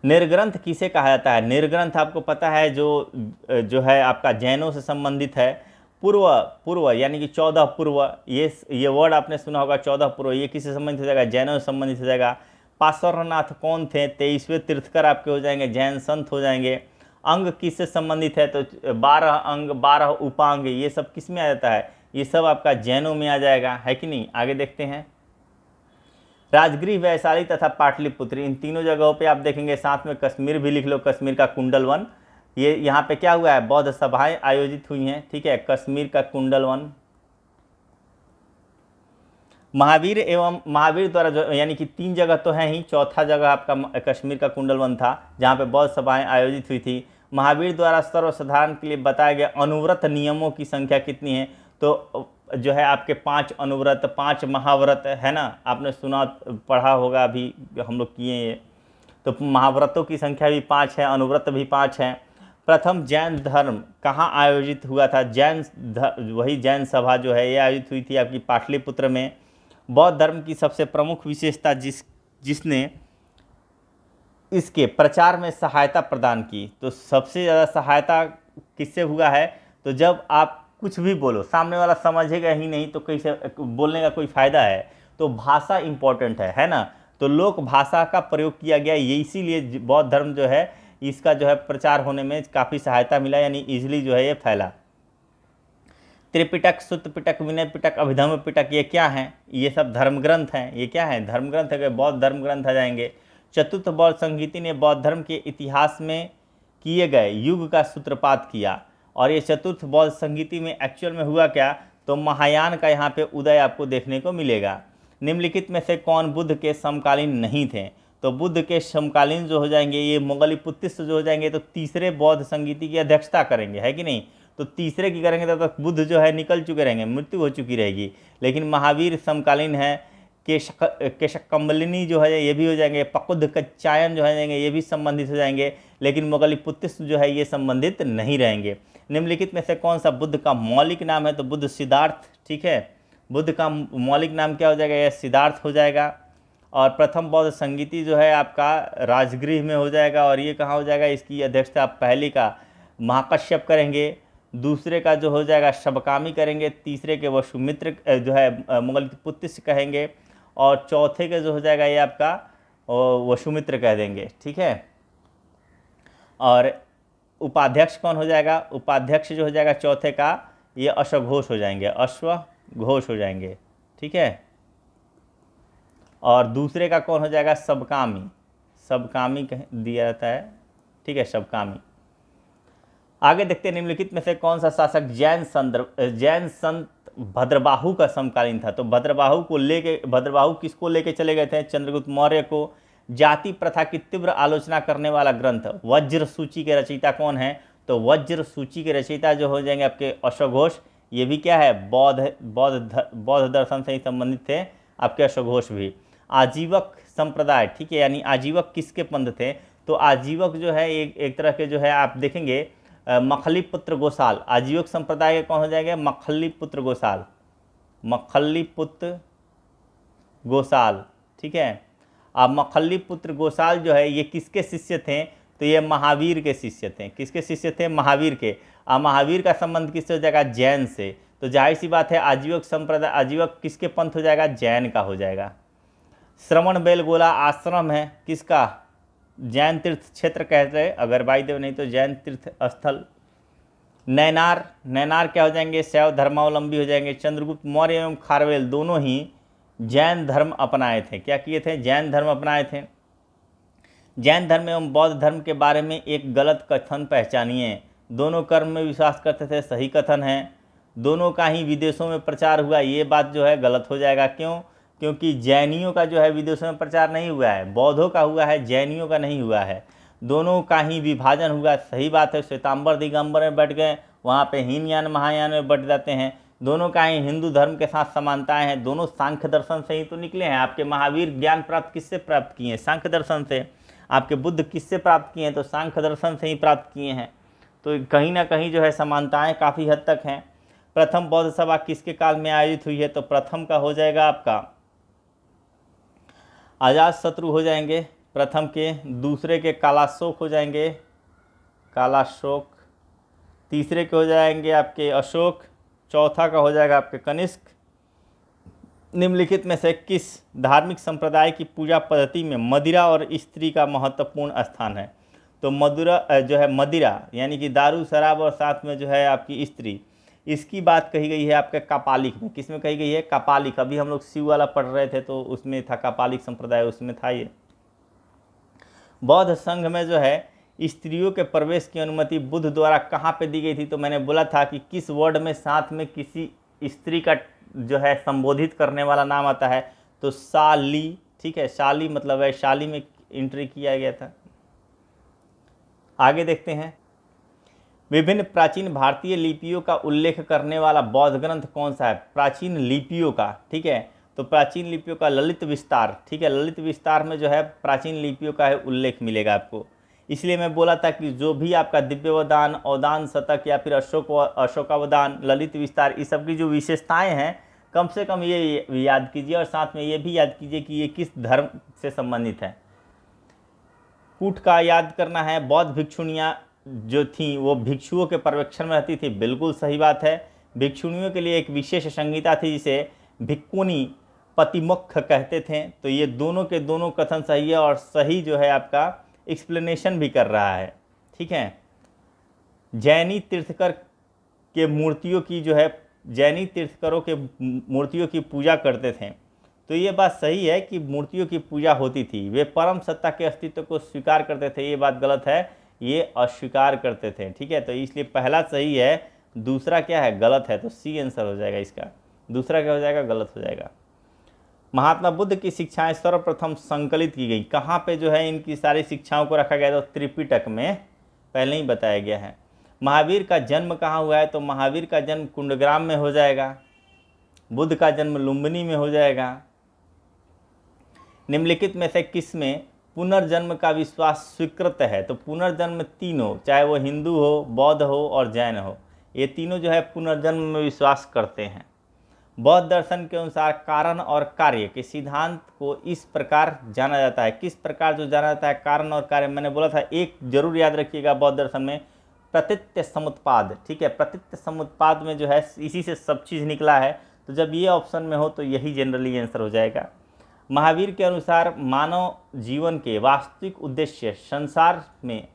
निर्ग्रंथ किसे कहा जाता है, निर्ग्रंथ आपको पता है जो है आपका जैनों से संबंधित है। पूर्व यानी कि 14 पूर्व, ये वर्ड आपने सुना होगा 14 पूर्व, ये किससे संबंधित हो जाएगा, जैनों से संबंधित हो जाएगा। पार्श्वनाथ कौन थे, 23वें तीर्थकर आपके हो जाएंगे, जैन संत हो जाएंगे। अंग किससे संबंधित है, तो 12 अंग 12 उपांग, ये सब किस में आ जाता है, ये सब आपका जैनों में आ जाएगा, है कि नहीं। आगे देखते हैं। राजगृह, वैशाली तथा पाटलिपुत्र, इन तीनों जगहों पे आप देखेंगे, साथ में कश्मीर भी लिख लो, कश्मीर का कुंडलवन। ये यहाँ पे क्या हुआ है, बौद्ध सभाएं आयोजित हुई हैं, ठीक है, कश्मीर का कुंडलवन। महावीर एवं महावीर द्वारा जो, यानी कि 3 जगह तो है ही, चौथा जगह आपका कश्मीर का कुंडलवन था जहाँ पे बौद्ध सभाएं आयोजित हुई थी। महावीर द्वारा सर्वसाधारण के लिए बताया गया अनुव्रत नियमों की संख्या कितनी है, तो जो है आपके 5 अनुव्रत, 5 महाव्रत, है ना, आपने सुना पढ़ा होगा, अभी हम लोग किए ये। तो महाव्रतों की संख्या भी 5 है, अनुव्रत भी 5 है। प्रथम जैन धर्म कहाँ आयोजित हुआ था, वही जैन सभा जो है ये आयोजित हुई थी आपकी पाटलिपुत्र में। बौद्ध धर्म की सबसे प्रमुख विशेषता जिसने इसके प्रचार में सहायता प्रदान की। तो सबसे ज़्यादा सहायता किससे हुआ है? तो जब आप कुछ भी बोलो सामने वाला समझेगा ही नहीं तो कैसे बोलने का कोई फ़ायदा है। तो भाषा इम्पोर्टेंट है ना। तो लोक भाषा का प्रयोग किया गया, ये इसीलिए बौद्ध धर्म जो है इसका जो है प्रचार होने में काफ़ी सहायता मिला, यानी इजीली जो है ये फैला। त्रिपिटक, सुत्त पिटक, विनय पिटक, अभिधम्म पिटक, ये क्या हैं? ये सब धर्म ग्रंथ हैं। ये क्या है? धर्म ग्रंथ है, बौद्ध धर्म ग्रंथ आ जाएंगे। चतुर्थ बौद्ध संहिता ने बौद्ध धर्म के इतिहास में किए गए युग का सूत्रपात किया। और ये चतुर्थ बौद्ध संहिता में एक्चुअल में हुआ क्या? तो महायान का यहाँ पे उदय आपको देखने को मिलेगा। निम्नलिखित में से कौन बुद्ध के समकालीन नहीं थे? तो बुद्ध के समकालीन जो हो जाएंगे ये मोगलीपुत्तिस जो हो जाएंगे, तो तीसरे बौद्ध संहिता की अध्यक्षता करेंगे, है कि नहीं? तो तीसरे की करेंगे तब तक बुद्ध जो है निकल चुके रहेंगे, मृत्यु हो चुकी रहेगी। लेकिन महावीर समकालीन है। केशकम्बलिनी जो है ये भी हो जाएंगे। पकुद्ध कच्चायन जो है जाएंगे ये भी संबंधित हो जाएंगे। लेकिन मोगलीपुत्तिस जो है ये संबंधित नहीं रहेंगे। निम्नलिखित में से कौन सा बुद्ध का मौलिक नाम है? तो बुद्ध सिद्धार्थ, ठीक है। बुद्ध का मौलिक नाम क्या हो जाएगा? यह सिद्धार्थ हो जाएगा। और प्रथम बौद्ध संहिता जो है आपका राजगृह में हो जाएगा। और ये कहाँ हो जाएगा? इसकी अध्यक्षता पहले का महाकश्यप करेंगे, दूसरे का जो हो जाएगा शबकामी करेंगे, तीसरे के वसुमित्र जो है मोगलीपुत्तिस कहेंगे, और चौथे के जो हो जाएगा ये आपका वसुमित्र कह देंगे, ठीक है। और उपाध्यक्ष कौन हो जाएगा? उपाध्यक्ष जो हो जाएगा चौथे का ये अश्वघोष हो जाएंगे, अश्वघोष हो जाएंगे, ठीक है। और दूसरे का कौन हो जाएगा? सबकामी, सबकामी दिया जाता है, ठीक है, सबकामी। आगे देखते हैं निम्नलिखित में से कौन सा शासक जैन संत भद्रबाहु का समकालीन था? तो भद्रबाहु किसको लेके चले गए थे? चंद्रगुप्त मौर्य को। जाति प्रथा की तीव्र आलोचना करने वाला ग्रंथ वज्र सूची के रचयिता कौन है? तो वज्र सूची के रचयिता जो हो जाएंगे आपके अश्वघोष। ये भी क्या है? बौद्ध दर्शन से ही संबंधित थे आपके अश्वघोष भी। आजीवक संप्रदाय, ठीक है, यानी आजीवक किसके पंथ थे? तो आजीवक जो है एक तरह के जो है आप देखेंगे मखली पुत्र गोसाल। आजीवक संप्रदाय के कौन हो जाएंगे? मखली पुत्र गोसाल, मखली पुत्र गोसाल, ठीक है। अब मखली पुत्र गोसाल जो है ये किसके शिष्य थे? तो ये महावीर के शिष्य थे। किसके शिष्य थे? महावीर के। अब महावीर का संबंध किससे हो जाएगा? जैन से। तो जाहिर सी बात है आजीवक संप्रदाय, आजीवक किसके पंथ हो जाएगा? जैन का हो जाएगा। श्रवण बेलगोला आश्रम है किसका? जैन तीर्थ क्षेत्र कहते हैं, अगर वायुदेव नहीं तो जैन तीर्थ स्थल। नैनार क्या हो जाएंगे? शैव धर्मावलंबी हो जाएंगे। चंद्रगुप्त मौर्य एवं खारवेल दोनों ही जैन धर्म अपनाए थे। क्या किए थे? जैन धर्म अपनाए थे। जैन धर्म एवं बौद्ध धर्म के बारे में एक गलत कथन पहचानिए। दोनों कर्म में विश्वास करते थे, सही कथन है। दोनों का ही विदेशों में प्रचार हुआ, ये बात जो है गलत हो जाएगा। क्यों? क्योंकि जैनियों का जो है विदेशों में प्रचार नहीं हुआ है, बौद्धों का हुआ है, जैनियों का नहीं हुआ है। दोनों का ही विभाजन हुआ, सही बात है। श्वेतांबर दिगंबर में बैठ गए, वहाँ पे हीनयान महायान में बैठ जाते हैं। दोनों का ही हिंदू धर्म के साथ समानताएं हैं। दोनों सांख्य दर्शन से ही तो निकले हैं। आपके महावीर ज्ञान प्राप्त किससे प्राप्त किए हैं? सांख्य दर्शन से। आपके बुद्ध किससे प्राप्त किए हैं? तो सांख्य दर्शन से ही प्राप्त किए हैं। तो कहीं ना कहीं जो है समानताएं काफ़ी हद तक हैं। प्रथम बौद्ध सभा किसके काल में आयोजित हुई है? तो प्रथम का हो जाएगा आपका अजातशत्रु हो जाएंगे प्रथम के। दूसरे के कालाशोक हो जाएंगे, कालाशोक। तीसरे के हो जाएंगे आपके अशोक। चौथा का हो जाएगा आपके कनिष्क। निम्नलिखित में से किस धार्मिक संप्रदाय की पूजा पद्धति में मदिरा और स्त्री का महत्वपूर्ण स्थान है? तो मदिरा यानी कि दारू शराब और साथ में जो है आपकी स्त्री, इसकी बात कही गई है आपके कापालिक में। किस में कही गई है? कापालिक। अभी हम लोग शिव वाला पढ़ रहे थे तो उसमें था कापालिक संप्रदाय, उसमें था ये। बौद्ध संघ में जो है स्त्रियों के प्रवेश की अनुमति बुद्ध द्वारा कहाँ पे दी गई थी? तो मैंने बोला था कि किस वर्ड में साथ में किसी स्त्री का जो है संबोधित करने वाला नाम आता है? तो शाली, ठीक है, शाली मतलब है शाली में एंट्री किया गया था। आगे देखते हैं, विभिन्न प्राचीन भारतीय लिपियों का उल्लेख करने वाला बौद्ध ग्रंथ कौन सा है? प्राचीन लिपियों का, ठीक है। तो प्राचीन लिपियों का ललित विस्तार, ठीक है। ललित विस्तार में जो है प्राचीन लिपियों का है उल्लेख मिलेगा आपको। इसलिए मैं बोला था कि जो भी आपका दिव्यवदान, अवदान शतक या फिर अशोकावदान, ललित विस्तार, इस सब की जो विशेषताएं हैं कम से कम ये याद कीजिए और साथ में ये भी याद कीजिए कि ये किस धर्म से संबंधित है। कूट का याद करना है। बौद्ध भिक्षुणियाँ जो थीं वो भिक्षुओं के पर्यवेक्षण में रहती थी, बिल्कुल सही बात है। भिक्षुणियों के लिए एक विशेष संहिता थी जिसे भिक्कुनी पतिमुख कहते थे। तो ये दोनों के दोनों कथन सही है और सही जो है आपका एक्सप्लेनेशन भी कर रहा है, ठीक है। जैनी तीर्थकर के मूर्तियों की जो है जैनी तीर्थकरों के मूर्तियों की पूजा करते थे। तो ये बात सही है कि मूर्तियों की पूजा होती थी। वे परम सत्ता के अस्तित्व को स्वीकार करते थे, ये बात गलत है, ये अस्वीकार करते थे, ठीक है। तो इसलिए पहला सही है, दूसरा क्या है, गलत है। तो सी आंसर हो जाएगा इसका। दूसरा क्या हो जाएगा, गलत हो जाएगा। महात्मा बुद्ध की शिक्षाएं सर्वप्रथम संकलित की गई कहाँ पे जो है इनकी सारी शिक्षाओं को रखा गया? तो त्रिपिटक में पहले ही बताया गया है। महावीर का जन्म कहाँ हुआ है? तो महावीर का जन्म कुंडग्राम में हो जाएगा। बुद्ध का जन्म लुम्बिनी में हो जाएगा। निम्नलिखित में से किस में पुनर्जन्म का विश्वास स्वीकृत है? तो पुनर्जन्म तीनों, चाहे वो हिंदू हो, बौद्ध हो और जैन हो, ये तीनों जो है पुनर्जन्म में विश्वास करते हैं। बौद्ध दर्शन के अनुसार कारण और कार्य के सिद्धांत को इस प्रकार जाना जाता है। किस प्रकार जो जाना जाता है कारण और कार्य? मैंने बोला था, एक जरूर याद रखिएगा बौद्ध दर्शन में प्रतीत्य समुत्पाद, ठीक है। प्रतीत्य समुत्पाद में जो है इसी से सब चीज़ निकला है। तो जब ये ऑप्शन में हो तो यही जनरली आंसर हो जाएगा। महावीर के अनुसार मानव जीवन के वास्तविक उद्देश्य संसार में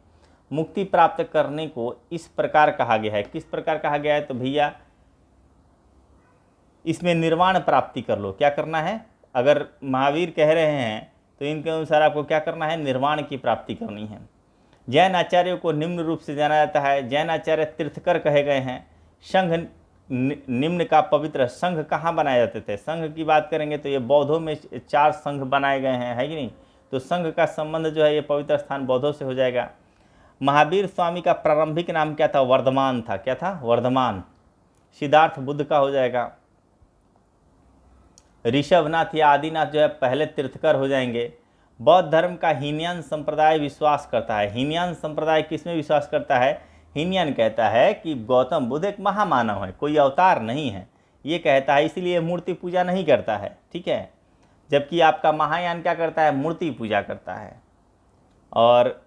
मुक्ति प्राप्त करने को इस प्रकार कहा गया है। किस प्रकार कहा गया है? तो भैया इसमें निर्वाण प्राप्ति कर लो। क्या करना है? अगर महावीर कह रहे हैं तो इनके अनुसार आपको क्या करना है? निर्वाण की प्राप्ति करनी है। जैन आचार्यों को निम्न रूप से जाना जाता है। जैन आचार्य तीर्थकर कहे गए हैं। संघ निम्न का पवित्र। संघ कहाँ बनाए जाते थे? संघ की बात करेंगे तो ये बौद्धों में 4 संघ बनाए गए हैं, है कि नहीं? तो संघ का संबंध जो है ये पवित्र स्थान बौद्धों से हो जाएगा। महावीर स्वामी का प्रारंभिक नाम क्या था? वर्धमान था। क्या था? वर्धमान। सिद्धार्थ बुद्ध का हो जाएगा। ऋषभनाथ या आदिनाथ जो है पहले तीर्थकर हो जाएंगे। बौद्ध धर्म का हीनयान संप्रदाय विश्वास करता है। हीनयान संप्रदाय किसमें विश्वास करता है? हीनयान कहता है कि गौतम बुद्ध एक महामानव है, कोई अवतार नहीं है, ये कहता है, इसीलिए मूर्ति पूजा नहीं करता है, ठीक है। जबकि आपका महायान क्या करता है? मूर्ति पूजा करता है। और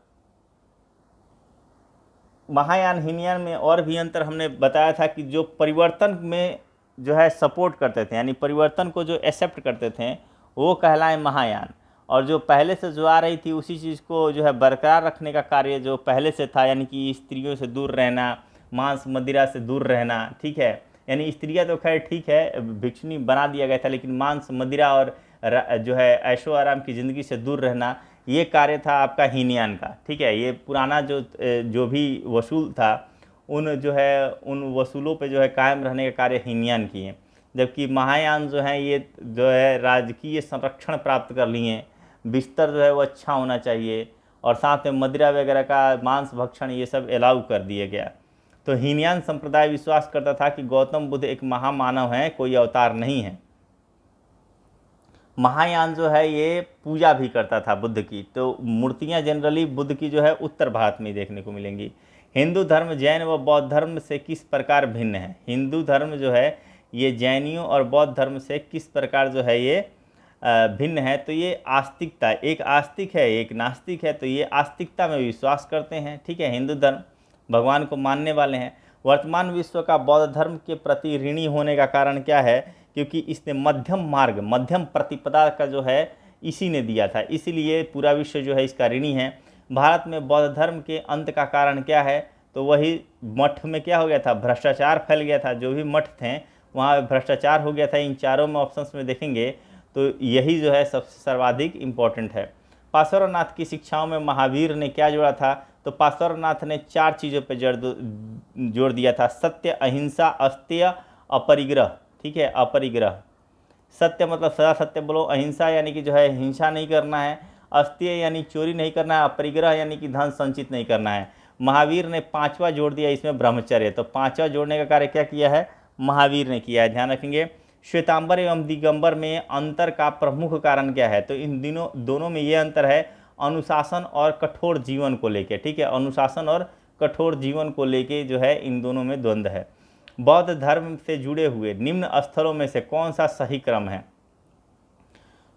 महायान हीनयान में और भी अंतर हमने बताया था कि जो परिवर्तन में जो है सपोर्ट करते थे, यानी परिवर्तन को जो एक्सेप्ट करते थे, वो कहलाए महायान। और जो पहले से जो आ रही थी उसी चीज़ को जो है बरकरार रखने का कार्य जो पहले से था, यानी कि स्त्रियों से दूर रहना, मांस मदिरा से दूर रहना, ठीक है। यानी स्त्रियां तो खैर ठीक है, भिक्षुणी बना दिया गया था, लेकिन मांस मदिरा और जो है ऐशो आराम की ज़िंदगी से दूर रहना, ये कार्य था आपका हीनयान का, ठीक है। ये पुराना जो भी वसूल था उन जो है उन वसूलों पे जो है कायम रहने का कार्य हीनयान किए। जबकि महायान जो है ये जो है राजकीय संरक्षण प्राप्त कर लिए, बिस्तर जो है वो अच्छा होना चाहिए और साथ में मदिरा वगैरह का मांस भक्षण ये सब अलाउ कर दिया गया। तो हीनयान संप्रदाय विश्वास करता था कि गौतम बुद्ध एक महामानव हैं, कोई अवतार नहीं है। महायान जो है ये पूजा भी करता था बुद्ध की। तो मूर्तियाँ जनरली बुद्ध की जो है उत्तर भारत में देखने को मिलेंगी। हिंदू धर्म जैन व बौद्ध धर्म से किस प्रकार भिन्न है? हिंदू धर्म जो है ये जैनियों और बौद्ध धर्म से किस प्रकार जो है ये भिन्न है? तो ये आस्तिकता, एक आस्तिक है एक नास्तिक है, तो ये आस्तिकता में विश्वास करते हैं, ठीक है। हिंदू धर्म भगवान को मानने वाले हैं। वर्तमान विश्व का बौद्ध धर्म के प्रति ऋणी होने का कारण क्या है? क्योंकि इसने मध्यम मार्ग, मध्यम प्रतिपदा का जो है इसी ने दिया था, इसीलिए पूरा विश्व जो है इसका ऋणी है। भारत में बौद्ध धर्म के अंत का कारण क्या है? तो वही मठ में क्या हो गया था? भ्रष्टाचार फैल गया था। जो भी मठ थे वहाँ भ्रष्टाचार हो गया था। इन चारों में ऑप्शंस में देखेंगे तो यही जो है सबसे सर्वाधिक इम्पोर्टेंट है। पार्श्वनाथ की शिक्षाओं में महावीर ने क्या जोड़ा था? तो पार्श्वनाथ ने 4 चीज़ों पर जोड़ दिया था। सत्य, अहिंसा, अस्तेय, अपरिग्रह, ठीक है। अपरिग्रह, सत्य मतलब सदा सत्य बोलो, अहिंसा यानी कि जो है हिंसा नहीं करना है, अस्तेय यानी चोरी नहीं करना है, अपरिग्रह यानी कि धन संचित नहीं करना है। महावीर ने 5वां जोड़ दिया इसमें, ब्रह्मचर्य। तो 5वां जोड़ने का कार्य क्या किया है? महावीर ने किया है, ध्यान रखेंगे। श्वेतांबर एवं दिगंबर में अंतर का प्रमुख कारण क्या है? तो इन दोनों में ये अंतर है अनुशासन और कठोर जीवन को लेके, ठीक है। अनुशासन और कठोर जीवन को लेके जो है इन दोनों में द्वंद्व है। बौद्ध धर्म से जुड़े हुए निम्न स्थलों में से कौन सा सही क्रम है?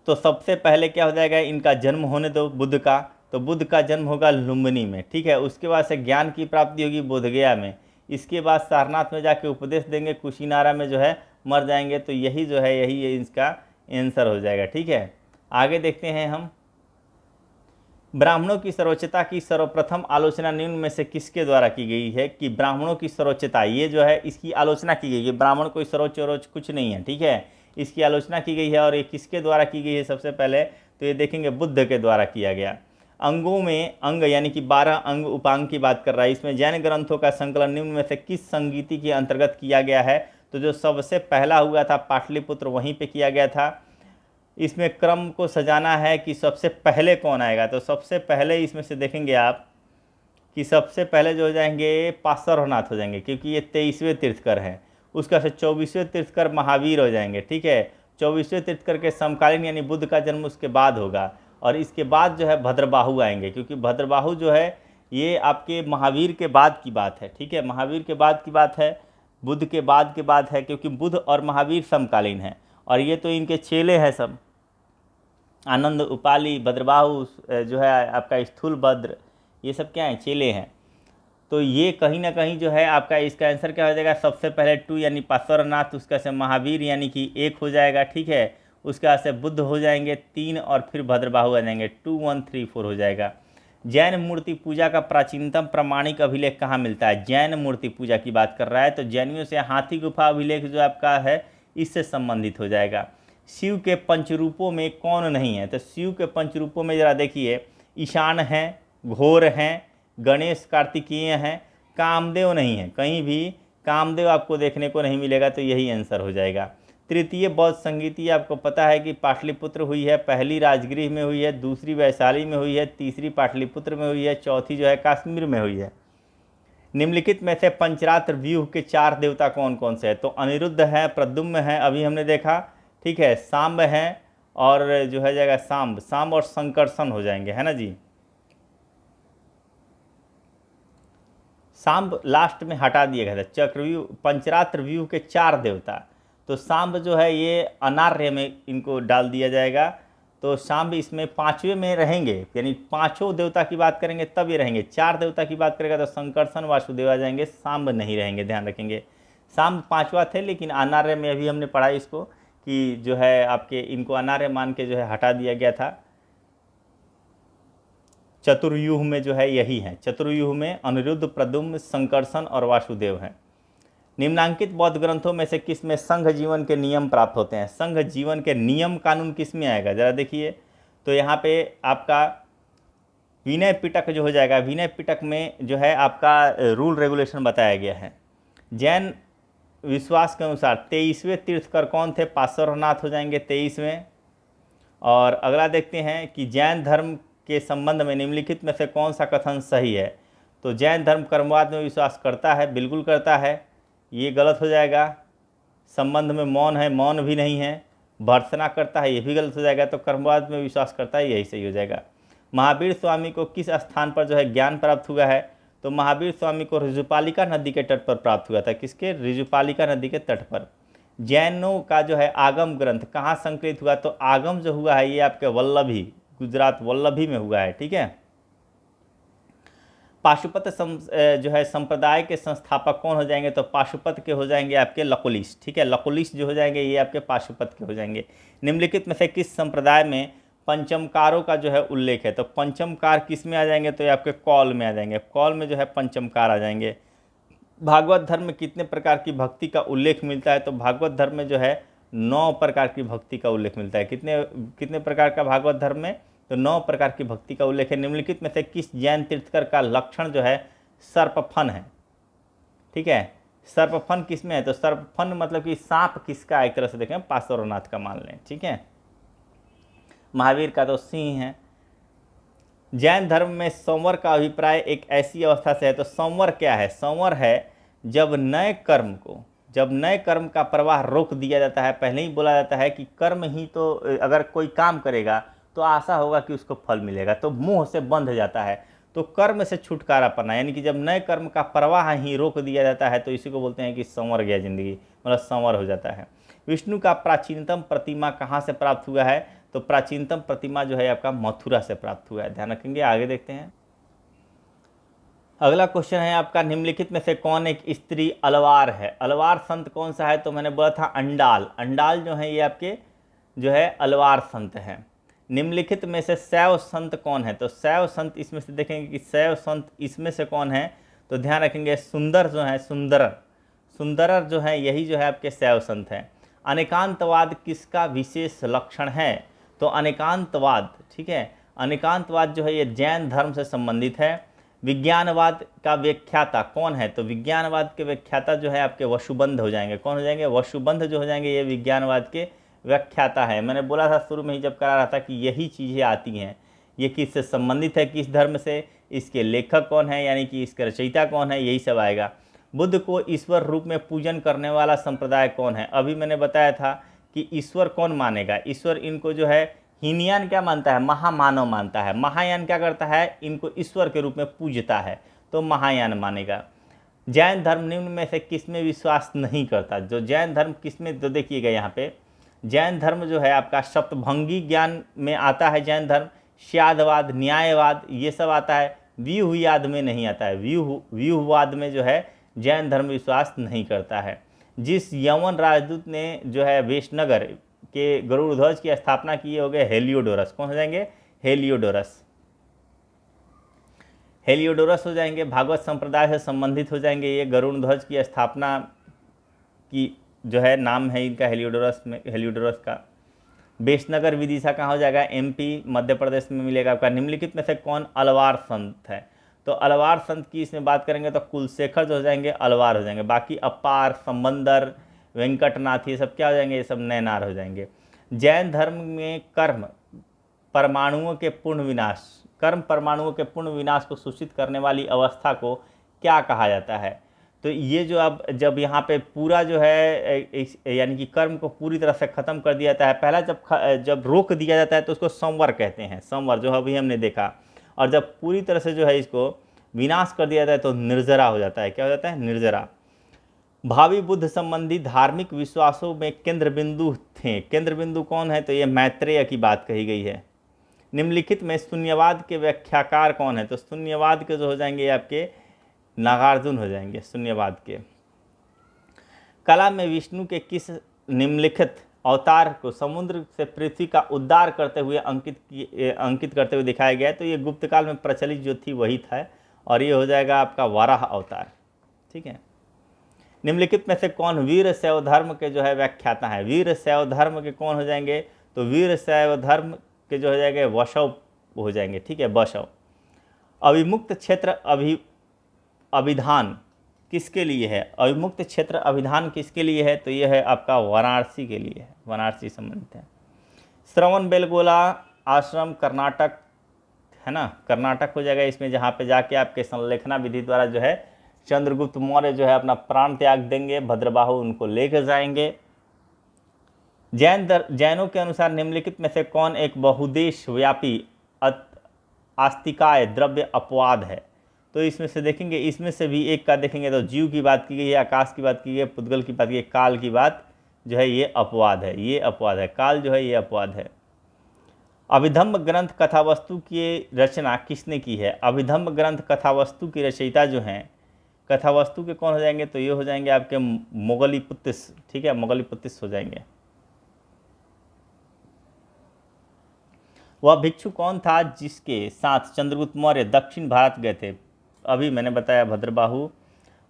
तो सबसे पहले क्या हो जाएगा, इनका जन्म होने दो बुद्ध का, तो बुद्ध का जन्म होगा लुम्बिनी में, ठीक है। उसके बाद से ज्ञान की प्राप्ति होगी बोधगया में, इसके बाद सारनाथ में जाके उपदेश देंगे, कुशीनारा में जो है मर जाएंगे। तो यही जो है यही इसका आंसर हो जाएगा, ठीक है। आगे देखते हैं हम, ब्राह्मणों की सर्वोच्चता की सर्वप्रथम आलोचना निम्न में से किसके द्वारा की गई है? कि ब्राह्मणों की सर्वोच्चता, ये जो है इसकी आलोचना की गई है, ब्राह्मण कोई सर्वोच्च वरोच्च कुछ नहीं है, ठीक है। इसकी आलोचना की गई है और ये किसके द्वारा की गई है? सबसे पहले तो ये देखेंगे बुद्ध के द्वारा किया गया। अंगों में अंग यानी कि 12 अंग उपांग की बात कर रहा है। इसमें जैन ग्रंथों का संकलन निम्न में से किस संगीति के अंतर्गत किया गया है? तो जो सबसे पहला हुआ था पाटलिपुत्र, वहीं पे किया गया था। इसमें क्रम को सजाना है कि सबसे पहले कौन आएगा, तो सबसे पहले इसमें से देखेंगे आप कि सबसे पहले जो हो जाएंगे पार्श्वनाथ हो जाएंगे, क्योंकि ये 23वें तीर्थकर हैं। उसका से 24वें तीर्थकर महावीर हो जाएंगे, ठीक है। 24वें तीर्थकर के समकालीन यानी बुद्ध का जन्म उसके बाद होगा, और इसके बाद जो है भद्रबाहु आएंगे, क्योंकि भद्रबाहु जो है ये आपके महावीर के बाद की बात है, ठीक है। महावीर के बाद की बात है, बुद्ध के बाद है, क्योंकि बुद्ध और महावीर समकालीन हैं, और ये तो इनके चेले हैं सब, आनंद उपाली भद्रबाहु जो है आपका स्थूलभद्र, ये सब क्या हैं? चेले हैं। तो ये कहीं ना कहीं जो है आपका इसका आंसर क्या हो जाएगा? सबसे पहले 2 यानी पार्श्वनाथ, उसका से महावीर यानी कि 1 हो जाएगा, ठीक है। उसके बाद से बुद्ध हो जाएंगे 3 और फिर भद्रबाहु आ जाएंगे 2 1 3 4 हो जाएगा। जैन मूर्ति पूजा का प्राचीनतम प्रमाणिक अभिलेख कहाँ मिलता है? जैन मूर्ति पूजा की बात कर रहा है, तो जैनियों से हाथी गुफा अभिलेख जो आपका है इससे संबंधित हो जाएगा। शिव के पंचरूपों में कौन नहीं है? तो शिव के पंचरूपों में ज़रा देखिए, ईशान हैं, घोर हैं, गणेश कार्तिकेय हैं, कामदेव नहीं है, कहीं भी कामदेव आपको देखने को नहीं मिलेगा, तो यही आंसर हो जाएगा। तृतीय बौद्ध संगीति आपको पता है कि पाटलिपुत्र हुई है, पहली राजगृह में हुई है, दूसरी वैशाली में हुई है, तीसरी पाटलिपुत्र में हुई है, चौथी जो है कश्मीर में हुई है। निम्नलिखित में से पंचरात्र व्यूह के 4 देवता कौन कौन से हैं? तो अनिरुद्ध है, प्रद्युम्न है, अभी हमने देखा, ठीक है, सांब हैं, और जो है जाएगा सांब और संकर्षण हो जाएंगे, है ना जी। सांब लास्ट में हटा दिया गया था। चक्रव्यूह पंचरात्र व्यूह के 4 देवता, तो सांब जो है ये अनार्य में इनको डाल दिया जाएगा, तो सांब इसमें 5वें में रहेंगे, यानी 5 देवता की बात करेंगे तब ये रहेंगे। 4 देवता की बात करेगा तो संकर्षण वासुदेव आ जाएंगे, सांब नहीं रहेंगे, ध्यान रखेंगे। सांब 5वां थे, लेकिन अनार्य में अभी हमने पढ़ा इसको कि जो है आपके इनको अनार्य मान के जो है हटा दिया गया था। चतुर्व्यूह में जो है यही है, चतुर्व्यूह में अनिरुद्ध, प्रद्युम्न, संकर्षण और वासुदेव हैं। निम्नांकित बौद्ध ग्रंथों में से किस में संघ जीवन के नियम प्राप्त होते हैं? संघ जीवन के नियम कानून किस में आएगा? जरा देखिए, तो यहाँ पे आपका विनय पिटक जो हो जाएगा, विनय पिटक में जो है आपका रूल रेगुलेशन बताया गया है। जैन विश्वास के अनुसार 23वें तीर्थकर कौन थे? पार्श्वनाथ हो जाएंगे 23वें। और अगला देखते हैं कि जैन धर्म के संबंध में निम्नलिखित में से कौन सा कथन सही है? तो जैन धर्म कर्मवाद में विश्वास करता है, बिल्कुल करता है, ये गलत हो जाएगा। संबंध में मौन है, मौन भी नहीं है। भर्त्सना करता है, ये भी गलत हो जाएगा। तो कर्मवाद में विश्वास करता है, यही सही हो जाएगा। महावीर स्वामी को किस स्थान पर जो है ज्ञान प्राप्त हुआ है? तो महावीर स्वामी को ऋजुपालिका नदी के तट पर प्राप्त हुआ था। किसके? ऋजुपालिका नदी के तट पर। जैनों का जो है आगम ग्रंथ कहाँ संकलित हुआ? तो आगम जो हुआ है ये आपके वल्लभी, गुजरात वल्लभी में हुआ है, ठीक है। पाशुपत जो है संप्रदाय के संस्थापक कौन हो जाएंगे? तो पाशुपत के हो जाएंगे आपके लकुलिश, ठीक है। लकुलिश जो हो जाएंगे ये आपके पाशुपत के हो जाएंगे। निम्नलिखित में से किस संप्रदाय में पंचमकारों का जो है उल्लेख है? तो पंचमकार किस में आ जाएंगे? तो ये आपके कौल में आ जाएंगे, कौल में जो है पंचमकार आ जाएंगे। भागवत धर्म में कितने प्रकार की भक्ति का उल्लेख मिलता है? तो भागवत धर्म में जो है 9 प्रकार की भक्ति का उल्लेख मिलता है। कितने प्रकार का भागवत धर्म में? तो 9 प्रकार की भक्ति का उल्लेख है। निम्नलिखित में से किस जैन तीर्थकर का लक्षण जो है सर्पफन है? ठीक है, सर्पफन किस में है? तो सर्पफन मतलब कि सांप किसका, एक तरह से देखें पार्श्वनाथ का मान लें, ठीक है। महावीर का तो सिंह है। जैन धर्म में संवर का अभिप्राय एक ऐसी अवस्था से है। तो संवर क्या है? संवर है जब नए कर्म का प्रवाह रोक दिया जाता है। पहले ही बोला जाता है कि कर्म ही तो, अगर कोई काम करेगा तो आशा होगा कि उसको फल मिलेगा, तो मोह से बंध जाता है। तो कर्म से छुटकारा पाना, यानी कि जब नए कर्म का प्रवाह ही रोक दिया जाता है तो इसी को बोलते हैं कि संवर गया जिंदगी, मतलब संवर हो जाता है। विष्णु का प्राचीनतम प्रतिमा कहाँ से प्राप्त हुआ है? तो प्राचीनतम प्रतिमा जो है आपका मथुरा से प्राप्त हुआ है, ध्यान रखेंगे। आगे देखते हैं। अगला क्वेश्चन है आपका, निम्नलिखित में से कौन एक स्त्री अलवार है? अलवार संत कौन सा है? तो मैंने बोला था अंडाल। अंडाल जो है ये आपके जो है अलवार संत हैं। निम्नलिखित में से शैव संत कौन है? तो शैव संत इसमें से देखेंगे कि शैव संत इसमें से कौन है? तो ध्यान रखेंगे सुंदर जो है, सुंदरर जो है यही जो है आपके शैव संत हैं। अनेकांतवाद किसका विशेष लक्षण है? तो अनेकांतवाद, ठीक है, अनेकांतवाद जो है ये जैन धर्म से संबंधित है। विज्ञानवाद का व्याख्याता कौन है? तो विज्ञानवाद के व्याख्याता जो है आपके वसुबंध हो जाएंगे। कौन हो जाएंगे? वसुबंध जो हो जाएंगे ये विज्ञानवाद के व्याख्याता है। मैंने बोला था शुरू में ही जब करा रहा था कि यही चीज़ें आती हैं, ये किससे संबंधित है, किस धर्म से, इसके लेखक कौन है, यानी कि इसके रचयिता कौन है, यही सब आएगा। बुद्ध को ईश्वर रूप में पूजन करने वाला संप्रदाय कौन है? अभी मैंने बताया था कि ईश्वर कौन मानेगा, ईश्वर इनको जो है हीनयान क्या मानता है? महामानव मानता है। महायान क्या करता है? इनको ईश्वर के रूप में पूजता है, तो महायान मानेगा। जैन धर्म निम्न में से किस में विश्वास नहीं करता? जो जैन धर्म किस में, तो देखिएगा यहाँ पे जैन धर्म जो है आपका सप्तभंगी ज्ञान में आता है। जैन धर्म स्यादवाद, न्यायवाद ये सब आता है, व्यूहवाद में नहीं आता है। व्यूहवाद में जो है जैन धर्म विश्वास नहीं करता है। जिस यवन राजदूत ने जो है वेशनगर के गरुड़ ध्वज की स्थापना की हो गए हेलियोडोरस। कौन हो जाएंगे? हेलियोडोरस। हेलियोडोरस हो जाएंगे, भागवत संप्रदाय से संबंधित हो जाएंगे। ये गरुड़ ध्वज की स्थापना की जो है नाम है इनका हेलियोडोरस में, हेलियोडोरस का। वेशनगर विदिशा कहाँ हो जाएगा? एमपी मध्य प्रदेश में मिलेगा आपका। निम्नलिखित में से कौन अलवार संत है? तो अलवार संत की इसमें बात करेंगे तो कुलशेखर जो हो जाएंगे अलवार हो जाएंगे। बाकी अपार, संबंदर, वेंकटनाथ ये सब क्या हो जाएंगे? ये सब नैनार हो जाएंगे। जैन धर्म में कर्म परमाणुओं के पूर्ण विनाश, कर्म परमाणुओं के पूर्ण विनाश को सूचित करने वाली अवस्था को क्या कहा जाता है? तो ये जो अब जब यहाँ पे पूरा जो है यानी कि कर्म को पूरी तरह से ख़त्म कर दिया जाता है, पहला जब रोक दिया जाता है तो उसको संवर कहते हैं, संवर जो अभी हमने देखा। और जब पूरी तरह से जो है इसको विनाश कर दिया जाता है तो निर्जरा हो जाता है। क्या हो जाता है? निर्जरा। भावी बुद्ध संबंधी धार्मिक विश्वासों में केंद्र बिंदु थे। केंद्र बिंदु कौन है? तो ये मैत्रेय की बात कही गई है। निम्नलिखित में शून्यवाद के व्याख्याकार कौन है? तो शून्यवाद के जो हो जाएंगे आपके नागार्जुन हो जाएंगे शून्यवाद के। कला में विष्णु के किस निम्नलिखित अवतार को समुद्र से पृथ्वी का उद्धार करते हुए अंकित करते हुए दिखाया गया है? तो ये गुप्त काल में प्रचलित जो थी वही था, और ये हो जाएगा आपका वराह अवतार। ठीक है। निम्नलिखित में से कौन वीर शैव धर्म के जो है व्याख्याता है? वीर शैव धर्म के कौन हो जाएंगे? तो वीर शैव धर्म के जो हो जाएंगे वशव हो जाएंगे। ठीक है, वशव। अविमुक्त क्षेत्र अभिधान किसके लिए है? अविमुक्त क्षेत्र अभिधान किसके लिए है? तो ये है आपका वाराणसी के लिए है, वाराणसी संबंधित है। श्रवण बेलगोला आश्रम कर्नाटक है ना, कर्नाटक हो जाएगा इसमें, जहाँ पे जाके आपके संलेखना विधि द्वारा जो है चंद्रगुप्त मौर्य जो है अपना प्राण त्याग देंगे, भद्रबाहु उनको लेकर जाएंगे। जैनों के अनुसार निम्नलिखित में से कौन एक बहुदेश व्यापी आस्तिकाय द्रव्य अपवाद है? तो इसमें से देखेंगे, इसमें से भी एक का देखेंगे तो जीव की बात की गई है, आकाश की बात की गई है, पुद्गल की बात की गई, काल की बात जो है ये अपवाद है, ये अपवाद है, काल जो है ये अपवाद है। अभिधम्म ग्रंथ कथावस्तु की रचना किसने की है? अभिधम्म ग्रंथ कथावस्तु की रचयिता जो हैं कथावस्तु के कौन हो जाएंगे? तो ये हो जाएंगे आपके मोगलीपुत्तिस। ठीक है, मोगलीपुत्तिस हो जाएंगे। वह भिक्षु कौन था जिसके साथ चंद्रगुप्त मौर्य दक्षिण भारत गए थे? अभी मैंने बताया भद्रबाहु।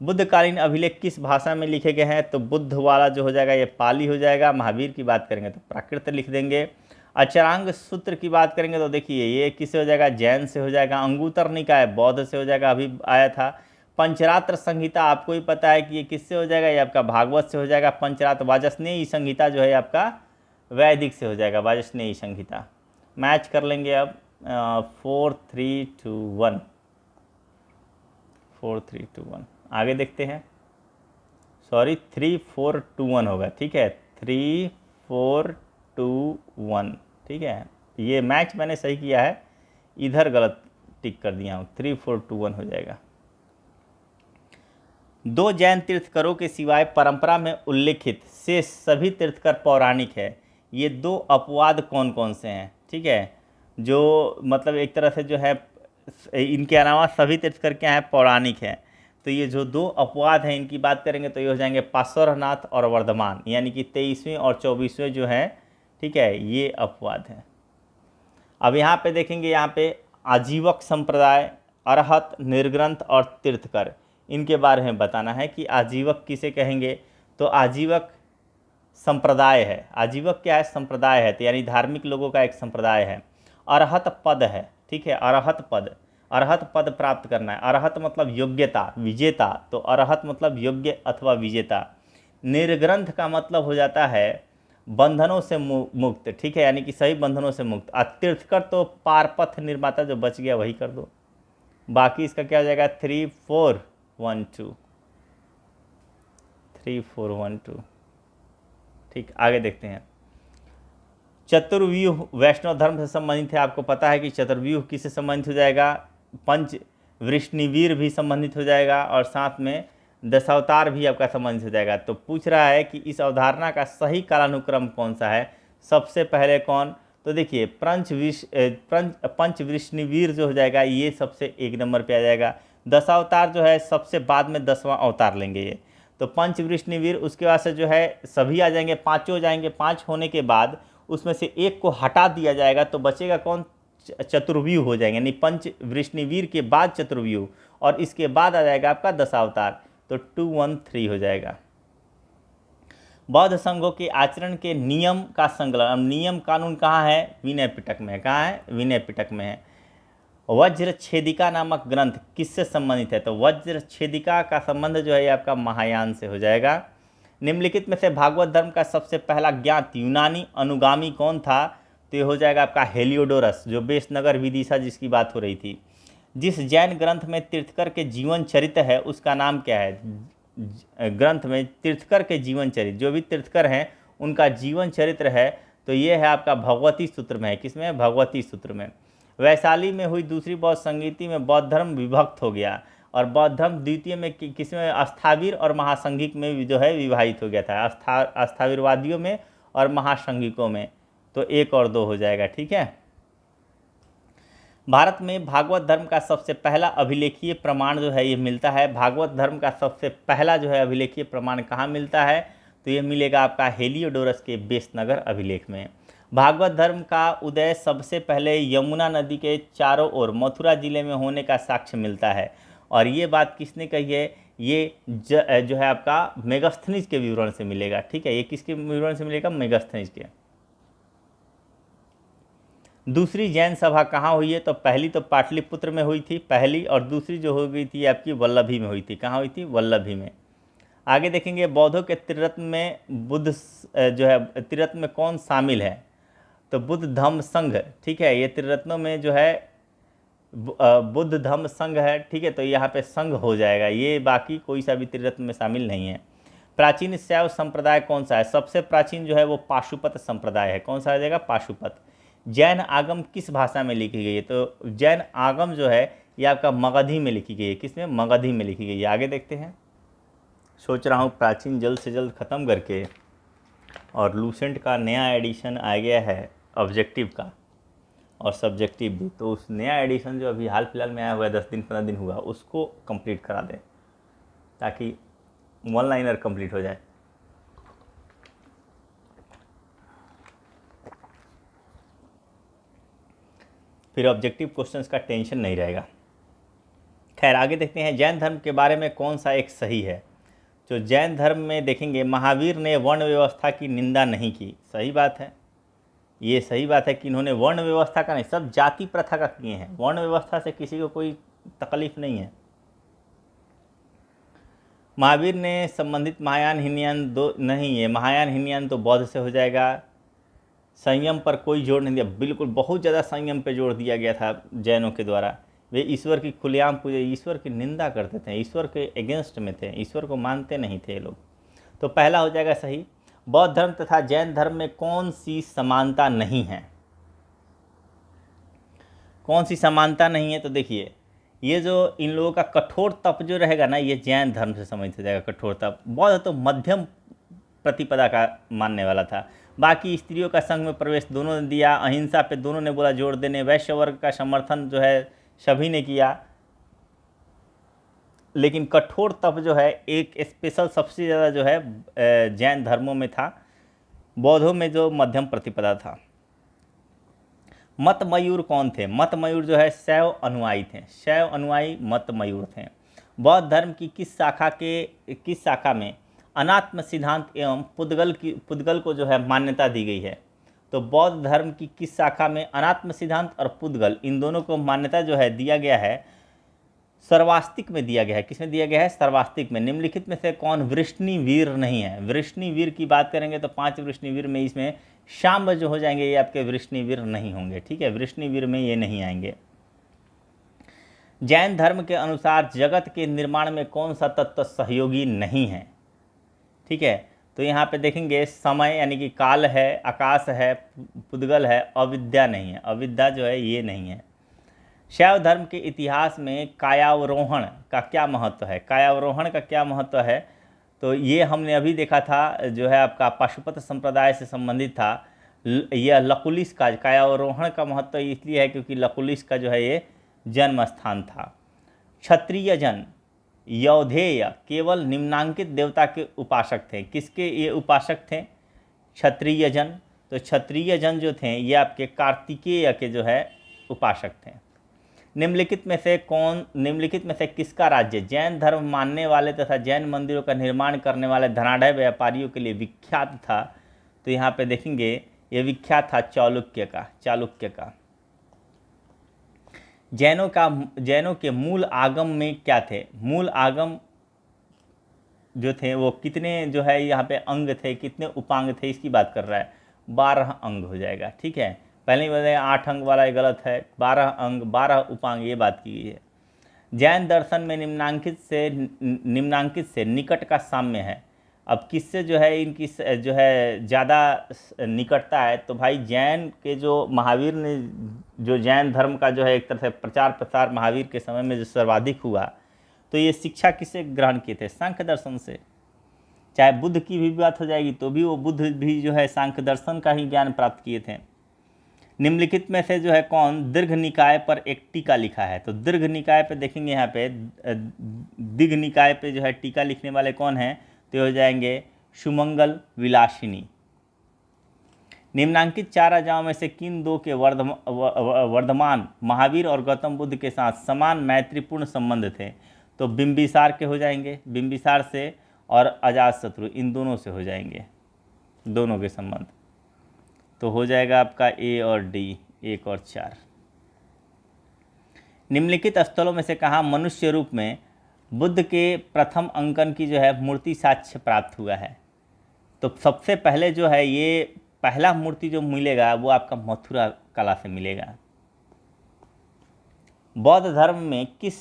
बुद्धकालीन अभिलेख किस भाषा में लिखे गए हैं? तो बुद्ध वाला जो हो जाएगा ये पाली हो जाएगा। महावीर की बात करेंगे तो प्राकृत लिख देंगे। अचरांग सूत्र की बात करेंगे तो देखिए ये किससे हो जाएगा? जैन से हो जाएगा। अंगुतर निकाय बौद्ध से हो जाएगा, अभी आया था। पंचरात्र संहिता आपको ही पता है कि ये किससे हो जाएगा? ये आपका भागवत से हो जाएगा। पंचरात्र वाजस्नेयी संहिता जो है आपका वैदिक से हो जाएगा, वाजस्नेयी संहिता। मैच कर लेंगे अब 4 3 2 1, 4 3 2 1। आगे देखते हैं, सॉरी 3 4 2 1 होगा। ठीक है, 3 4 2 1। ठीक है, ये मैच मैंने सही किया है, इधर गलत टिक कर दिया हूँ, 3 4 2 1 हो जाएगा। दो जैन तीर्थकरों के सिवाय परंपरा में उल्लिखित शेष सभी तीर्थकर पौराणिक है। ये दो अपवाद कौन कौन से हैं? ठीक है, जो मतलब एक तरह से जो है इनके अलावा सभी तीर्थकर क्या है? पौराणिक हैं। तो ये जो दो अपवाद हैं इनकी बात करेंगे तो ये हो जाएंगे पार्श्वनाथ और वर्धमान, यानी कि 23वें और 24वें जो हैं, ठीक है, ये अपवाद हैं। अब यहाँ पे देखेंगे, यहाँ पे आजीवक संप्रदाय, अरहत, निर्ग्रंथ और तीर्थकर, इनके बारे में बताना है कि आजीवक किसे कहेंगे। तो आजीवक संप्रदाय है। आजीवक क्या है? संप्रदाय है, तो यानी धार्मिक लोगों का एक संप्रदाय है। अरहत पद है, ठीक है, अरहत पद, अरहत पद प्राप्त करना है। अरहत मतलब योग्यता, विजेता, तो अरहत मतलब योग्य अथवा विजेता। निर्ग्रंथ का मतलब हो जाता है बंधनों से मुक्त, ठीक है, यानी कि सही बंधनों से मुक्त। तीर्थकर तो पारपथ निर्माता, जो बच गया वही कर दो। बाकी इसका क्या हो जाएगा? 3 4 1 2, 3 4 1 2। ठीक, आगे देखते हैं। चतुर्व्यूह वैष्णव धर्म से संबंधित है। आपको पता है कि चतुर्व्यूह किससे संबंधित हो जाएगा? पंच वृष्णिवीर भी संबंधित हो जाएगा और साथ में दशावतार भी आपका संबंधित हो जाएगा। तो पूछ रहा है कि इस अवधारणा का सही कालानुक्रम कौन सा है? सबसे पहले कौन? तो देखिए पंच वृष्णिवीर जो हो जाएगा ये सबसे 1 नंबर पे आ जाएगा। दशावतार जो है सबसे बाद में 10वां अवतार लेंगे ये। तो पंच वृष्णिवीर, उसके बाद से जो है सभी आ जाएंगे, पाँचों हो जाएंगे। 5 होने के बाद उसमें से एक को हटा दिया जाएगा तो बचेगा कौन? चतुर्व्यूह हो जाएंगे, यानी पंच वृष्णिवीर के बाद चतुर्व्यूह, और इसके बाद आ जाएगा आपका दशावतार। तो 2 1 3 हो जाएगा। बौद्ध संघों के आचरण के नियम का संकलन। अब नियम कानून कहाँ है? विनय पिटक में है। कहाँ है? विनय पिटक में है। वज्र छेदिका नामक ग्रंथ किससे संबंधित है? तो वज्र छेदिका का संबंध जो है ये आपका महायान से हो जाएगा। निम्नलिखित में से भागवत धर्म का सबसे पहला ज्ञात यूनानी अनुगामी कौन था? तो ये हो जाएगा आपका हेलियोडोरस, जो बेसनगर विदिशा जिसकी बात हो रही थी। जिस जैन ग्रंथ में तीर्थकर के जीवन चरित्र है उसका नाम क्या है? ग्रंथ में तीर्थकर के जीवन चरित्र, जो भी तीर्थकर हैं उनका जीवन चरित्र है, तो ये है आपका भगवती सूत्र में है। किसमें? भगवती सूत्र में। वैशाली में हुई दूसरी बौद्ध संगीति में बौद्ध धर्म विभक्त हो गया, और बौद्ध धर्म द्वितीय में किसमें? अस्थावीर और महासंघिक में जो है विभाजित हो गया था। अस्थावीरवादियों में और महासंघिकों में। तो 1 और 2 हो जाएगा, ठीक है। भारत में भागवत धर्म का सबसे पहला अभिलेखीय प्रमाण जो है ये मिलता है। भागवत धर्म का सबसे पहला जो है अभिलेखीय प्रमाण कहाँ मिलता है? तो ये मिलेगा आपका हेलियोडोरस के बेसनगर अभिलेख में। भागवत धर्म का उदय सबसे पहले यमुना नदी के चारों ओर मथुरा जिले में होने का साक्ष्य मिलता है। और ये बात किसने कही है? ये जो है आपका मेगास्थनीज के विवरण से मिलेगा, ठीक है। ये किसके विवरण से मिलेगा? मेगास्थनीज के। दूसरी जैन सभा कहाँ हुई है? तो पहली तो पाटलिपुत्र में हुई थी पहली, और दूसरी जो हो गई थी आपकी वल्लभी में हुई थी। कहाँ हुई थी? वल्लभी में। आगे देखेंगे, बौद्धों के त्रिरत्न में बुद्ध जो है त्रिरत्न में कौन शामिल है? तो बुद्ध धम्म संघ, ठीक है। ये त्रिरत्नों में जो है बुद्ध धम्म संघ है, ठीक है। तो यहाँ पे संघ हो जाएगा ये, बाकी कोई सा भी त्रिरत्न में शामिल नहीं है। प्राचीन शैव संप्रदाय कौन सा है? सबसे प्राचीन जो है वो पाशुपत संप्रदाय है। कौन सा आ जाएगा? पाशुपत। जैन आगम किस भाषा में लिखी गई है? तो जैन आगम जो है ये आपका मगधी में लिखी गई है। किसमें? मगधी में लिखी गई है। आगे देखते हैं। सोच रहा हूँ प्राचीन जल्द से जल्द ख़त्म करके, और लूसेंट का नया एडिशन आ गया है ऑब्जेक्टिव का और सब्जेक्टिव भी, तो उस नया एडिशन जो अभी हाल फिलहाल में आया हुआ है 10 दिन 15 दिन हुआ, उसको कंप्लीट करा दें ताकि 1 लाइनर कंप्लीट हो जाए। फिर ऑब्जेक्टिव क्वेश्चंस का टेंशन नहीं रहेगा। खैर आगे देखते हैं, जैन धर्म के बारे में कौन सा एक सही है? जो जैन धर्म में देखेंगे, महावीर ने वर्ण व्यवस्था की निंदा नहीं की। सही बात है, ये सही बात है कि इन्होंने वर्ण व्यवस्था का नहीं, सब जाति प्रथा का किए हैं। वर्ण व्यवस्था से किसी को कोई तकलीफ नहीं है। महावीर ने संबंधित महायान हिनयान दो नहीं है, महायान हिनयान तो बौद्ध से हो जाएगा। संयम पर कोई जोर नहीं दिया, बिल्कुल बहुत ज़्यादा संयम पे जोर दिया गया था जैनों के द्वारा। वे ईश्वर की खुलेआम पूजे, ईश्वर की निंदा करते थे, ईश्वर के अगेंस्ट में थे, ईश्वर को मानते नहीं थे ये लोग। तो पहला हो जाएगा सही। बौद्ध धर्म तथा जैन धर्म में कौन सी समानता नहीं है? कौन सी समानता नहीं है, तो देखिए ये जो इन लोगों का कठोर तप जो रहेगा ना, ये जैन धर्म से समझ हो जाएगा कठोर तप। बौद्ध तो मध्यम प्रतिपदा का मानने वाला था। बाकी स्त्रियों का संघ में प्रवेश दोनों ने दिया, अहिंसा पे दोनों ने बोला जोर देने, वैश्य वर्ग का समर्थन जो है सभी ने किया, लेकिन कठोर तप जो है एक स्पेशल सबसे ज़्यादा जो है जैन धर्मों में था। बौद्धों में जो मध्यम प्रतिपदा था। मत मयूर कौन थे? मत मयूर जो है शैव अनुयायी थे, शैव अनुयायी मत मयूर थे। बौद्ध धर्म की किस शाखा में अनात्म सिद्धांत एवं पुद्गल को जो है मान्यता दी गई है? तो बौद्ध धर्म की किस शाखा में अनात्म सिद्धांत और पुद्गल इन दोनों को मान्यता जो है दिया गया है? सर्वास्तिक में दिया गया है। किसमें दिया गया है? सर्वास्तिक में। निम्नलिखित में से कौन वृष्णिवीर नहीं है? वृष्णिवीर की बात करेंगे तो 5 वृष्णिवीर में इसमें शाम्ब जो हो जाएंगे ये आपके वृष्णिवीर नहीं होंगे, ठीक है, वृष्णिवीर में ये नहीं आएंगे। जैन धर्म के अनुसार जगत के निर्माण में कौन सा तत्व सहयोगी नहीं है? ठीक है, तो यहाँ पे देखेंगे समय यानी कि काल है, आकाश है, पुद्गल है, अविद्या नहीं है, अविद्या जो है ये नहीं है। शैव धर्म के इतिहास में कायावरोहण का क्या महत्व है? कायावरोहण का क्या महत्व है? तो ये हमने अभी देखा था, जो है आपका पाशुपत संप्रदाय से संबंधित था। यह लकुलिश का कायावरोहण का महत्व इसलिए है क्योंकि लकुलिश का जो है ये जन्म स्थान था। क्षत्रिय जन यौधेय केवल निम्नांकित देवता के उपासक थे। किसके ये उपासक थे? क्षत्रिय जन। तो क्षत्रिय जन जो थे ये आपके कार्तिकेय के जो है उपासक थे। निम्नलिखित में से किसका राज्य जैन धर्म मानने वाले तथा जैन मंदिरों का निर्माण करने वाले धनाढ़ व्यापारियों के लिए विख्यात था? तो यहाँ पे देखेंगे ये विख्यात था चालुक्य का। जैनों के मूल आगम में क्या थे? मूल आगम जो थे वो कितने जो है यहाँ पे अंग थे, कितने उपांग थे, इसकी बात कर रहा है। 12 अंग हो जाएगा, ठीक है। पहले ही बताया 8 अंग वाला ये गलत है, 12 अंग 12 उपांग ये बात की गई है। जैन दर्शन में निम्नांकित से निकट का साम्य है। अब किससे जो है इनकी जो है ज़्यादा निकटता है? तो भाई जैन के जो महावीर ने जो जैन धर्म का जो है एक तरह से प्रचार प्रसार महावीर के समय में जो सर्वाधिक हुआ, तो ये शिक्षा किससे ग्रहण किए थे? सांख्य दर्शन से। चाहे बुद्ध की भी बात हो जाएगी तो भी वो बुद्ध भी जो है सांख्य दर्शन का ही ज्ञान प्राप्त किए थे। निम्नलिखित में से जो है कौन दीर्घ निकाय पर एक टीका लिखा है? तो दीर्घ निकाय पे देखेंगे यहाँ पे दीर्घ निकाय पे जो है टीका लिखने वाले कौन हैं? तो हो जाएंगे सुमंगल विलासिनी। निम्नांकित 4 राजाओं में से किन दो के वर्धमान महावीर और गौतम बुद्ध के साथ समान मैत्रीपूर्ण संबंध थे? तो बिंबिसार के हो जाएंगे, बिंबिसार से, और अजातशत्रु इन दोनों से हो जाएंगे, दोनों के संबंध। तो हो जाएगा आपका ए और डी, 1 और 4। निम्नलिखित स्थलों में से कहाँ मनुष्य रूप में बुद्ध के प्रथम अंकन की जो है मूर्ति साक्ष्य प्राप्त हुआ है? तो सबसे पहले जो है ये पहला मूर्ति जो मिलेगा वो आपका मथुरा कला से मिलेगा। बौद्ध धर्म में किस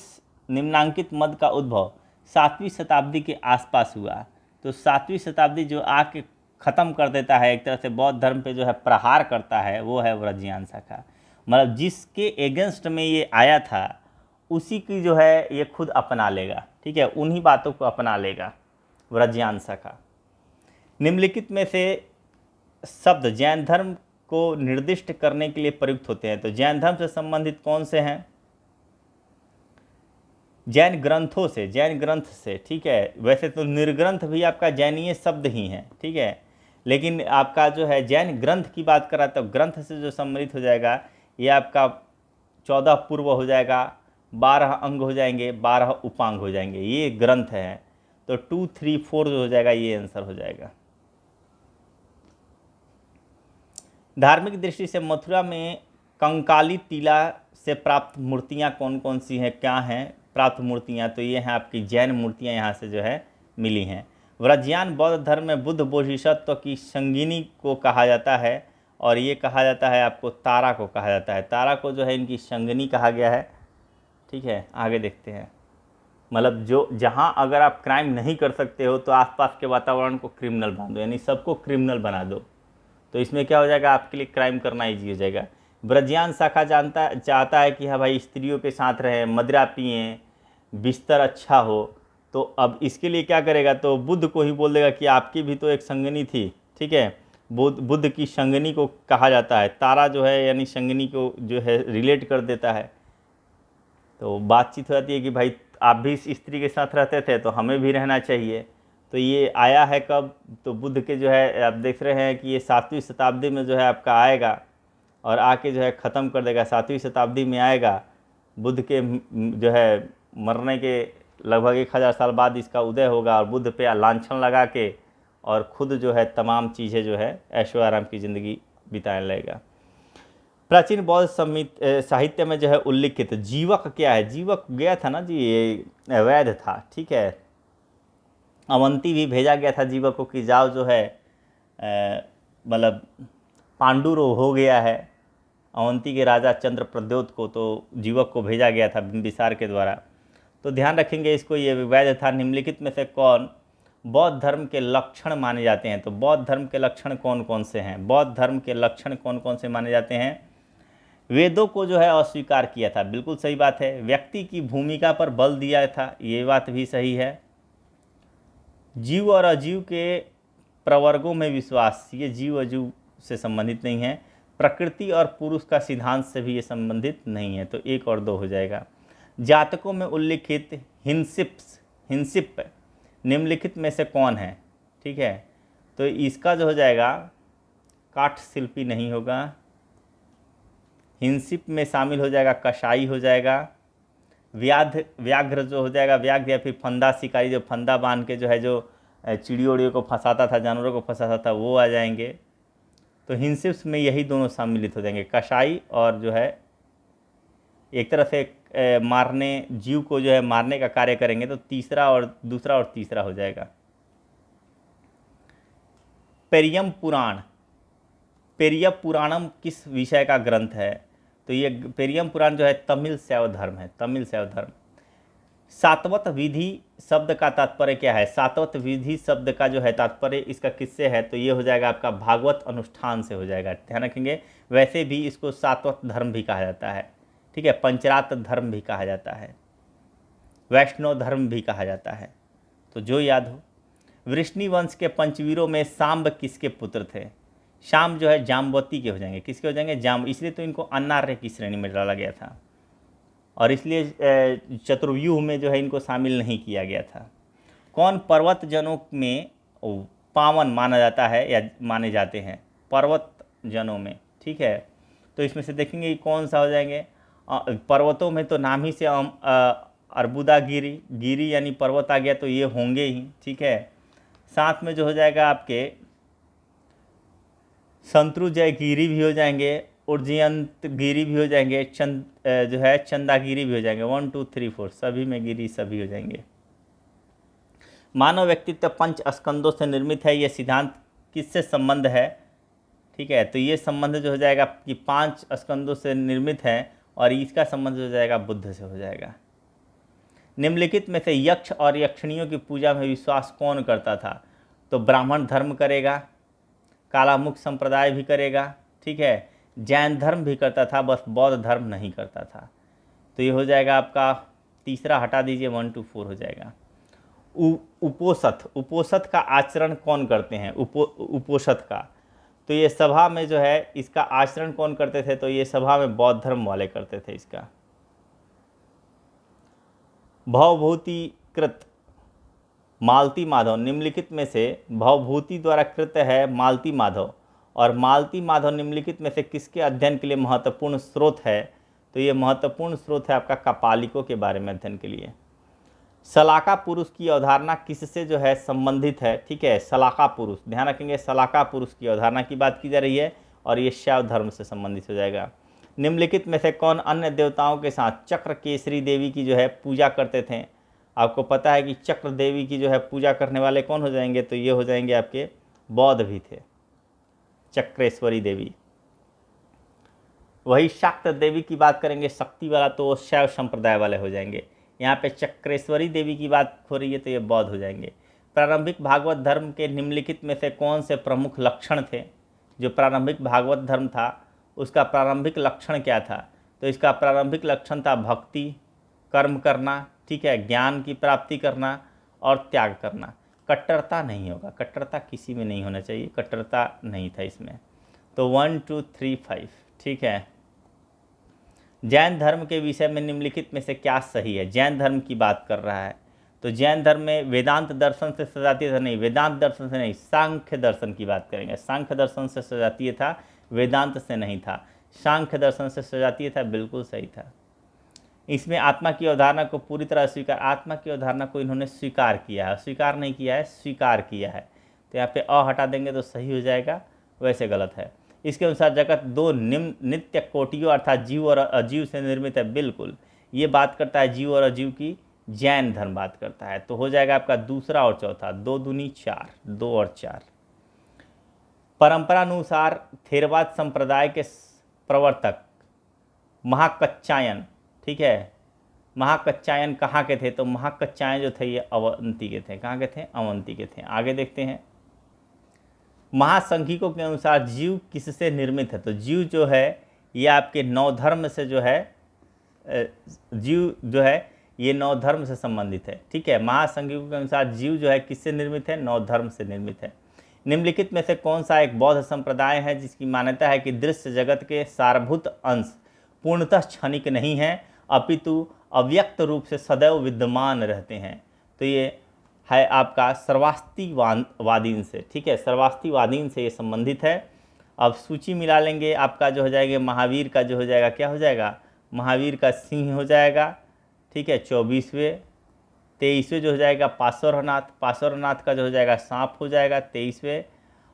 निम्नांकित मत का उद्भव 7वीं शताब्दी के आसपास हुआ? तो 7वीं शताब्दी जो आके ख़त्म कर देता है, एक तरह से बौद्ध धर्म पे जो है प्रहार करता है, वो है व्रजयान शाखा। मतलब जिसके एगेंस्ट में ये आया था उसी की जो है ये खुद अपना लेगा, ठीक है, उन्हीं बातों को अपना लेगा व्रजयान शाखा। निम्नलिखित में से शब्द जैन धर्म को निर्दिष्ट करने के लिए प्रयुक्त होते हैं? तो जैन धर्म से संबंधित कौन से हैं? जैन ग्रंथ से, ठीक है। वैसे तो निर्ग्रंथ भी आपका जैनीय शब्द ही है, ठीक है, लेकिन आपका जो है जैन ग्रंथ की बात करा तो ग्रंथ से जो सम्मिलित हो जाएगा ये आपका 14 पूर्व हो जाएगा, 12 अंग हो जाएंगे, 12 उपांग हो जाएंगे, ये ग्रंथ है। तो 2, 3, 4 जो हो जाएगा ये आंसर हो जाएगा। धार्मिक दृष्टि से मथुरा में कंकाली टीला से प्राप्त मूर्तियाँ कौन कौन सी हैं, क्या हैं प्राप्त मूर्तियाँ? तो ये हैं आपकी जैन मूर्तियाँ यहाँ से जो है मिली हैं। व्रजयान बौद्ध धर्म में बुद्ध बोधिसत्व की संगिनी को कहा जाता है, और ये कहा जाता है आपको तारा को कहा जाता है। तारा को जो है इनकी संगिनी कहा गया है, ठीक है। आगे देखते हैं, मतलब जो जहाँ अगर आप क्राइम नहीं कर सकते हो तो आसपास के वातावरण को क्रिमिनल बना दो, यानी सबको क्रिमिनल बना दो, तो इसमें क्या हो जाएगा आपके लिए क्राइम करना ईजी हो जाएगा। ब्रजियान शाखा चाहता है कि हाँ भाई स्त्रियों के साथ रहें, मदिरा पिएँ, बिस्तर अच्छा हो। तो अब इसके लिए क्या करेगा, तो बुध को ही बोल देगा कि आपकी भी तो एक संगनी थी, ठीक है। बुध की संगनी को कहा जाता है, तारा जो है यानी संगनी को जो है रिलेट कर देता है। तो बातचीत हो जाती है कि भाई आप भी इस स्त्री के साथ रहते थे तो हमें भी रहना चाहिए। तो ये आया है कब, तो बुध के जो है आप देख रहे हैं कि ये 7वीं शताब्दी में जो है आपका आएगा और आके जो है ख़त्म कर देगा। 7वीं शताब्दी में आएगा, बुध के जो है मरने के लगभग 1000 साल बाद इसका उदय होगा और बुध पे लांछन लगा के और ख़ुद जो है तमाम चीज़ें जो है ऐशो आराम की ज़िंदगी बिताने लगेगा। प्राचीन बौद्ध साहित्य में जो है उल्लिखित जीवक क्या है, जीवक गया था ना जी, ये वैध था, ठीक है। अवंती भी भेजा गया था जीवक को कि जाओ जो है मतलब पांडुरो हो गया है अवंती के राजा चंद्र प्रद्योत को, तो जीवक को भेजा गया था बिंबिसार के द्वारा। तो ध्यान रखेंगे इसको, ये वैध था। निम्नलिखित में से कौन बौद्ध धर्म के लक्षण माने जाते हैं, तो बौद्ध धर्म के लक्षण कौन कौन से हैं, बौद्ध धर्म के लक्षण कौन कौन से माने जाते हैं। वेदों को जो है अस्वीकार किया था, बिल्कुल सही बात है। व्यक्ति की भूमिका पर बल दिया था, ये बात भी सही है। जीव और अजीव के प्रवर्गों में विश्वास, ये जीव अजीव से संबंधित नहीं है। प्रकृति और पुरुष का सिद्धांत से भी ये संबंधित नहीं है, तो 1 और 2 हो जाएगा। जातकों में उल्लिखित हिंसिप निम्नलिखित में से कौन है, ठीक है। तो इसका जो हो जाएगा काठ शिल्पी नहीं होगा, हिंसिप में शामिल हो जाएगा कसाई हो जाएगा, व्याघ्र जो हो जाएगा, व्याघ्र या फिर फंदा शिकारी, जो फंदा बांध के जो है जो चिड़ियों उड़ियों को फंसाता था, जानवरों को फंसाता था, वो आ जाएंगे। तो हिंसिप्स में यही दोनों सम्मिलित हो जाएंगे, कसाई और जो है एक तरह से मारने, जीव को जो है मारने का कार्य करेंगे, तो दूसरा और तीसरा हो जाएगा। पेरियम पुराणम किस विषय का ग्रंथ है, तो ये पेरियम पुराण जो है तमिल शैव धर्म है, तमिल शैव धर्म। सातवत विधि शब्द का तात्पर्य क्या है, सातवत विधि शब्द का जो है तात्पर्य इसका किससे है, तो ये हो जाएगा आपका भागवत अनुष्ठान से हो जाएगा। ध्यान रखेंगे, वैसे भी इसको सातवत धर्म भी कहा जाता है, ठीक है। पंचरात्र धर्म भी कहा जाता है, वैष्णव धर्म भी कहा जाता है, तो जो याद हो। वृष्णि वंश के पंचवीरों में सांब किसके पुत्र थे, शाम जो है जाम्बवती के हो जाएंगे, किसके हो जाएंगे, जाम, इसलिए तो इनको अनार्य की श्रेणी में डाला गया था और इसलिए चतुर्व्यूह में जो है इनको शामिल नहीं किया गया था। कौन पर्वत जनों में पावन माना जाता है या माने जाते हैं, पर्वत जनों में, ठीक है। तो इसमें से देखेंगे कौन सा हो जाएंगे, पर्वतों में तो नाम ही से अर्बुदा गिरी यानी पर्वत आ गया, तो ये होंगे ही, ठीक है। साथ में जो हो जाएगा आपके संतृजय गिरी भी हो जाएंगे, उर्जयंत गिरी भी हो जाएंगे, जो है चंदागिरी भी हो जाएंगे। 1 2 3 4 सभी में गिरी सभी हो जाएंगे। मानव व्यक्तित्व 5 स्कंदों से निर्मित है, ये सिद्धांत किससे संबंध है, ठीक है। तो ये संबंध जो हो जाएगा कि 5 स्कंदों से निर्मित है और इसका संबंध हो जाएगा बुद्ध से हो जाएगा। निम्नलिखित में से यक्ष और यक्षिणियों की पूजा में विश्वास कौन करता था, तो ब्राह्मण धर्म करेगा, कालामुख संप्रदाय भी करेगा, ठीक है। जैन धर्म भी करता था, बस बौद्ध धर्म नहीं करता था। तो ये हो जाएगा आपका तीसरा, हटा दीजिए, 1 2 4 हो जाएगा। उपोषथ का आचरण कौन करते हैं, उपोषथ का, तो ये सभा में जो है इसका आचरण कौन करते थे, तो ये सभा में बौद्ध धर्म वाले करते थे इसका। भवभूतिकृत मालती माधव, निम्नलिखित में से भवभूति द्वारा कृत है मालती माधव, और मालती माधव निम्नलिखित में से किसके अध्ययन के लिए महत्वपूर्ण स्रोत है, तो ये महत्वपूर्ण स्रोत है आपका कपालिकों के बारे में अध्ययन के लिए। सलाका पुरुष की अवधारणा किससे जो है संबंधित है, ठीक है। सलाका पुरुष, ध्यान रखेंगे, सलाका पुरुष की अवधारणा की बात की जा रही है और ये शैव धर्म से संबंधित हो जाएगा। निम्नलिखित में से कौन अन्य देवताओं के साथ चक्र केसरी देवी की जो है पूजा करते थे, आपको पता है कि चक्र देवी की जो है पूजा करने वाले कौन हो जाएंगे, तो ये हो जाएंगे आपके बौद्ध भी थे, चक्रेश्वरी देवी। वही शाक्त देवी की बात करेंगे शक्ति वाला, तो वो शैव संप्रदाय वाले हो जाएंगे। यहाँ पे चक्रेश्वरी देवी की बात हो रही है तो ये बौद्ध हो जाएंगे। प्रारंभिक भागवत धर्म के निम्नलिखित में से कौन से प्रमुख लक्षण थे, जो प्रारंभिक भागवत धर्म था उसका प्रारंभिक लक्षण क्या था? तो इसका प्रारंभिक लक्षण था भक्ति, कर्म करना, ठीक है, ज्ञान की प्राप्ति करना और त्याग करना। कट्टरता नहीं होगा, कट्टरता किसी में नहीं होना चाहिए, कट्टरता नहीं था इसमें। तो 1 2 3 5, ठीक है। जैन धर्म के विषय में निम्नलिखित में से क्या सही है? जैन धर्म की बात कर रहा है, तो जैन धर्म में वेदांत दर्शन से सजातीय था नहीं, वेदांत दर्शन से नहीं, सांख्य दर्शन की बात करेंगे। सांख्य दर्शन से सजातीय था, वेदांत से नहीं था। सांख्य दर्शन से सजातीय था, बिल्कुल सही था। इसमें आत्मा की अवधारणा को पूरी तरह स्वीकार, आत्मा की अवधारणा को इन्होंने स्वीकार किया है, स्वीकार नहीं किया है, स्वीकार किया है। तो यहाँ पे अ हटा देंगे तो सही हो जाएगा, वैसे गलत है। इसके अनुसार जगत दो निम्न नित्य कोटियों अर्थात जीव और अजीव से निर्मित है, बिल्कुल। ये बात करता है जीव और अजीव की, जैन धर्म बात करता है। तो हो जाएगा आपका दूसरा और चौथा, 2 दूनी 4, 2 और 4। परंपरानुसार थेरवाद संप्रदाय के प्रवर्तक महाकच्चायन, ठीक है, महाकच्चायन कहाँ के थे? तो महाकच्चायन जो थे ये अवंती के थे। कहाँ के थे? अवंती के थे। आगे देखते हैं। महासंघिकों के अनुसार जीव किससे निर्मित है? तो जीव जो है ये आपके 9 धर्म से जो है, जीव जो है ये 9 धर्म से संबंधित है, ठीक है। महासंघिकों के अनुसार जीव जो है किससे निर्मित है? 9 धर्म से निर्मित है। निम्नलिखित में से कौन सा एक बौद्ध संप्रदाय है जिसकी मान्यता है कि दृश्य जगत के सारभूत अंश पूर्णतः क्षणिक नहीं है, अपितु अव्यक्त रूप से सदैव विद्यमान रहते हैं? तो ये है आपका सर्वास्तिवादीन से, ठीक है, सर्वास्तिवादीन से ये संबंधित है। अब सूची मिला लेंगे, आपका जो हो जाएगा महावीर का जो हो जाएगा, क्या हो जाएगा? महावीर का सिंह हो जाएगा, ठीक है, 24वें। 23वें जो हो जाएगा पार्श्वनाथ, पार्श्वनाथ का जो हो जाएगा सांप हो जाएगा 23वें।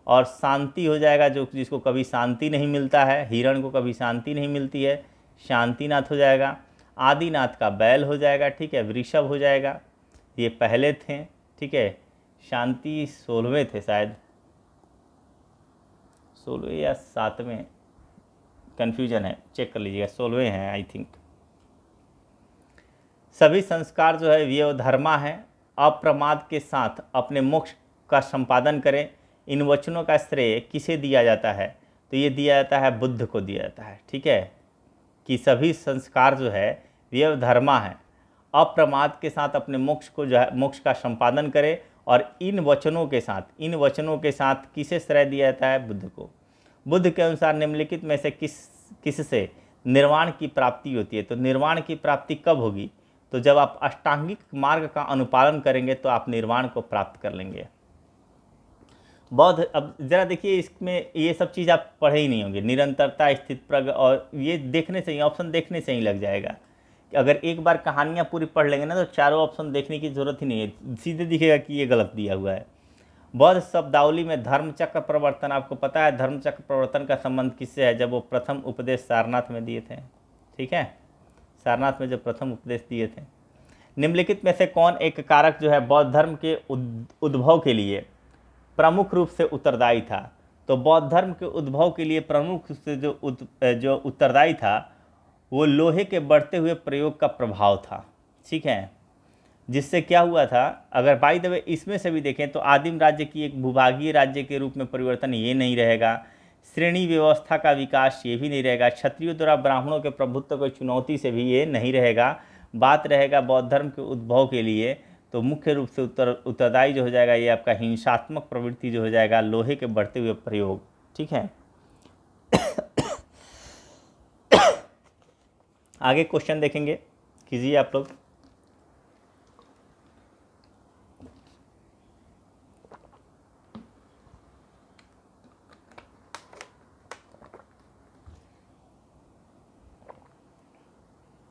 और शांति हो जाएगा, जो जिसको कभी शांति नहीं मिलता है, हिरण को कभी शांति नहीं मिलती है, शांतिनाथ हो जाएगा। आदिनाथ का बैल हो जाएगा, ठीक है, वृषभ हो जाएगा, ये पहले थे, ठीक है। शांति 16वें थे शायद, 16वें या 7वें, कन्फ्यूजन है, चेक कर लीजिएगा, 16वें हैं आई थिंक। सभी संस्कार जो है व्यवधर्मा है, अप्रमाद के साथ अपने मोक्ष का संपादन करें। इन वचनों का श्रेय किसे दिया जाता है? तो ये दिया जाता है बुद्ध को दिया जाता है, ठीक है, कि सभी संस्कार जो है व्यवधर्मा है, अप्रमाद के साथ अपने मोक्ष को जो है मोक्ष का संपादन करे। और इन वचनों के साथ किसे श्रेय दिया जाता है? बुद्ध को। बुद्ध के अनुसार निम्नलिखित में से किससे निर्वाण की प्राप्ति होती है? तो निर्वाण की प्राप्ति कब होगी? तो जब आप अष्टांगिक मार्ग का अनुपालन करेंगे तो आप निर्वाण को प्राप्त कर लेंगे। बौद्ध, अब जरा देखिए इसमें ये सब चीज़ आप पढ़े ही नहीं होंगे, निरंतरता, स्थित प्रज्ञ, और ये देखने से ही, ऑप्शन देखने से ही लग जाएगा। अगर एक बार कहानियाँ पूरी पढ़ लेंगे ना तो चारों ऑप्शन देखने की जरूरत ही नहीं है, सीधे दिखेगा कि ये गलत दिया हुआ है। बौद्ध शब्दावली में धर्मचक्र प्रवर्तन, आपको पता है धर्मचक्र प्रवर्तन का संबंध किससे है? जब वो प्रथम उपदेश सारनाथ में दिए थे, ठीक है, सारनाथ में जो प्रथम उपदेश दिए थे। निम्नलिखित में से कौन एक कारक जो है बौद्ध धर्म के उद्भव के लिए प्रमुख रूप से उत्तरदायी था? तो बौद्ध धर्म के उद्भव के लिए प्रमुख रूप से जो उत्तरदायी था वो लोहे के बढ़ते हुए प्रयोग का प्रभाव था, ठीक है। जिससे क्या हुआ था, अगर बाय द वे इसमें से भी देखें तो आदिम राज्य की एक भूभागीय राज्य के रूप में परिवर्तन ये नहीं रहेगा, श्रेणी व्यवस्था का विकास ये भी नहीं रहेगा, क्षत्रियों द्वारा ब्राह्मणों के प्रभुत्व को चुनौती से भी ये नहीं रहेगा। बात रहेगा बौद्ध धर्म के उद्भव के लिए, तो मुख्य रूप से उत्तरदायी जो हो जाएगा ये आपका हिंसात्मक प्रवृत्ति जो हो जाएगा, लोहे के बढ़ते हुए प्रयोग, ठीक है। आगे क्वेश्चन देखेंगे, कीजिए आप लोग।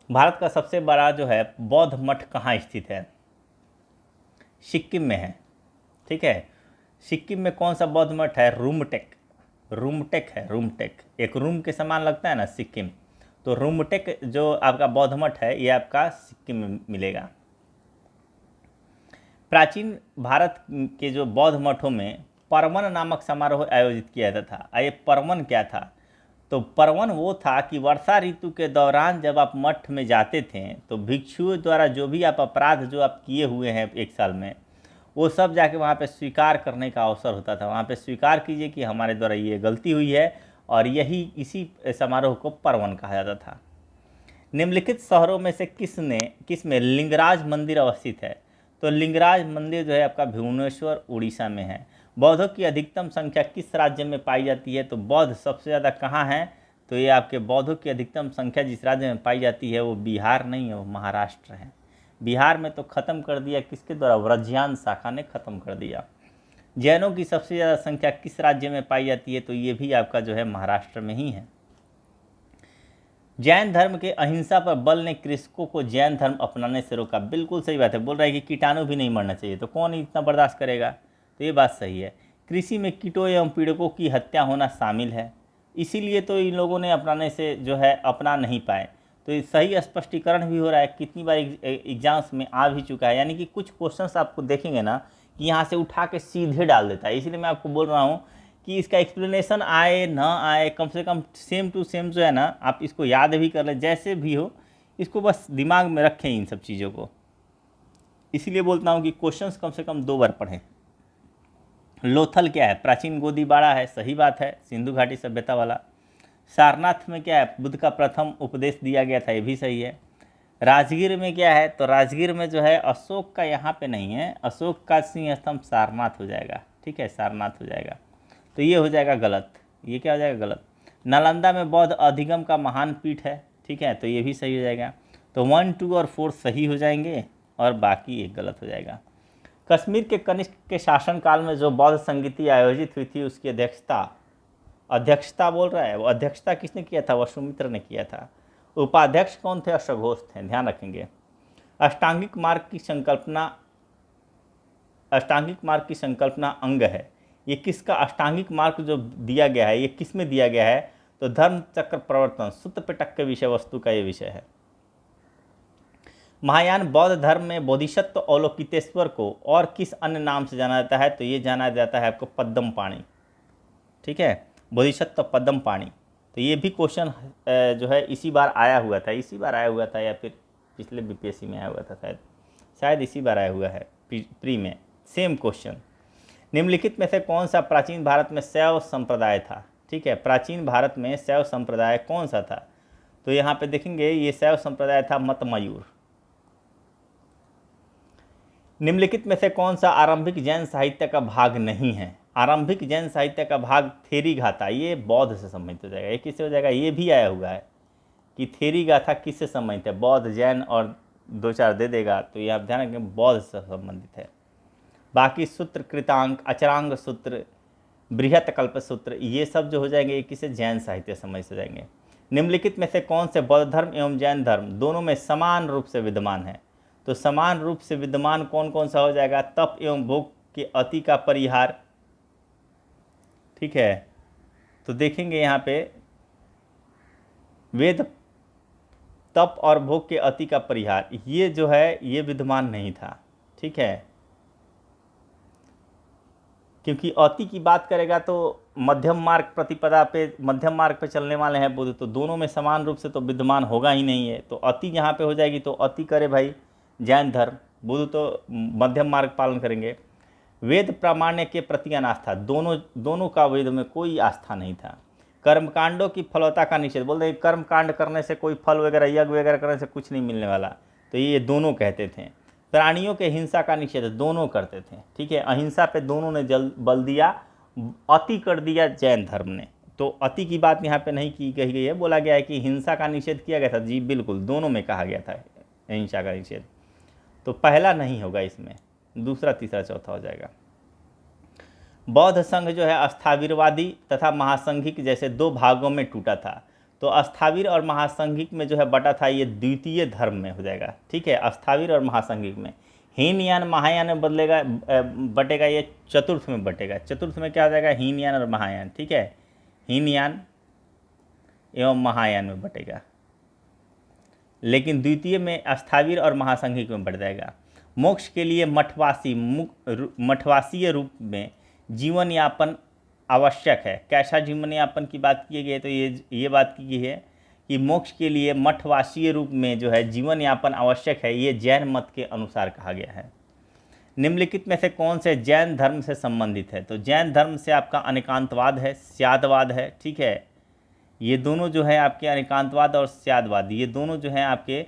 भारत का सबसे बड़ा जो है बौद्ध मठ कहाँ स्थित है? सिक्किम में है, ठीक है। सिक्किम में कौन सा बौद्ध मठ है? रूमटेक, रूमटेक है, रूमटेक, एक रूम के समान लगता है ना सिक्किम, तो रूमटेक जो आपका बौद्ध मठ है ये आपका सिक्किम में मिलेगा। प्राचीन भारत के जो बौद्ध मठों में परवन नामक समारोह आयोजित किया जाता था। ये परवन क्या था? तो परवन वो था कि वर्षा ऋतु के दौरान जब आप मठ में जाते थे तो भिक्षुओं द्वारा जो भी आप अपराध जो आप किए हुए हैं एक साल में, वो सब जाके वहाँ पे स्वीकार करने का अवसर होता था। वहाँ पे स्वीकार कीजिए कि हमारे द्वारा ये गलती हुई है और यही इसी समारोह को पर्वन कहा जाता था। निम्नलिखित शहरों में से किस में लिंगराज मंदिर अवस्थित है? तो लिंगराज मंदिर जो है आपका भुवनेश्वर उड़ीसा में है। बौद्धों की अधिकतम संख्या किस राज्य में पाई जाती है? तो बौद्ध सबसे ज़्यादा कहाँ हैं? तो ये आपके बौद्धों की अधिकतम संख्या जिस राज्य में पाई जाती है वो बिहार नहीं है, वो महाराष्ट्र है। बिहार में तो ख़त्म कर दिया किसके द्वारा? व्रजयान शाखा ने ख़त्म कर दिया। जैनों की सबसे ज़्यादा संख्या किस राज्य में पाई जाती है? तो ये भी आपका जो है महाराष्ट्र में ही है। जैन धर्म के अहिंसा पर बल ने कृषकों को जैन धर्म अपनाने से रोका। बिल्कुल सही बात है। बोल रहा है कि कीटाणु भी नहीं मरना चाहिए, तो कौन इतना बर्दाश्त करेगा? तो ये बात सही है। कृषि में कीटों एवं पीड़कों की हत्या होना शामिल है, इसीलिए तो इन लोगों ने अपनाने से जो है अपना नहीं पाए। तो ये सही स्पष्टीकरण भी हो रहा है, कितनी बार एग्जाम्स में आ भी चुका है। यानी कि कुछ क्वेश्चंस आपको देखेंगे ना कि यहाँ से उठा के सीधे डाल देता है, इसलिए मैं आपको बोल रहा हूँ कि इसका एक्सप्लेनेशन आए ना आए, कम से कम सेम टू सेम जो है ना आप इसको याद भी कर लें, जैसे भी हो इसको बस दिमाग में रखें इन सब चीज़ों को। इसीलिए बोलता हूँ कि क्वेश्चंस कम से कम 2 बार पढ़ें। लोथल क्या है? प्राचीन गोदी बाड़ा है, सही बात है, सिंधु घाटी सभ्यता वाला। सारनाथ में क्या है? बुद्ध का प्रथम उपदेश दिया गया था, ये भी सही है। राजगीर में क्या है? तो राजगीर में जो है अशोक का यहाँ पे नहीं है, अशोक का सिंह स्तंभ सारनाथ हो जाएगा। ठीक है, सारनाथ हो जाएगा, तो ये हो जाएगा गलत। ये क्या हो जाएगा? गलत। नालंदा में बौद्ध अधिगम का महान पीठ है, ठीक है, तो ये भी सही हो जाएगा। तो 1, 2 और 4 सही हो जाएंगे और बाकी एक गलत हो जाएगा। कश्मीर के कनिष्क के शासनकाल में जो बौद्ध संगीति आयोजित हुई थी उसकी अध्यक्षता बोल रहा है, वो अध्यक्षता किसने किया था? वसुमित्र ने किया था। उपाध्यक्ष कौन थे? अश्वघोष थे, ध्यान रखेंगे। अष्टांगिक मार्ग की संकल्पना अंग है। ये किसका अष्टांगिक मार्ग जो दिया गया है ये किस में दिया गया है? तो धर्म चक्र प्रवर्तन सुत्त पिटक के विषय वस्तु का ये विषय है। महायान बौद्ध धर्म में बोधिसत्व अवलोकितेश्वर को और किस अन्य नाम से जाना जाता है? तो ये जाना जाता है आपको पद्म पाणी। ठीक है, बोधिसत्व पद्म पाणी। तो ये भी क्वेश्चन जो है इसी बार आया हुआ था या फिर पिछले बीपीएससी में आया हुआ था, शायद इसी बार आया हुआ है प्री में, सेम क्वेश्चन। निम्नलिखित में से कौन सा प्राचीन भारत में शैव संप्रदाय था? ठीक है, प्राचीन भारत में शैव संप्रदाय कौन सा था? तो यहाँ पे देखेंगे ये शैव संप्रदाय था मतमयूर। निम्नलिखित में से कौन सा आरंभिक जैन साहित्य का भाग नहीं है? आरंभिक जैन साहित्य का भाग थेरी गाथा, ये बौद्ध से संबंधित हो जाएगा। ये किससे हो जाएगा? ये भी आया हुआ है कि थेरी गाथा किससे संबंधित है? बौद्ध, जैन और 2-4 दे देगा, तो ये आप ध्यान रखें बौद्ध से संबंधित है। बाकी सूत्र कृतांक, अचरांग सूत्र, बृहत कल्प सूत्र, ये सब जो हो जाएंगे ये किसे? जैन साहित्य समझ से जाएंगे। निम्नलिखित में से कौन से बौद्ध धर्म एवं जैन धर्म दोनों में समान रूप से विद्यमान है? तो समान रूप से विद्यमान कौन कौन सा हो जाएगा? तप एवं भोग के अति का परिहार। ठीक है, तो देखेंगे यहाँ पे वेद, तप और भोग के अति का परिहार, ये जो है ये विद्यमान नहीं था। ठीक है, क्योंकि अति की बात करेगा तो मध्यम मार्ग प्रतिपदा पे, मध्यम मार्ग पे चलने वाले हैं बुद्ध, तो दोनों में समान रूप से तो विद्यमान होगा ही नहीं है। तो अति यहाँ पे हो जाएगी, तो अति करे भाई जैन धर्म, बुद्ध तो मध्यम मार्ग पालन करेंगे। वेद प्रामाण्य के प्रति अनास्था, दोनों का वेद में कोई आस्था नहीं था। कर्मकांडों की फलवत्ता का निषेध, बोलते हैं कर्म कांड करने से कोई फल वगैरह, यज्ञ वगैरह करने से कुछ नहीं मिलने वाला, तो ये दोनों कहते थे। प्राणियों के हिंसा का निषेध, दोनों करते थे। ठीक है, अहिंसा पे दोनों ने बल दिया, अति कर दिया जैन धर्म ने। तो अति की बात यहाँ पे नहीं कही गई है, बोला गया है कि हिंसा का निषेध किया गया था। जी बिल्कुल, दोनों में कहा गया था हिंसा का निषेध। तो पहला नहीं होगा इसमें, दूसरा, तीसरा, चौथा हो जाएगा। बौद्ध संघ जो है अस्थावीरवादी तथा महासंघिक जैसे 2 भागों में टूटा था। तो अस्थावीर और महासंघिक में जो है बटा था, ये द्वितीय धर्म में हो जाएगा। ठीक है, अस्थावीर और महासंघिक में। हीनयान महायान में बटेगा, ये चतुर्थ में बटेगा। चतुर्थ में क्या हो जाएगा? हीनयान और महायान। ठीक है, हीनयान एवं महायान में बटेगा, लेकिन द्वितीय में अस्थावीर और महासंघिक में बढ़ जाएगा। मोक्ष के लिए मठवासीय रूप में जीवन यापन आवश्यक है। कैसा जीवन यापन की बात की गई है? तो ये बात की गई है कि मोक्ष के लिए मठवासीय रूप में जो है जीवन यापन आवश्यक है, ये जैन मत के अनुसार कहा गया है। निम्नलिखित में से कौन से जैन धर्म से संबंधित है? तो जैन धर्म से आपका अनेकांतवाद है, स्यादवाद है। ठीक है, ये दोनों जो है आपके अनेकांतवाद और स्यादवाद, ये दोनों जो हैं आपके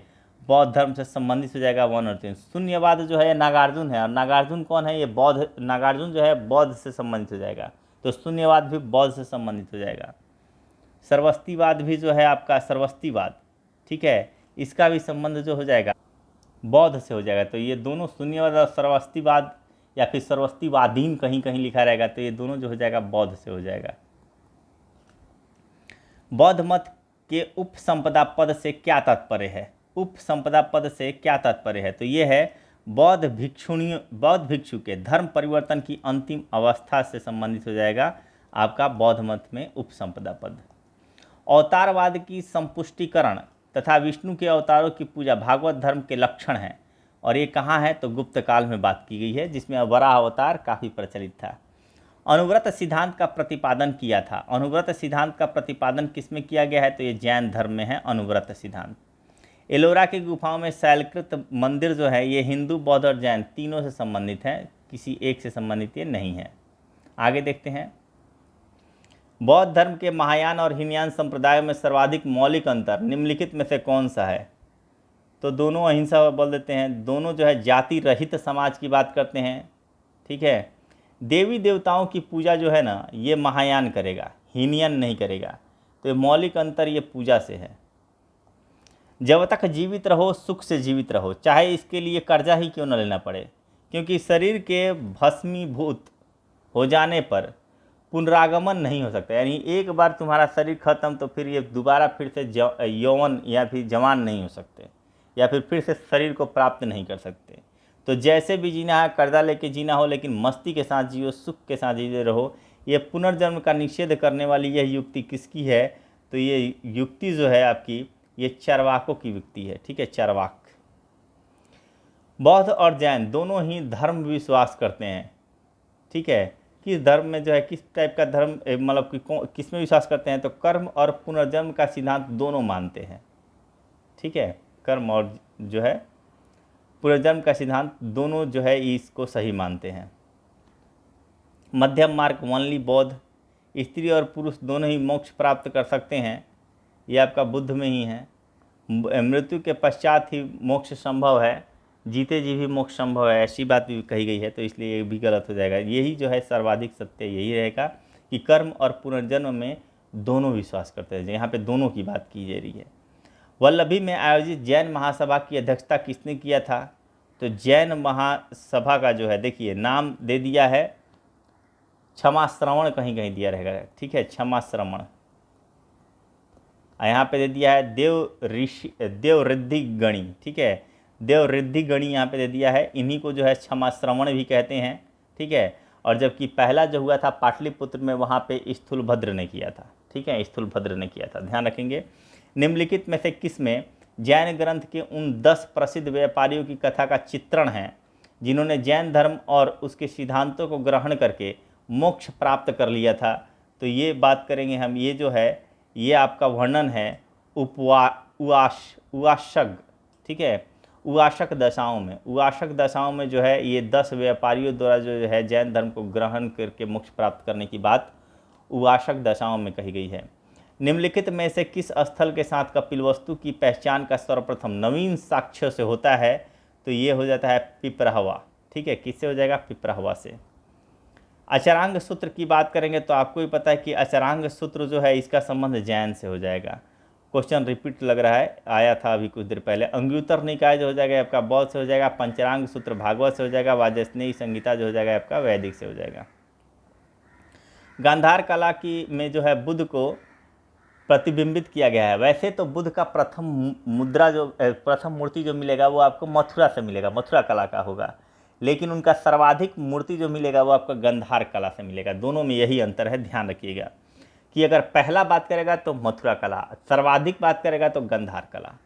बौद्ध धर्म से संबंधित हो जाएगा 1 और 3। शून्यवाद जो है नागार्जुन है, और नागार्जुन कौन है, ये बौद्ध, नागार्जुन जो है बौद्ध से संबंधित हो जाएगा, तो शून्यवाद भी बौद्ध से संबंधित हो जाएगा। सर्वस्तिवाद भी जो है आपका सर्वस्तिवाद, ठीक है, इसका भी संबंध जो हो जाएगा बौद्ध से हो जाएगा। तो ये दोनों शून्यवाद और सर्वस्तिवाद या फिर सर्वस्तिवादीन कहीं कहीं लिखा रहेगा, तो ये दोनों जो हो जाएगा बौद्ध से हो जाएगा। बौद्ध मत के उपसंपदा पद से क्या तात्पर्य है, उपसंपदा पद से क्या तात्पर्य है, तो ये है बौद्ध भिक्षु के धर्म परिवर्तन की अंतिम अवस्था से संबंधित हो जाएगा आपका बौद्ध मत में उपसंपदा पद। अवतारवाद की संपुष्टिकरण तथा विष्णु के अवतारों की पूजा भागवत धर्म के लक्षण हैं, और ये कहाँ है, तो गुप्त काल में बात की गई है, जिसमें वराह अवतार काफ़ी प्रचलित था। अनुव्रत सिद्धांत का प्रतिपादन किया था, अनुव्रत सिद्धांत का प्रतिपादन किसमें किया गया है, तो ये जैन धर्म में है अनुव्रत सिद्धांत। एलोरा की गुफाओं में शैलकृत मंदिर जो है ये हिंदू, बौद्ध और जैन तीनों से संबंधित है, किसी एक से संबंधित ये नहीं है। आगे देखते हैं, बौद्ध धर्म के महायान और हीनयान संप्रदायों में सर्वाधिक मौलिक अंतर निम्नलिखित में से कौन सा है, तो दोनों अहिंसा बोल देते हैं, दोनों जो है जाति रहित समाज की बात करते हैं, ठीक है। देवी देवताओं की पूजा जो है ना ये महायान करेगा, हीनयान नहीं करेगा, तो ये मौलिक अंतर ये पूजा से है। जब तक जीवित रहो सुख से जीवित रहो, चाहे इसके लिए कर्जा ही क्यों न लेना पड़े, क्योंकि शरीर के भस्मीभूत हो जाने पर पुनरागमन नहीं हो सकता, यानी एक बार तुम्हारा शरीर खत्म तो फिर ये दोबारा फिर से यौवन या फिर जवान नहीं हो सकते, या फिर से शरीर को प्राप्त नहीं कर सकते। तो जैसे भी जीना है कर्जा लेके जीना हो, लेकिन मस्ती के साथ जियो, सुख के साथ जीते रहो। ये पुनर्जन्म का निषेध करने वाली यह युक्ति किसकी है, तो ये युक्ति जो है आपकी ये चार्वाकों की युक्ति है, ठीक है, चार्वाक। बौद्ध और जैन दोनों ही धर्म विश्वास करते हैं, ठीक है। किस धर्म में जो है किस टाइप का धर्म मतलब कि किस में विश्वास करते हैं, तो कर्म और पुनर्जन्म का सिद्धांत दोनों मानते हैं, ठीक है। कर्म और जो है पुनर्जन्म का सिद्धांत दोनों जो है इसको सही मानते हैं। मध्यम मार्ग वनली बौद्ध, स्त्री और पुरुष दोनों ही मोक्ष प्राप्त कर सकते हैं, ये आपका बुद्ध में ही है। मृत्यु के पश्चात ही मोक्ष संभव है, जीते जी भी मोक्ष संभव है, ऐसी बात भी कही गई है, तो इसलिए ये भी गलत हो जाएगा। यही जो है सर्वाधिक सत्य यही रहेगा कि कर्म और पुनर्जन्म में दोनों विश्वास करते हैं, यहाँ पे दोनों की बात की जा रही है। वल्लभी में आयोजित जैन महासभा की अध्यक्षता किसने किया था, तो जैन महासभा का जो है देखिए नाम दे दिया है क्षमा श्रवण, कहीं कहीं दिया रहेगा, ठीक है, क्षमा श्रवण। यहाँ पे दे दिया है देव रिद्धि गणी, ठीक है, देव रिद्धि गणी यहाँ पे दे दिया है। इन्हीं को जो है क्षमा श्रवण भी कहते हैं, ठीक है। और जबकि पहला जो हुआ था पाटलिपुत्र में, वहाँ पे स्थूलभद्र ने किया था, ठीक है, स्थूलभद्र ने किया था, ध्यान रखेंगे। निम्नलिखित में से किस में जैन ग्रंथ के उन 10 प्रसिद्ध व्यापारियों की कथा का चित्रण है जिन्होंने जैन धर्म और उसके सिद्धांतों को ग्रहण करके मोक्ष प्राप्त कर लिया था, तो ये बात करेंगे हम। ये जो है ये आपका वर्णन है उवाशक, ठीक है, उवाशक दशाओं में जो है ये 10 व्यापारियों द्वारा जो है जैन धर्म को ग्रहण करके मोक्ष प्राप्त करने की बात उवाशक दशाओं में कही गई है। निम्नलिखित में से किस स्थल के साथ कपिलवस्तु की पहचान का सर्वप्रथम नवीन साक्ष्य से होता है, तो ये हो जाता है पिपराहवा, ठीक है, किससे हो जाएगा, पिपराहवा से। अचरांग सूत्र की बात करेंगे तो आपको भी पता है कि अचरांग सूत्र जो है इसका संबंध जैन से हो जाएगा। क्वेश्चन रिपीट लग रहा है, आया था अभी कुछ देर पहले। अंग्युत्तर निकाय जो हो जाएगा आपका बौद्ध से हो जाएगा, पंचरांग सूत्र भागवत से हो जाएगा, वाजस्नेयी संहिता जो हो जाएगा आपका वैदिक से हो जाएगा। गांधार कला की में जो है बुद्ध को प्रतिबिंबित किया गया है। वैसे तो बुद्ध का प्रथम मूर्ति जो मिलेगा वो आपको मथुरा से मिलेगा, मथुरा कला का होगा, लेकिन उनका सर्वाधिक मूर्ति जो मिलेगा वो आपका गांधार कला से मिलेगा। दोनों में यही अंतर है, ध्यान रखिएगा कि अगर पहला बात करेगा तो मथुरा कला, सर्वाधिक बात करेगा तो गांधार कला।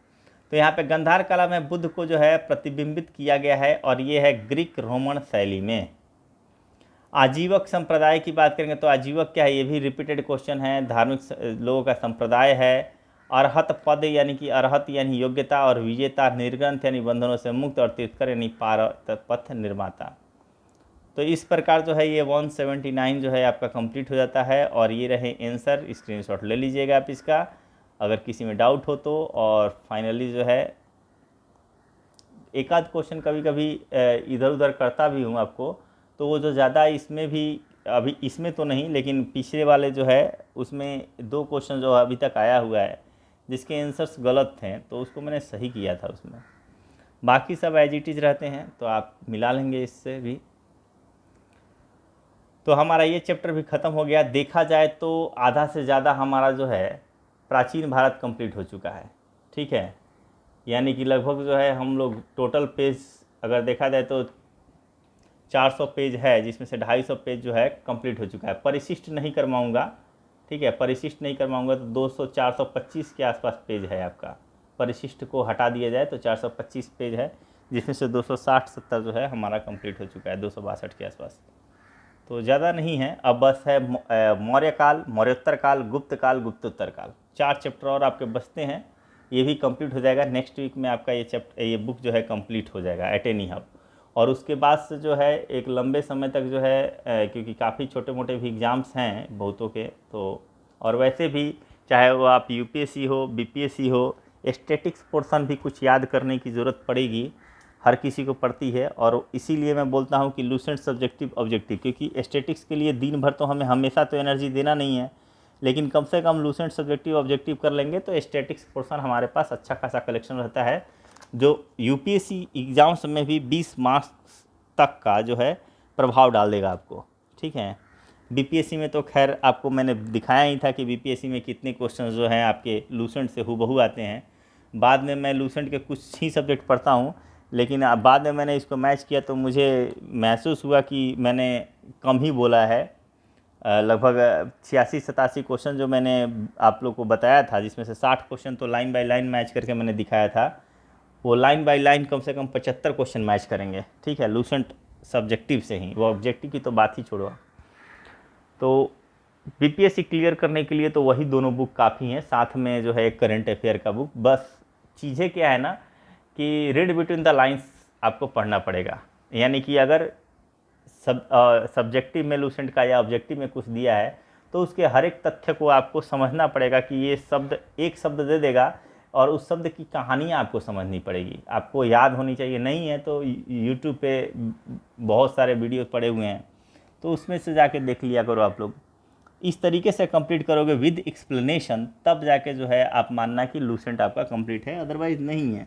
तो यहाँ पे गांधार कला में बुद्ध को जो है प्रतिबिंबित किया गया है, और ये है ग्रीक रोमन शैली में। आजीवक संप्रदाय की बात करेंगे तो आजीवक क्या है, ये भी रिपीटेड क्वेश्चन है, धार्मिक लोगों का संप्रदाय है। अरहत पद यानी कि अरहत यानी योग्यता, और विजेता निर्ग्रंथ यानी बंधनों से मुक्त, और तीर्थकर यानी पार पथ निर्माता। तो इस प्रकार जो है ये 179 जो है आपका कंप्लीट हो जाता है। और ये रहे आंसर, स्क्रीनशॉट ले लीजिएगा आप इसका अगर किसी में डाउट हो तो। और फाइनली जो है एक आध क्वेश्चन कभी कभी इधर उधर करता भी हूँ आपको, तो वो जो ज़्यादा इसमें भी, अभी इसमें तो नहीं लेकिन पिछले वाले जो है उसमें 2 क्वेश्चन जो अभी तक आया हुआ है जिसके आंसर्स गलत थे, तो उसको मैंने सही किया था उसमें। बाकी सब एज इट इज़ रहते हैं, तो आप मिला लेंगे इससे भी। तो हमारा ये चैप्टर भी ख़त्म हो गया। देखा जाए तो आधा से ज़्यादा हमारा जो है प्राचीन भारत कंप्लीट हो चुका है, ठीक है। यानी कि लगभग जो है हम लोग टोटल पेज अगर देखा जाए तो 400 पेज है, जिसमें से 250 पेज जो है कंप्लीट हो चुका है। परिशिष्ट नहीं करवाऊँगा, ठीक है, परिशिष्ट नहीं करवाऊँगा तो 425 के आसपास पेज है आपका। परिशिष्ट को हटा दिया जाए तो 425 पेज है, जिसमें से 260-70 जो है हमारा कंप्लीट हो चुका है, 262 के आसपास। तो ज़्यादा नहीं है। अब बस है मौर्य काल, मौर्योत्तर काल, गुप्त काल, गुप्तोत्तर काल, 4 चैप्टर और आपके बचते हैं। ये भी कंप्लीट हो जाएगा। नेक्स्ट वीक में आपका ये बुक जो है कंप्लीट हो जाएगा एट एनी हाउ। और उसके बाद से जो है एक लंबे समय तक जो है क्योंकि काफ़ी छोटे मोटे भी एग्ज़ाम्स हैं बहुतों के, तो और वैसे भी चाहे वो आप यूपीएससी हो, बीपीएससी हो, स्टैटिक्स पोर्शन भी कुछ याद करने की ज़रूरत पड़ेगी, हर किसी को पड़ती है। और इसीलिए मैं बोलता हूँ कि लूसेंट, सब्जेक्टिव, ऑब्जेक्टिव, क्योंकि स्टैटिक्स के लिए दिन भर तो हमें हमेशा तो एनर्जी देना नहीं है, लेकिन कम से कम लूसेंट, सब्जेक्टिव, ऑब्जेक्टिव कर लेंगे तो स्टैटिक्स पोर्शन हमारे पास अच्छा खासा कलेक्शन रहता है, जो यूपीएससी एग्ज़ाम्स में भी 20 मार्क्स तक का जो है प्रभाव डाल देगा आपको, ठीक है। बीपीएससी में तो खैर आपको मैंने दिखाया ही था कि बीपीएससी में कितने क्वेश्चन जो हैं आपके लूसेंट से हूबहू आते हैं। बाद में मैं लूसेंट के कुछ ही सब्जेक्ट पढ़ता हूँ, लेकिन बाद में मैंने इसको मैच किया तो मुझे महसूस हुआ कि मैंने कम ही बोला है। लगभग 86-87 क्वेश्चन जो मैंने आप लोग को बताया था, जिसमें से 60 क्वेश्चन तो लाइन बाय लाइन मैच करके मैंने दिखाया था, वो लाइन बाय लाइन कम से कम 75 क्वेश्चन मैच करेंगे, ठीक है, लूसेंट सब्जेक्टिव से ही। वो ऑब्जेक्टिव की तो बात ही छोड़ो। तो बीपीएससी क्लियर करने के लिए तो वही दोनों बुक काफ़ी हैं, साथ में जो है एक करंट अफेयर का बुक। बस चीज़ें क्या है ना कि रीड बिटवीन द लाइंस आपको पढ़ना पड़ेगा। यानी कि अगर सब्जेक्टिव में लूसेंट का या ऑब्जेक्टिव में कुछ दिया है तो उसके हर एक तथ्य को आपको समझना पड़ेगा कि ये शब्द, एक शब्द दे देगा और उस शब्द की कहानियाँ आपको समझनी पड़ेगी, आपको याद होनी चाहिए। नहीं है तो यूट्यूब पे बहुत सारे वीडियो पड़े हुए हैं, तो उसमें से जाके देख लिया करो आप लोग। इस तरीके से कंप्लीट करोगे विद एक्सप्लेनेशन, तब जाके जो है आप मानना कि लूसेंट आपका कंप्लीट है, अदरवाइज़ नहीं है।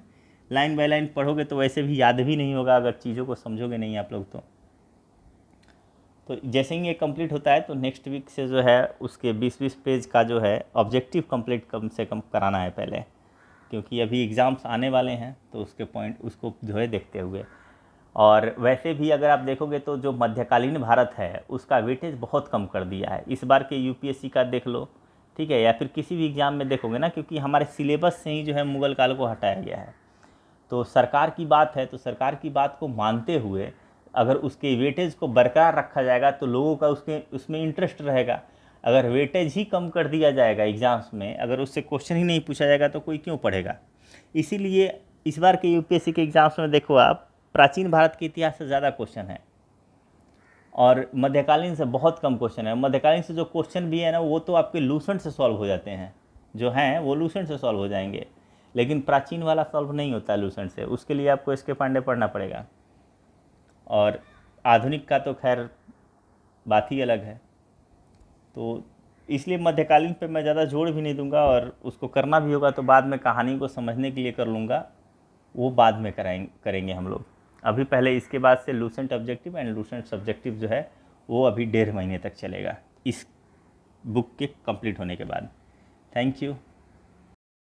लाइन बाय लाइन पढ़ोगे तो वैसे भी याद भी नहीं होगा अगर चीज़ों को समझोगे नहीं आप लोग तो जैसे ही ये कंप्लीट होता है तो नेक्स्ट वीक से जो है उसके 20-20 पेज का जो है ऑब्जेक्टिव कंप्लीट कम से कम कराना है पहले, क्योंकि अभी एग्ज़ाम्स आने वाले हैं तो उसके पॉइंट उसको जो है देखते हुए। और वैसे भी अगर आप देखोगे तो जो मध्यकालीन भारत है उसका वेटेज बहुत कम कर दिया है इस बार के यूपीएससी का, देख लो, ठीक है, या फिर किसी भी एग्ज़ाम में देखोगे ना, क्योंकि हमारे सिलेबस से ही जो है मुग़ल काल को हटाया गया है। तो सरकार की बात है तो सरकार की बात को मानते हुए अगर उसके वेटेज को बरकरार रखा जाएगा तो लोगों का उसमें इंटरेस्ट रहेगा। अगर वेटेज ही कम कर दिया जाएगा एग्ज़ाम्स में, अगर उससे क्वेश्चन ही नहीं पूछा जाएगा तो कोई क्यों पढ़ेगा। इसीलिए इस बार के यूपीएससी के एग्ज़ाम्स में देखो आप, प्राचीन भारत के इतिहास से ज़्यादा क्वेश्चन है और मध्यकालीन से बहुत कम क्वेश्चन है। मध्यकालीन से जो क्वेश्चन भी है ना वो तो आपके लूसेंट से सॉल्व हो जाते हैं, जो हैं वो लूसेंट से सॉल्व हो जाएंगे, लेकिन प्राचीन वाला सॉल्व नहीं होता है लूसेंट से, उसके लिए आपको एस के पांडे पढ़ना पड़ेगा। और आधुनिक का तो खैर बात ही अलग है। तो इसलिए मध्यकालीन पे मैं ज़्यादा जोड़ भी नहीं दूंगा, और उसको करना भी होगा तो बाद में कहानी को समझने के लिए कर लूँगा, वो बाद में करेंगे हम लोग। अभी पहले इसके बाद से Lucent objective and Lucent subjective जो है वो अभी 1.5 महीने तक चलेगा इस बुक के कंप्लीट होने के बाद। Thank you.